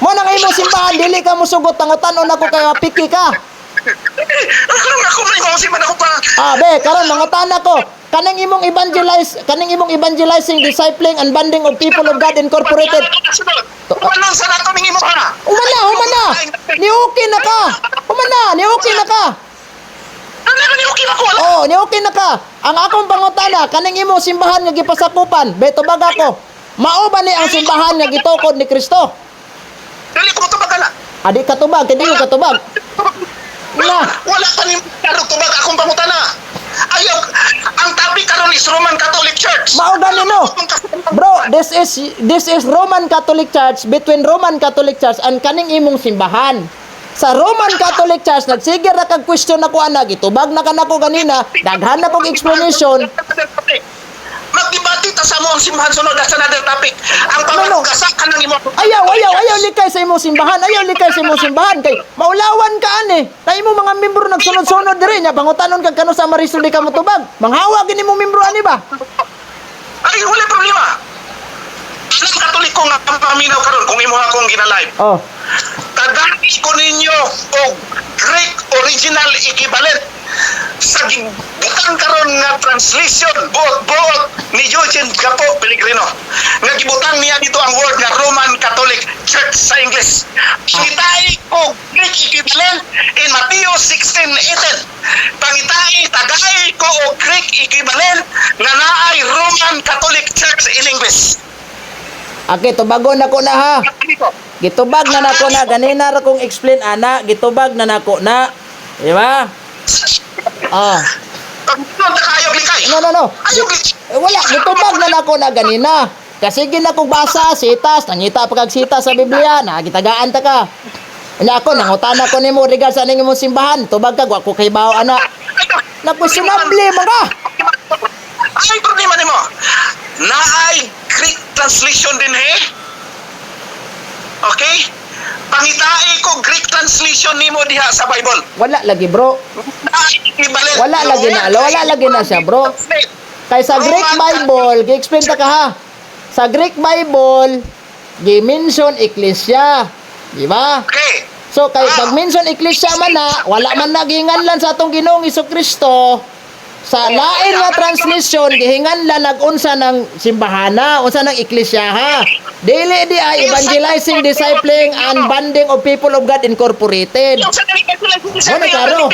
[SPEAKER 1] Mo nang imong simbahan dili ka mosugot tangutan-on ako kay apiki ka.
[SPEAKER 2] Karon ako may imong simbahan ako pa.
[SPEAKER 1] Be, karon nangutan ako. Kaning imong evangelizing, discipling and bonding of people of God Incorporated.
[SPEAKER 2] Walang sa nato ning imo ka.
[SPEAKER 1] Humana. Ni okay na ka. Ni okay na ka.
[SPEAKER 2] Ano ni okay ako wala.
[SPEAKER 1] Oh, ni okay na ka. Ang akong pangutana, kaning imong simbahan nga gipasakupan, beto bag ako. Mao ba ni ang simbahan nga gitukod ni Kristo?
[SPEAKER 2] Dali ko matubag na.
[SPEAKER 1] Adi katubag, kay di ko katubag.
[SPEAKER 2] Wala pa ni tubag akong pangutana. Ayaw, ang topic karon is Roman Catholic Church.
[SPEAKER 1] Mao gani no. Bro, this is Roman Catholic Church, between Roman Catholic Church and kaning imong simbahan. Sa Roman Catholic Church nagsigir na kag question ako ana, gitubag na kanako ganina, daghan na kog explanation.
[SPEAKER 2] Magdebate ta sa mo ang simbahan sunod sa another topic. Ang pamagkasa ka nang imo.
[SPEAKER 1] Ayaw likay sa imong simbahan. Kay maulawan ka ani. Kay imo mga membro nagsunod-sunod diri nya pangutanon kag kano sa Marisol di ka motubag. Manghawa gini mo membro ani ba?
[SPEAKER 2] Ay wala problema. Ang Katoliko nga paminaw karon kung imo akong gina-live.
[SPEAKER 1] Oh.
[SPEAKER 2] Tagadi ko ninyo og Greek original equivalent sa gibutan karon nga translation buot ni Eugene Gapo Pellegrino nga gibutan niya dito ang word nga Roman Catholic Church sa English. Pangitay ko Greek equivalent in Matthew 16:18. Pangitay tagay ko og Greek equivalent nga naay Roman Catholic Church in English.
[SPEAKER 1] Okay, tubagon na ko na ha. Gitubag na nako na ganina ra kong explain ana, gitubag na nako na. Di ba? Ah.
[SPEAKER 2] Pagpunta kayo likay.
[SPEAKER 1] No. Wala, gitubag na nako na ganina. Kasi gina kong basa, sitas, nangita pa kag sitas sa Biblia, nakagitagaan ta ka. Anya ako, nangutana ko nimo regard sa ning imong simbahan, tubag kag wa ko kay bawo ana. Nakusunable mga.
[SPEAKER 2] Ay, problema nimo. Naay Greek translation din Okay? Pangitae ko Greek translation nimo diha sa Bible.
[SPEAKER 1] Wala lagi, bro. Wala lagi na siya, bro. Kay sa Greek Bible, gi-explain ta ka ha. Sa Greek Bible, gi-mention Ecclesia. Di ba?
[SPEAKER 2] Okay.
[SPEAKER 1] So kay pag mention Ecclesia man na, wala man naginganlan sa atong Ginoong Hesukristo. Sa lain nga translation, gihinganlan nag-unsa ng simbahana, unsa ng Ecclesia. Dili di ay evangelizing, discipling, and bonding of people of God Incorporated. Ano karo?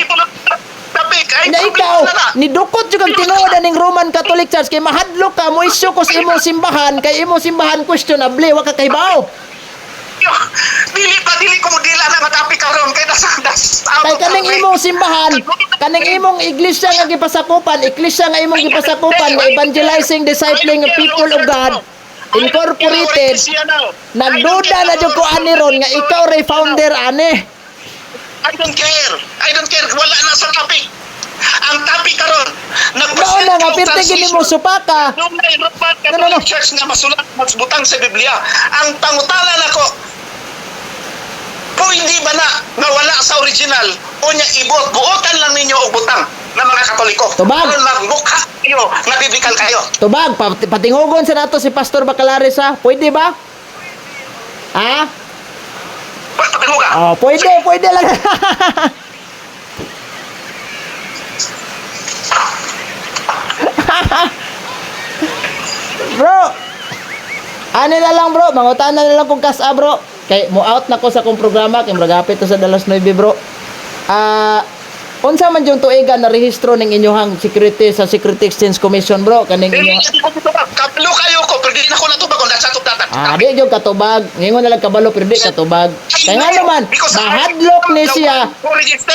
[SPEAKER 1] Na ikaw, nidukot yung kang tinuod ning Roman Catholic Church kay mahadlok ka mo isyu ko sa imong simbahan kay imong simbahan questionable wa ka kaybaw.
[SPEAKER 2] Dili ko mo dila na matapi karon kay das
[SPEAKER 1] Kay kaning imong simbahan, kaning imong iglesia nga gipasakupan, iglesia nga imong gipasakupan nga evangelizing, discipling of people of God Incorporated. Nagduda na jud ko ani ron nga ikaw ray founder ani.
[SPEAKER 2] I don't care. Wala na sa topic. Ang topic karon,
[SPEAKER 1] Mao na nga pirte gini mo supaka.
[SPEAKER 2] No. Church nga masulat mas butang sa Biblia. Ang pangutana nako, pwede ba na nawala sa original o niya buotan lang ninyo og butang na mga Katoliko?
[SPEAKER 1] Tubag.
[SPEAKER 2] Karon magmukha kayo, nabibikal kayo.
[SPEAKER 1] Tubag, patingugon sa nato si Pastor Bacalares ha. Pwede ba? Ha?
[SPEAKER 2] Patingo ka.
[SPEAKER 1] Oh, pwede lang. Bro, ano na lang bro, mangutanan na lang kung kasa bro. Kay mo out na ko sa kong programa, kay magapit to sa Dallas 9 bro. Unsa man yung tuiga na rehistro ning inyong security sa Security Exchange Commission bro, kaning
[SPEAKER 2] Dili
[SPEAKER 1] inyong
[SPEAKER 2] ko tutubag. Kabalo kayo ko, pero di na ko natubag kung nasa tubdatan.
[SPEAKER 1] di yung katubag. Ngayon na lang kabalo pero di katubag. Kaya nga naman,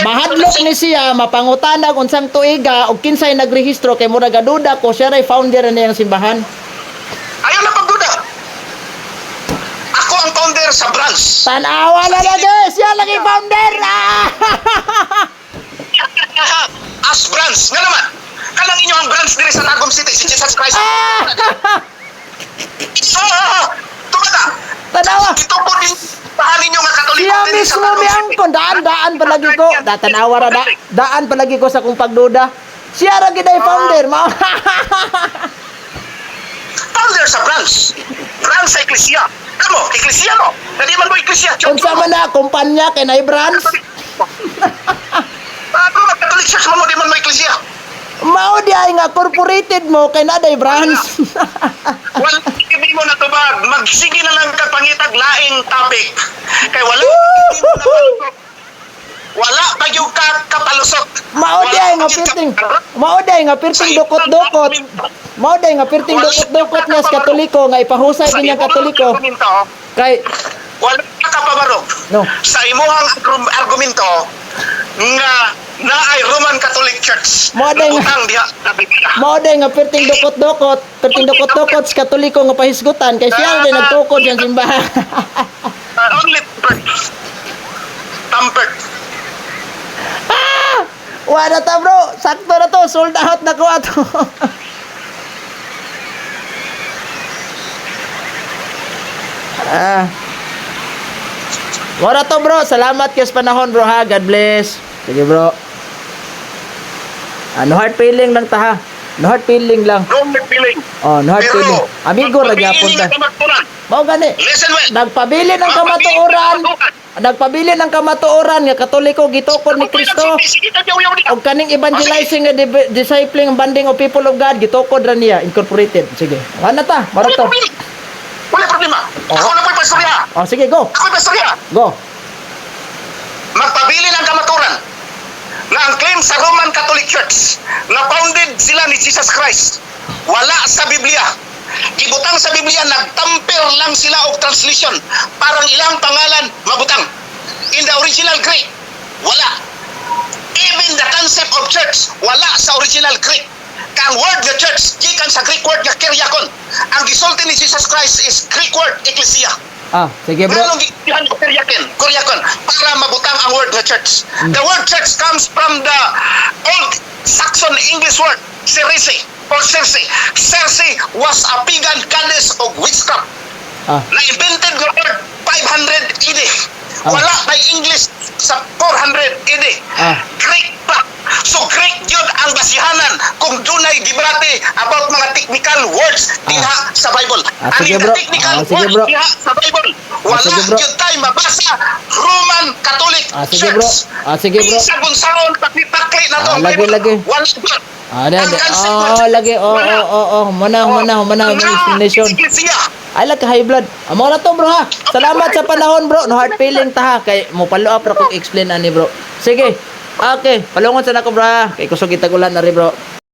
[SPEAKER 1] mahadlok ni siya, mapangutanag unsang tuiga ug kinsay nagrehistro kay mura gaduda ko siya ray founder na yang simbahan.
[SPEAKER 2] Ayaw na pagduda. Ako ang founder sa branch.
[SPEAKER 1] Tanawa na lagi, siya lagi founder.
[SPEAKER 2] As branch. Nga naman, kanang inyong branch diri sa Tagum City, si Jesus Christ. Tumata.
[SPEAKER 1] Tanawa.
[SPEAKER 2] Ito po din tahan ninyo nga Katoliko
[SPEAKER 1] Siya
[SPEAKER 2] diri sa
[SPEAKER 1] mismo
[SPEAKER 2] Tagum
[SPEAKER 1] mi
[SPEAKER 2] City.
[SPEAKER 1] angkon, daan palagi ko. Tanawa ra daan palagi ko sa kung pagduda. Siya ra gid ay founder, mao.
[SPEAKER 2] Founder sa branch. Branch sa Eklesia. Kamo, Eklesia mo. Hindi man mo Eklesia.
[SPEAKER 1] Unsa man na kumpanya kay nay branch.
[SPEAKER 2] Bago mag-Catholic Church mo, di man mo Eklesia.
[SPEAKER 1] Mao di ay nga corporated mo kay naday branch.
[SPEAKER 2] Wala hindi mo natubag. Magsige na lang kapangitag laing topic. Kay wala hindi mo napalusot. Wala pa yung kapalusot.
[SPEAKER 1] Mao di ay nga pirting. Mao di ay nga pirting dukot-dukot. Mao di ay nga pirting dukot-dukot niya sa Katoliko nga ipahusay din ang Katoliko. Kay
[SPEAKER 2] Wala ka pabarog.
[SPEAKER 1] no.
[SPEAKER 2] Sa imuhang argumento nga naay Roman Catholic Church.
[SPEAKER 1] Mao di nga
[SPEAKER 2] Utang diha na Biblia.
[SPEAKER 1] mao di nga pirting dukot-dukot sa Katoliko nga pahisgutan kay siya din nagtukod sa simbahan.
[SPEAKER 2] Only tampered.
[SPEAKER 1] Wala ta bro, sakto na to, sold out na ko ato. Wala to bro, salamat kay sa panahon bro ha, God bless. Sige bro. No hard feeling lang ta ha. No hard feeling lang.
[SPEAKER 2] Wrong feeling.
[SPEAKER 1] Oh, no hard
[SPEAKER 2] Pero,
[SPEAKER 1] feeling. Amigo ra gyapon ta. Mao gani.
[SPEAKER 2] Listen well.
[SPEAKER 1] Nagpabili ng kamatuoran. Nagpabili ng kamatuoran nga Katoliko gitukod ni Kristo. Og kaning evangelizing nga discipling banding of people of God gitukod ra niya incorporated. Sige. Ano ta? Mara to.
[SPEAKER 2] Wala problema. Ako na po'y pastorya.
[SPEAKER 1] Oh, sige go.
[SPEAKER 2] Ako'y pastorya.
[SPEAKER 1] Go.
[SPEAKER 2] Magpabili ng kamaturan na ang claim sa Roman Catholic Church na founded sila ni Jesus Christ. Wala sa Biblia. Ibutang sa Biblia, nagtamper lang sila og translation. Parang ilang pangalan, mabutang. In the original Greek, wala. Even the concept of church, wala sa original Greek. Kang word nga church, gikan sa Greek word nga kyriakon. Ang gisulti ni Jesus Christ is Greek word, ecclesia.
[SPEAKER 1] Sige bro.
[SPEAKER 2] Anong gihan ko Koreakon para mabutang ang word nga church. The word church comes from the old Saxon English word, Circe or Circe. Circe was a pagan goddess of witchcraft. Na-invented nga word 500 AD. Wala by English sa 400 AD. Greek pa. So Greek yun ang basihanan kung dunay debate about mga technical words diha sa Bible.
[SPEAKER 1] Sige,
[SPEAKER 2] The
[SPEAKER 1] bro.
[SPEAKER 2] technical
[SPEAKER 1] Sige,
[SPEAKER 2] words
[SPEAKER 1] bro.
[SPEAKER 2] diha sa Bible. Wala
[SPEAKER 1] sige, bro.
[SPEAKER 2] yun tayo mabasa Roman Catholic
[SPEAKER 1] Sige, bro.
[SPEAKER 2] Church.
[SPEAKER 1] Sige, bro.
[SPEAKER 2] Isa kung saon pakli na to ang
[SPEAKER 1] lagi,
[SPEAKER 2] Bible.
[SPEAKER 1] lagi.
[SPEAKER 2] Wala yun.
[SPEAKER 1] Lagi. Mana explanation. I like high blood. Amo na to bro ha. Salamat sa panahon bro. No hard feeling ta ha. Kay mo follow up ra kung explain ani bro. Sige. Okay, palungon sa nako bro ha. Kay kusog kita ulan na ri bro.